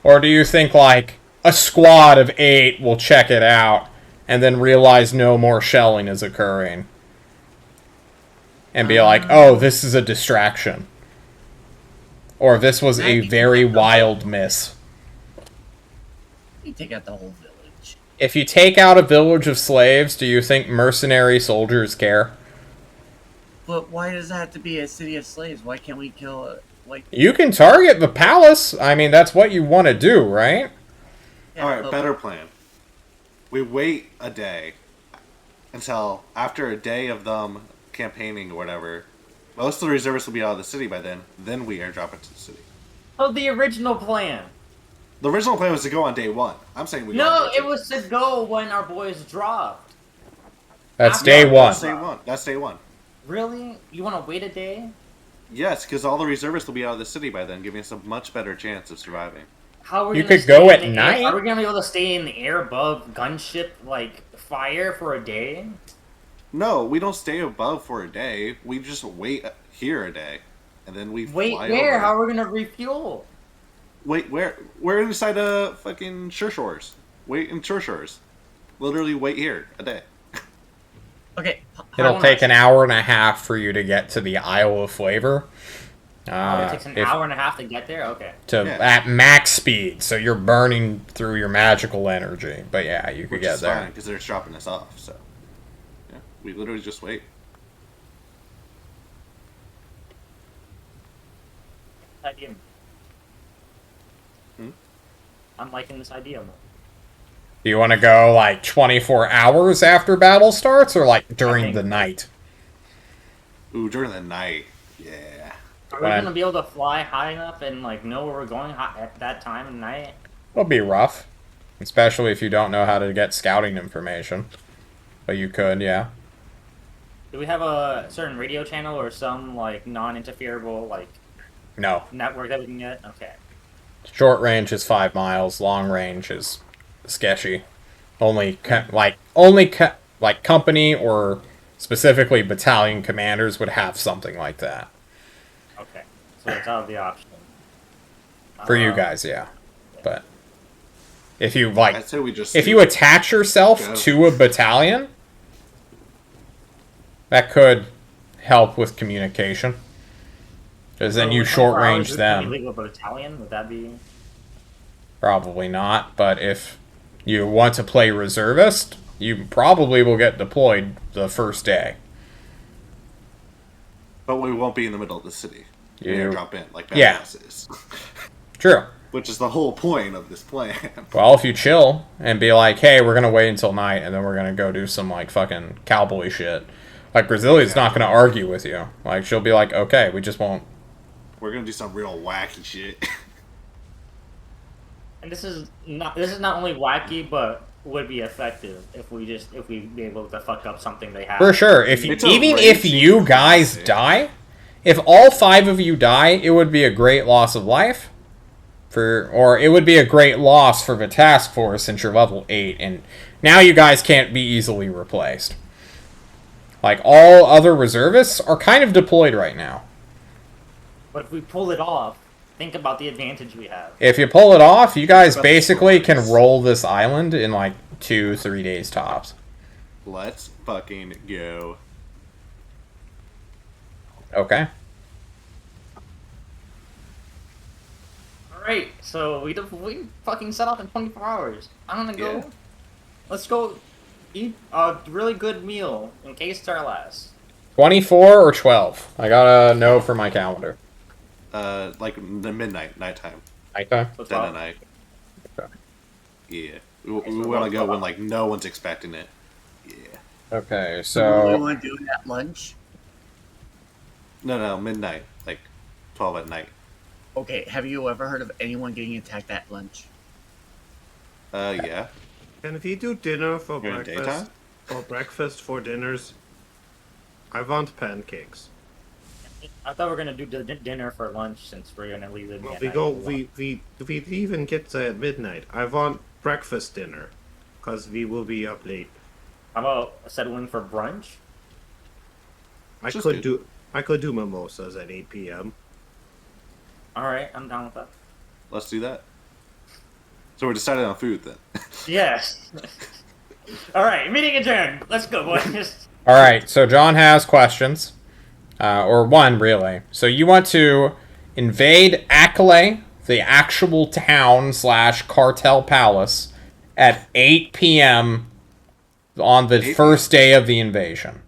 Or do you think, like, a squad of 8 will check it out and then realize no more shelling is occurring? And be like, oh, this is a distraction. Or this was a very wild miss. You take out the whole village. If you take out a village of slaves, do you think mercenary soldiers care? But why does that have to be a city of slaves? Why can't we kill it? Like, You can target the palace. I mean, that's what you want to do, right? yeah, Alright, but- better plan. We wait a day until after a day of them campaigning or whatever, most of the reservists will be out of the city by then we airdrop into the city. Oh, the original plan. The original plan was to go on day 1. I'm saying we go No, on day it 2. was to go when our boys dropped. That's Yeah, day one. That's day 1. That's day 1. Really? You want to wait a day? Yes, because all the reservists will be out of the city by then, giving us a much better chance of surviving. How are we You gonna could go stay at in the air? night. Are we gonna be able to stay in the air above gunship like fire for a day? No, we don't stay above for a day. We just wait here a day, and then we Wait, fly where? over. How are we gonna refuel? Wait, where? We're inside fucking Shore Shores. Wait in Shore Shores. Literally wait here a day. Okay. It'll take an hour and a half for you to get to the Isle of Flavor. It takes an hour and a half to get there? Okay. At max speed, so you're burning through your magical energy. But yeah, you could get there. Because they're dropping us off, so... Yeah, we literally just wait. Idea. I'm liking this idea more. Do you want to go like 24 hours after battle starts, or like during the night? Ooh, during the night. Yeah. Are we gonna be able to fly high enough and like know where we're going at that time of night? It'll be rough, especially if you don't know how to get scouting information. But you could, yeah. Do we have a certain radio channel or some like non-interferable like No. network that we can get? Okay. Short range is 5 miles. Long range is sketchy. Only company or specifically battalion commanders would have something like that. Okay. So it's out of the option. For you guys, yeah. But if you like, I'd say we just if you attach yourself to a battalion, that could help with communication. Because then you short range them. Can you leave a battalion? Would that be? Probably not. But if you want to play reservist, you probably will get deployed the first day. But we won't be in the middle of the city. We're gonna drop in like badasses. True. Which is the whole point of this plan. Well, if you chill and be like, hey, we're gonna wait until night and then we're gonna go do some like fucking cowboy shit. Like Brazilia's not gonna argue with you. Like she'll be like, okay, we just won't. We're gonna do some real wacky shit. And this is not only wacky, but would be effective if we be able to fuck up something they have. For sure. If you, even if you guys die, if all 5 of you die, it would be a great loss of life. Or it would be a great loss for the task force since you're level 8, and now you guys can't be easily replaced. Like, all other reservists are kind of deployed right now. But if we pull it off, think about the advantage we have. If you pull it off, you guys basically can roll this island in like 2-3 days tops. Let's fucking go. Okay. Alright, so we fucking set off in 24 hours. I'm gonna go. Yeah. Let's go eat a really good meal in case it's our last. 24 or 12? I gotta know for my calendar. Like the nighttime. Nighttime? Dead of night. Okay. Yeah. We want to go when like no one's expecting it. Yeah. Okay, so. We want to do it at lunch? No, midnight. Like 12 at night. Okay, have you ever heard of anyone getting attacked at lunch? Yeah. And if you do dinner for breakfast, or breakfast for dinners, I want pancakes. I thought we were gonna do dinner for lunch since we're gonna leave it. Well, we even get there at midnight. I want breakfast dinner, cause we will be up late. How about settling for brunch? I could do mimosas at 8 p.m. All right, I'm down with that. Let's do that. So we're deciding on food then. Yes. All right, meeting adjourned. Let's go, boys. All right, so John has questions. Or one, really. So you want to invade Akale, the actual town / cartel palace, at 8 p.m. on the first day of the invasion.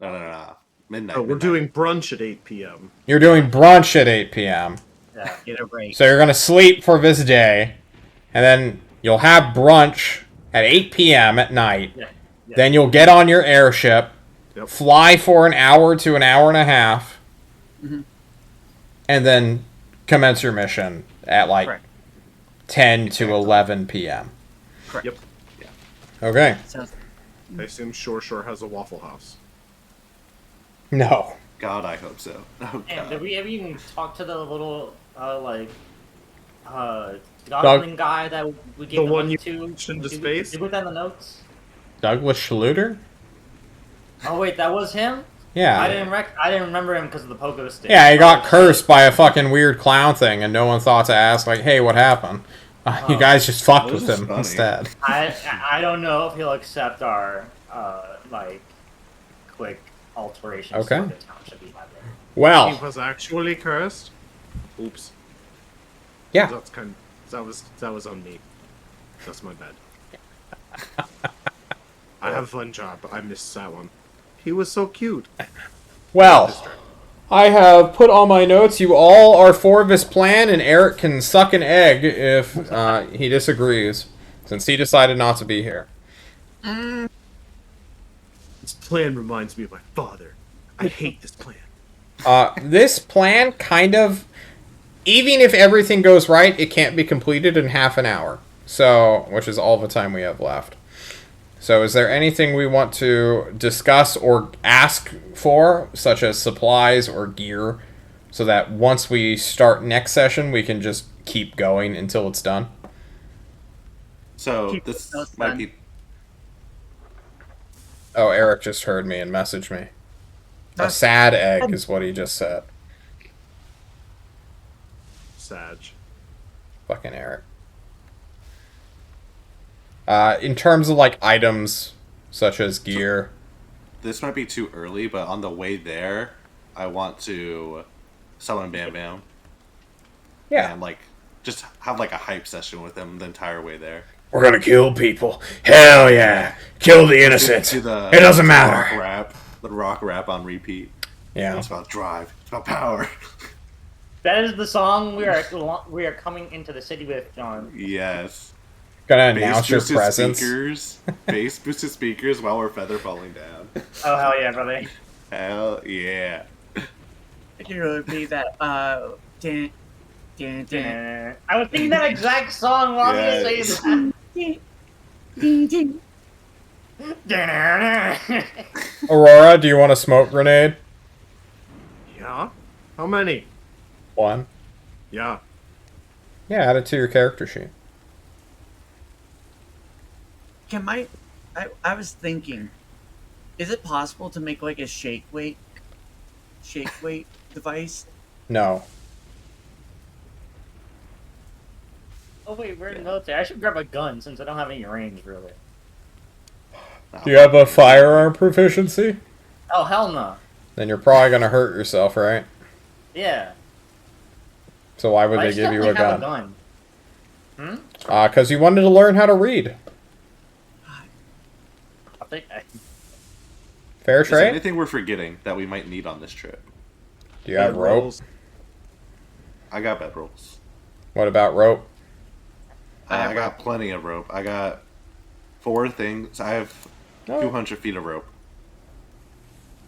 No. Midnight. Oh, we're doing brunch at 8 p.m. You're doing brunch at 8 p.m. Yeah, get it right. So you're going to sleep for this day, and then you'll have brunch at 8 p.m. at night. Yeah. Then you'll get on your airship. Yep. Fly for an hour to an hour and a half, and then commence your mission at like 10 to 11 p.m. Correct. Yep. Yeah. Okay. I assume Shore has a Waffle House. No. God, I hope so. Oh, God. Did we ever even talk to the little goblin guy that we gave the one you to? Into space? Did you put that in the notes? Douglas Schluter? Oh wait, that was him? Yeah. I didn't remember him because of the pogo stick. Yeah, he got cursed by a fucking weird clown thing, and no one thought to ask, like, hey, what happened? You guys just fucked with him instead. I don't know if he'll accept our alterations Okay. to the town should be by then. Well, He was actually cursed. Oops. yeah. That was on me. That's my bad. I have a fun job, but I missed that one. He was so cute. Well, I have put on my notes. You all are for this plan, and Eric can suck an egg if he disagrees, since he decided not to be here. This plan reminds me of my father. I hate this plan. This plan kind of, even if everything goes right, it can't be completed in half an hour. So, which is all the time we have left. So is there anything we want to discuss or ask for, such as supplies or gear, so that once we start next session, we can just keep going until it's done? So Keep this the notes might done. be Oh, Eric just heard me and messaged me. A sad egg is what he just said. Sag. Fucking Eric. In terms of, like, items, such as gear. this might be too early, but on the way there, I want to summon Bam Bam Yeah. and like just have like a hype session with him the entire way there. We're gonna kill people. Hell yeah. Kill the innocent. Do the- It doesn't the matter. rock rap on repeat. Yeah. It's about drive. It's about power. That is the song we are coming into the city with, John. Yes. Gonna Bass announce your boosted presence. speakers. Bass boosted speakers while we're feather falling down. Oh hell yeah, brother! Hell yeah. It would be that dun, dun, dun, I was thinking that exact song while Yeah. you were saying dun, dun, dun. that. Aurora, do you want a smoke grenade? Yeah? How many? One. Yeah. Yeah, add it to your character sheet. Can I was thinking, is it possible to make like a shake weight device? No. Oh wait, we're in the military. I should grab a gun since I don't have any range really. Do you have a firearm proficiency? Oh hell no. Then you're probably gonna hurt yourself, right? Yeah. So why would I they should give you a definitely have gun? Hmm? Because you wanted to learn how to read. I think Fair Is there trade? anything we're forgetting that we might need on this trip? Do you have rope? Rolls. I got bedrolls. What about rope? I got plenty of rope. I got 4 things. I have Oh. 200 feet of rope.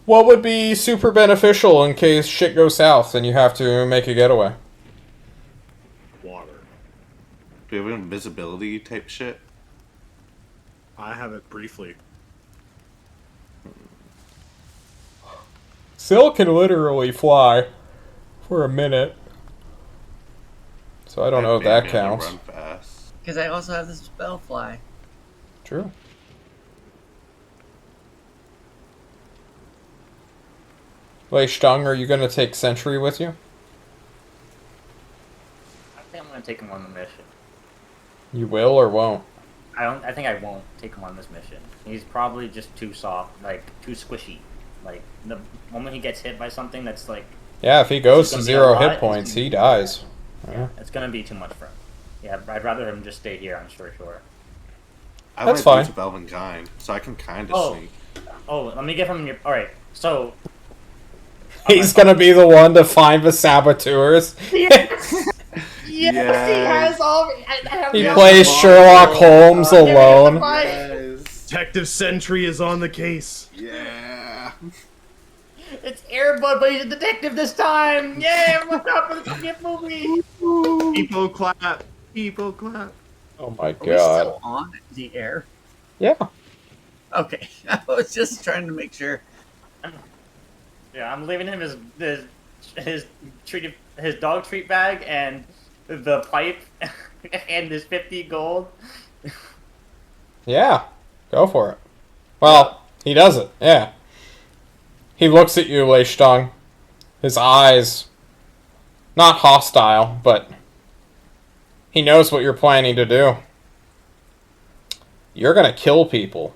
What would be super beneficial in case shit goes south and you have to make a getaway? Water. Do we have invisibility type shit? I have it briefly. Syl can literally fly for a minute. So I don't know if that counts. Run fast. Because I also have this spell fly. True. Lei Stung, are you going to take Sentry with you? I think I'm gonna take him on the mission. You will or won't? I think I won't take him on this mission. He's probably just too soft, like too squishy. Like the moment he gets hit by something that's like, Yeah, if he goes to It's gonna be a 0 lot, hit it's points, gonna he be- dies. Yeah. it's gonna be too much for him. Yeah, I'd rather him just stay here. I'm sure. I That's like fine. Boots of Elvenkind, so I can kind of Oh. sneak. Oh, let me get him your. All right, so He's going to be the one to find the saboteurs. yes, he Yes. has all. I have He the- plays Sherlock Holmes Give me the alone. fight. Yes. Detective Sentry is on the case. Yeah. It's Airbud, but he's a detective this time. Yeah, everyone's up for the fucking movie. People clap. People clap. Oh my Are we god. still on the air? Yeah. Okay, I was just trying to make sure. Yeah, I'm leaving him his dog treat bag and the pipe and his 50 gold. Yeah. Go for it. Well, he does it. Yeah. He looks at you, Lei Stung. His eyes, not hostile, but he knows what you're planning to do. You're gonna kill people.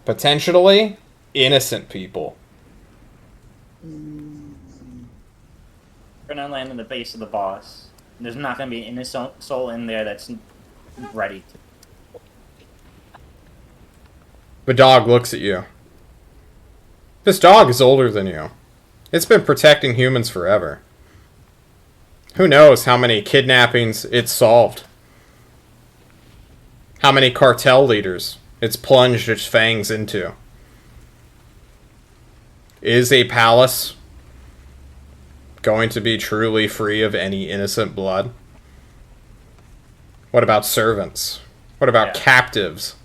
Potentially innocent people. We're gonna land in the base of the boss. There's not gonna be an innocent soul in there that's ready to. The dog looks at you. This dog is older than you. It's been protecting humans forever. Who knows how many kidnappings it's solved? How many cartel leaders it's plunged its fangs into? Is a palace going to be truly free of any innocent blood? What about servants? What about captives?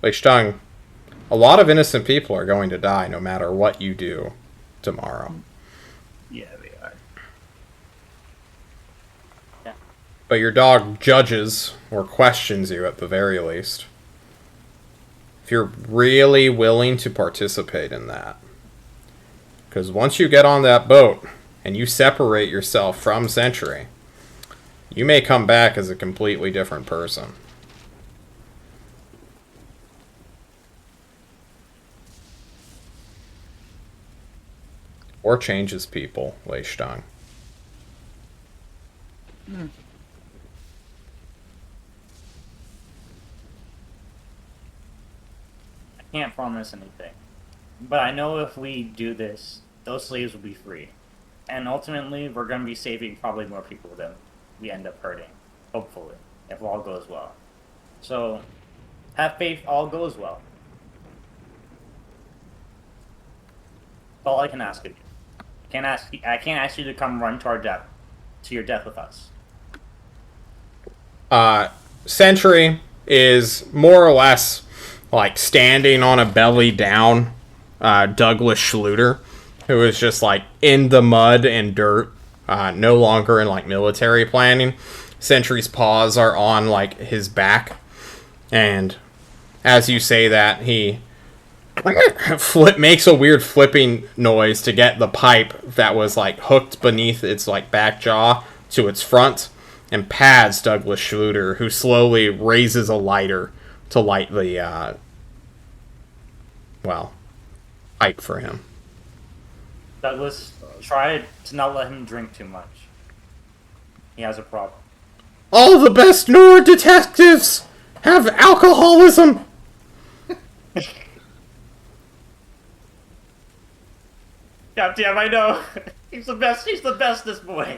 Leichtang, a lot of innocent people are going to die no matter what you do tomorrow. Yeah, they are. Yeah. But your dog judges or questions you at the very least. If you're really willing to participate in that. Because once you get on that boat and you separate yourself from Century, you may come back as a completely different person. Or changes people, Leichtang. I can't promise anything. But I know if we do this, those slaves will be free. And ultimately, we're going to be saving probably more people than we end up hurting. Hopefully. If all goes well. So, have faith all goes well. That's all I can ask of you. I can't ask you to come run to our death. To your death with us. Sentry is more or less like standing on a belly down Douglas Schluter, who is just like in the mud and dirt, no longer in like military planning. Sentry's paws are on like his back, and as you say that, he makes a weird flipping noise to get the pipe that was like hooked beneath its like back jaw to its front, and pads Douglas Schluter, who slowly raises a lighter to light the pipe for him. Douglas, try to not let him drink too much. He has a problem. All the best Noor detectives have alcoholism. Goddamn, I know. He's the best. He's the best, this boy.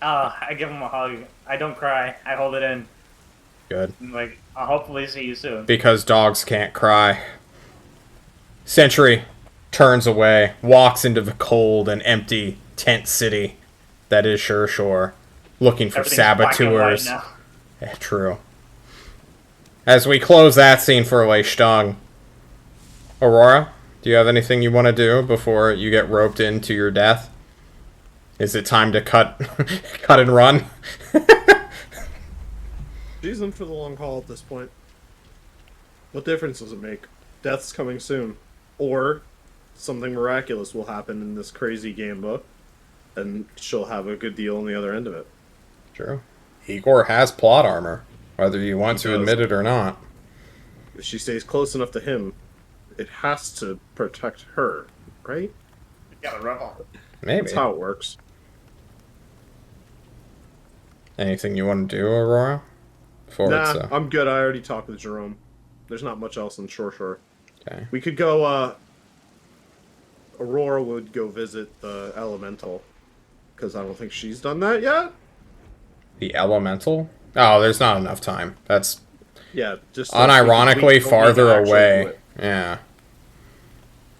I give him a hug. I don't cry. I hold it in. Good. Like, I'll hopefully see you soon. Because dogs can't cry. Sentry turns away, walks into the cold and empty tent city that is Sure Shore, looking for saboteurs. Black and white now. True. As we close that scene for Leichtang, Aurora, do you have anything you want to do before you get roped into your death? Is it time to cut and run? She's in for the long haul at this point. What difference does it make? Death's coming soon. Or something miraculous will happen in this crazy game book, and she'll have a good deal on the other end of it. True. Igor has plot armor, whether you want to admit it or not. If she stays close enough to him, it has to protect her, right? You gotta rub on. Maybe. That's how it works. Anything you want to do, Aurora? Nah, I'm good. I already talked with Jerome. There's not much else in Shore. Okay. We could go, Aurora would go visit the Elemental, because I don't think she's done that yet. The Elemental? Oh, there's not enough time. That's Yeah, just unironically farther away. Yeah.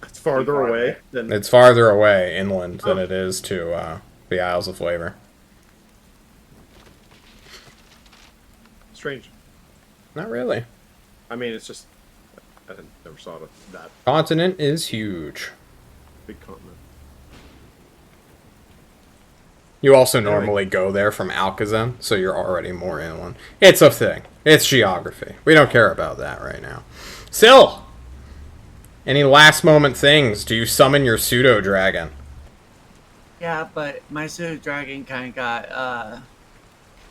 It's farther away than It's farther away inland than it is to the Isles of Flavor. strange. Not really. I mean, it's just I never saw that Continent is huge. big continent. You also normally go there from Alcazan, so you're already more inland. It's a thing. It's geography. We don't care about that right now. Syl! Any last moment things? Do you summon your pseudo dragon? Yeah, but my pseudo dragon kind of got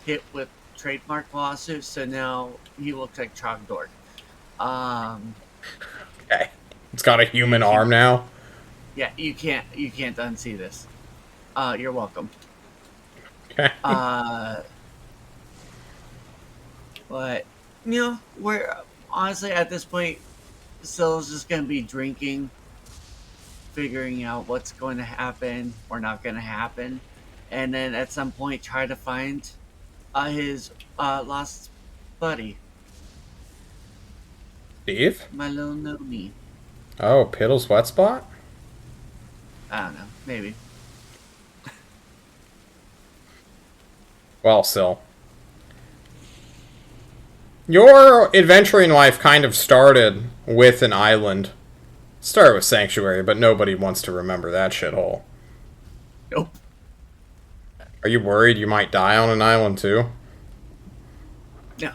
hit with trademark lawsuits, so now he looks like Trogdor. Okay. It's got a human arm now. Yeah, you can't unsee this. You're welcome. Okay. But we're honestly at this point, Sill's just gonna be drinking, figuring out what's going to happen or not going to happen, and then at some point try to find his lost buddy, Steve? my little Nomi. Oh, Piddle's wet spot? I don't know, maybe. Well, Sill. Your adventuring life kind of started with an island. Started with Sanctuary, but nobody wants to remember that shithole. Nope. Are you worried you might die on an island too? No.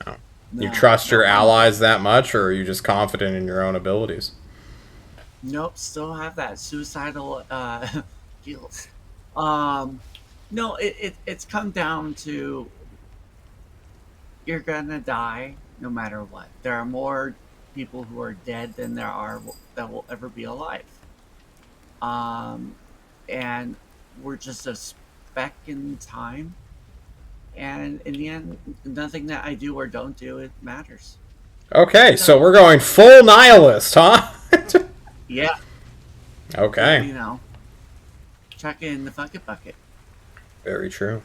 No. No, You trust your no, allies that much, or are you just confident in your own abilities? Nope, still have that suicidal guilt. No, it's come down to you're gonna die no matter what. There are more people who are dead than there are that will ever be alive. And we're just a speck in time. And in the end, nothing that I do or don't do, it matters. Okay, so we're going full nihilist, huh? Yeah. Okay. So, chuck it in the bucket. Very true.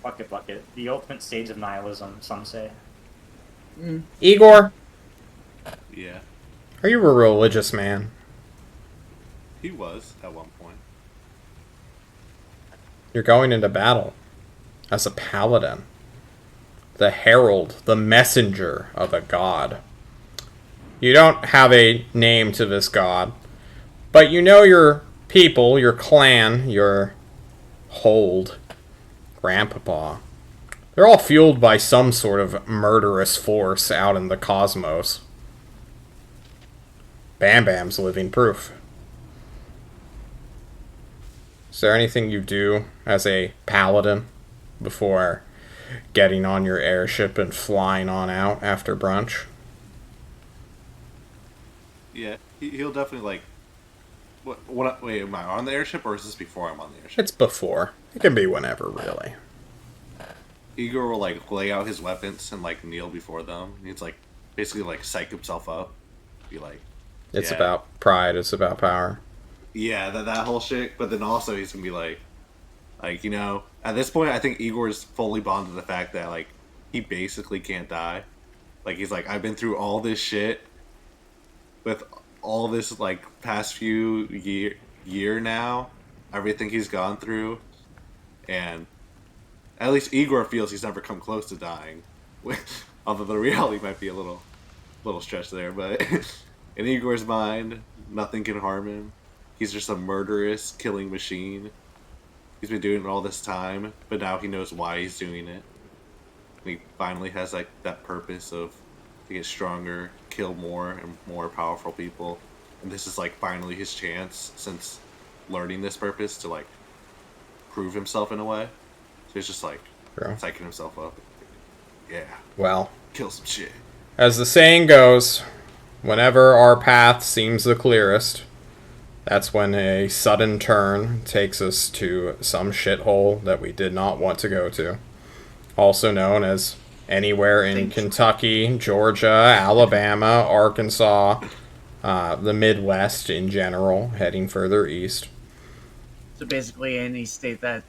Bucket. The ultimate stage of nihilism, some say. Igor, Yeah, are you a religious man? he was at one point. You're going into battle as a paladin. The herald, the messenger of a god. You don't have a name to this god, but you know your people, your clan, your hold, grandpapa. They're all fueled by some sort of murderous force out in the cosmos. Bam Bam's living proof. Is there anything you do as a paladin before getting on your airship and flying on out after brunch? Yeah, he'll definitely like. Wait, am I on the airship or is this before I'm on the airship? It's before. It can be whenever, really. Igor will like lay out his weapons and like kneel before them. He's like basically like psych himself up. Be like, It's yeah. about pride, it's about power. Yeah, that whole shit. But then also he's gonna be like at this point I think Igor's fully bonded to the fact that like he basically can't die. Like he's like, I've been through all this shit with all this like past few year now, everything he's gone through, and at least Igor feels he's never come close to dying. Although the reality might be a little stretch there, but in Igor's mind, nothing can harm him. He's just a murderous, killing machine. He's been doing it all this time, but now he knows why he's doing it. And he finally has like that purpose of to get stronger, kill more and more powerful people. And this is like finally his chance since learning this purpose to like prove himself in a way. So he's just like psyching himself up. Yeah. Well, Kill some shit. as the saying goes, whenever our path seems the clearest, that's when a sudden turn takes us to some shithole that we did not want to go to. Also known as anywhere in Kentucky, Georgia, Alabama, Arkansas, the Midwest in general, heading further east. So basically, any state that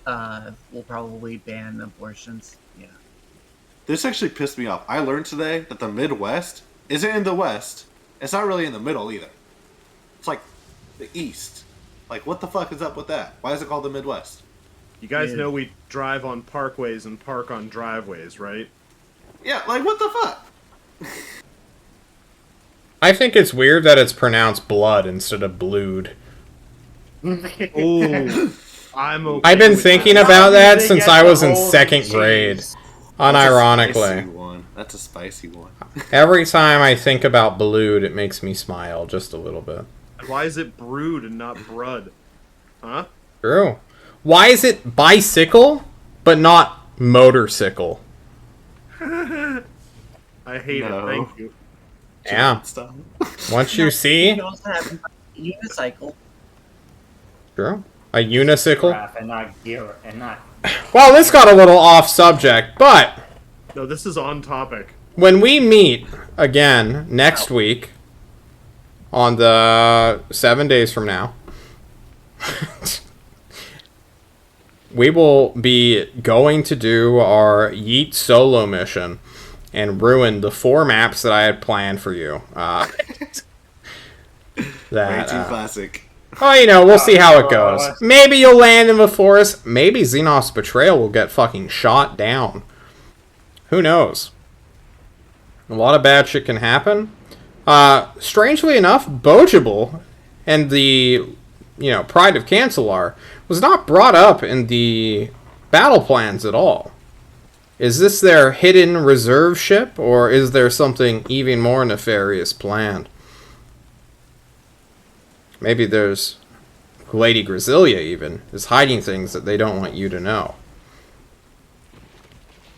will probably ban abortions. Yeah. This actually pissed me off. I learned today that the Midwest isn't in the West. It's not really in the middle either. It's like the East. Like, what the fuck is up with that? Why is it called the Midwest? You guys know we drive on parkways and park on driveways, right? Yeah, like, what the fuck? I think it's weird that it's pronounced blood instead of blued. Oh, I'm okay. I've been with thinking that. about that They since get I the was in whole second cheese. grade. That's a spicy Unironically. one. That's a spicy one. Every time I think about blued, it makes me smile just a little bit. Why is it brewed and not brud? Huh? True. Why is it bicycle, but not motorcycle? I hate No. it. Thank you. Yeah. Stuff. Once you see... You also have a unicycle. Sure. A unicycle? Giraffe and not gear and not. Well, this got a little off subject, but No, this is on topic. when we meet again next week, on the 7 days from now, we will be going to do our Yeet solo mission and ruin the 4 maps that I had planned for you. Way too classic. Oh, you know, we'll see how it goes. Maybe you'll land in the forest. Maybe Xenos Betrayal will get fucking shot down. Who knows? A lot of bad shit can happen. Strangely enough, Bojable and the, Pride of Cancelar was not brought up in the battle plans at all. Is this their hidden reserve ship, or is there something even more nefarious planned? Maybe there's Lady Grasilia even is hiding things that they don't want you to know.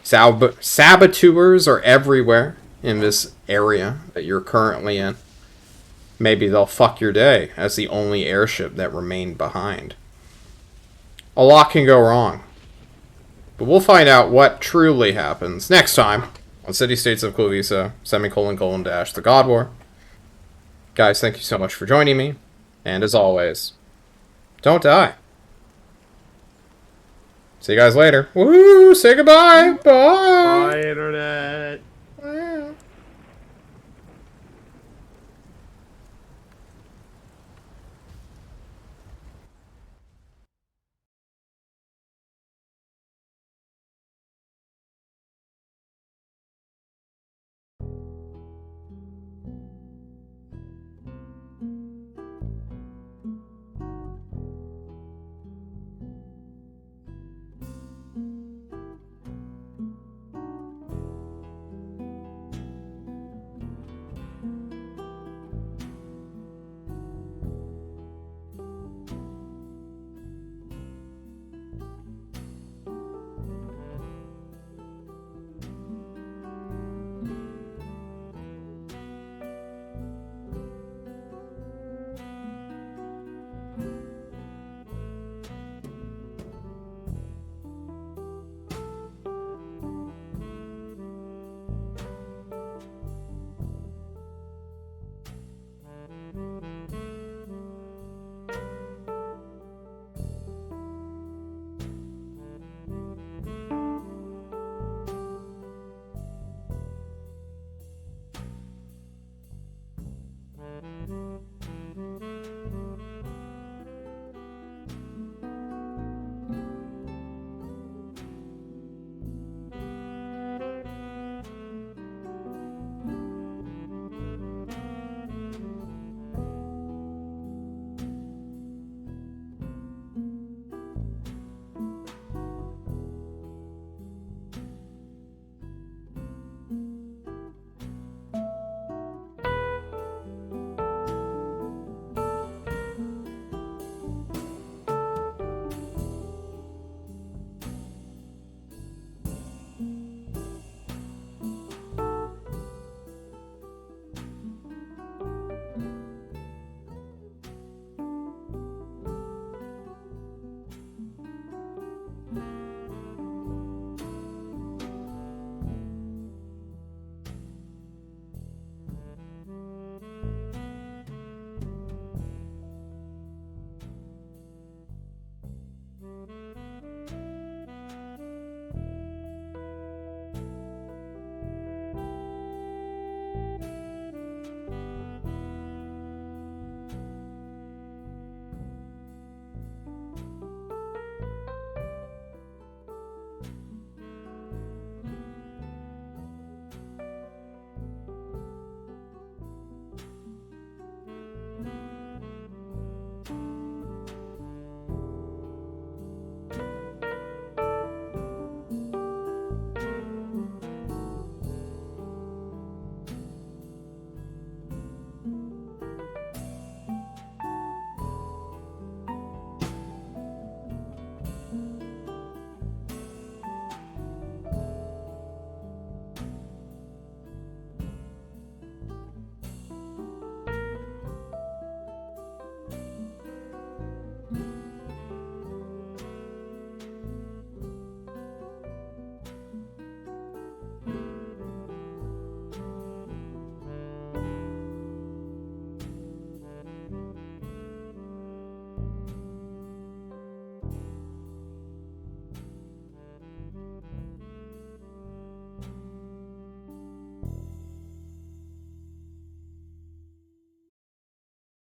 Saboteurs are everywhere in this area that you're currently in. Maybe they'll fuck your day as the only airship that remained behind. A lot can go wrong. But we'll find out what truly happens next time on City States of Klovisa, ; The God War. Guys, thank you so much for joining me. And as always, don't die. See you guys later. Woo! Say goodbye. Bye. Bye, Internet.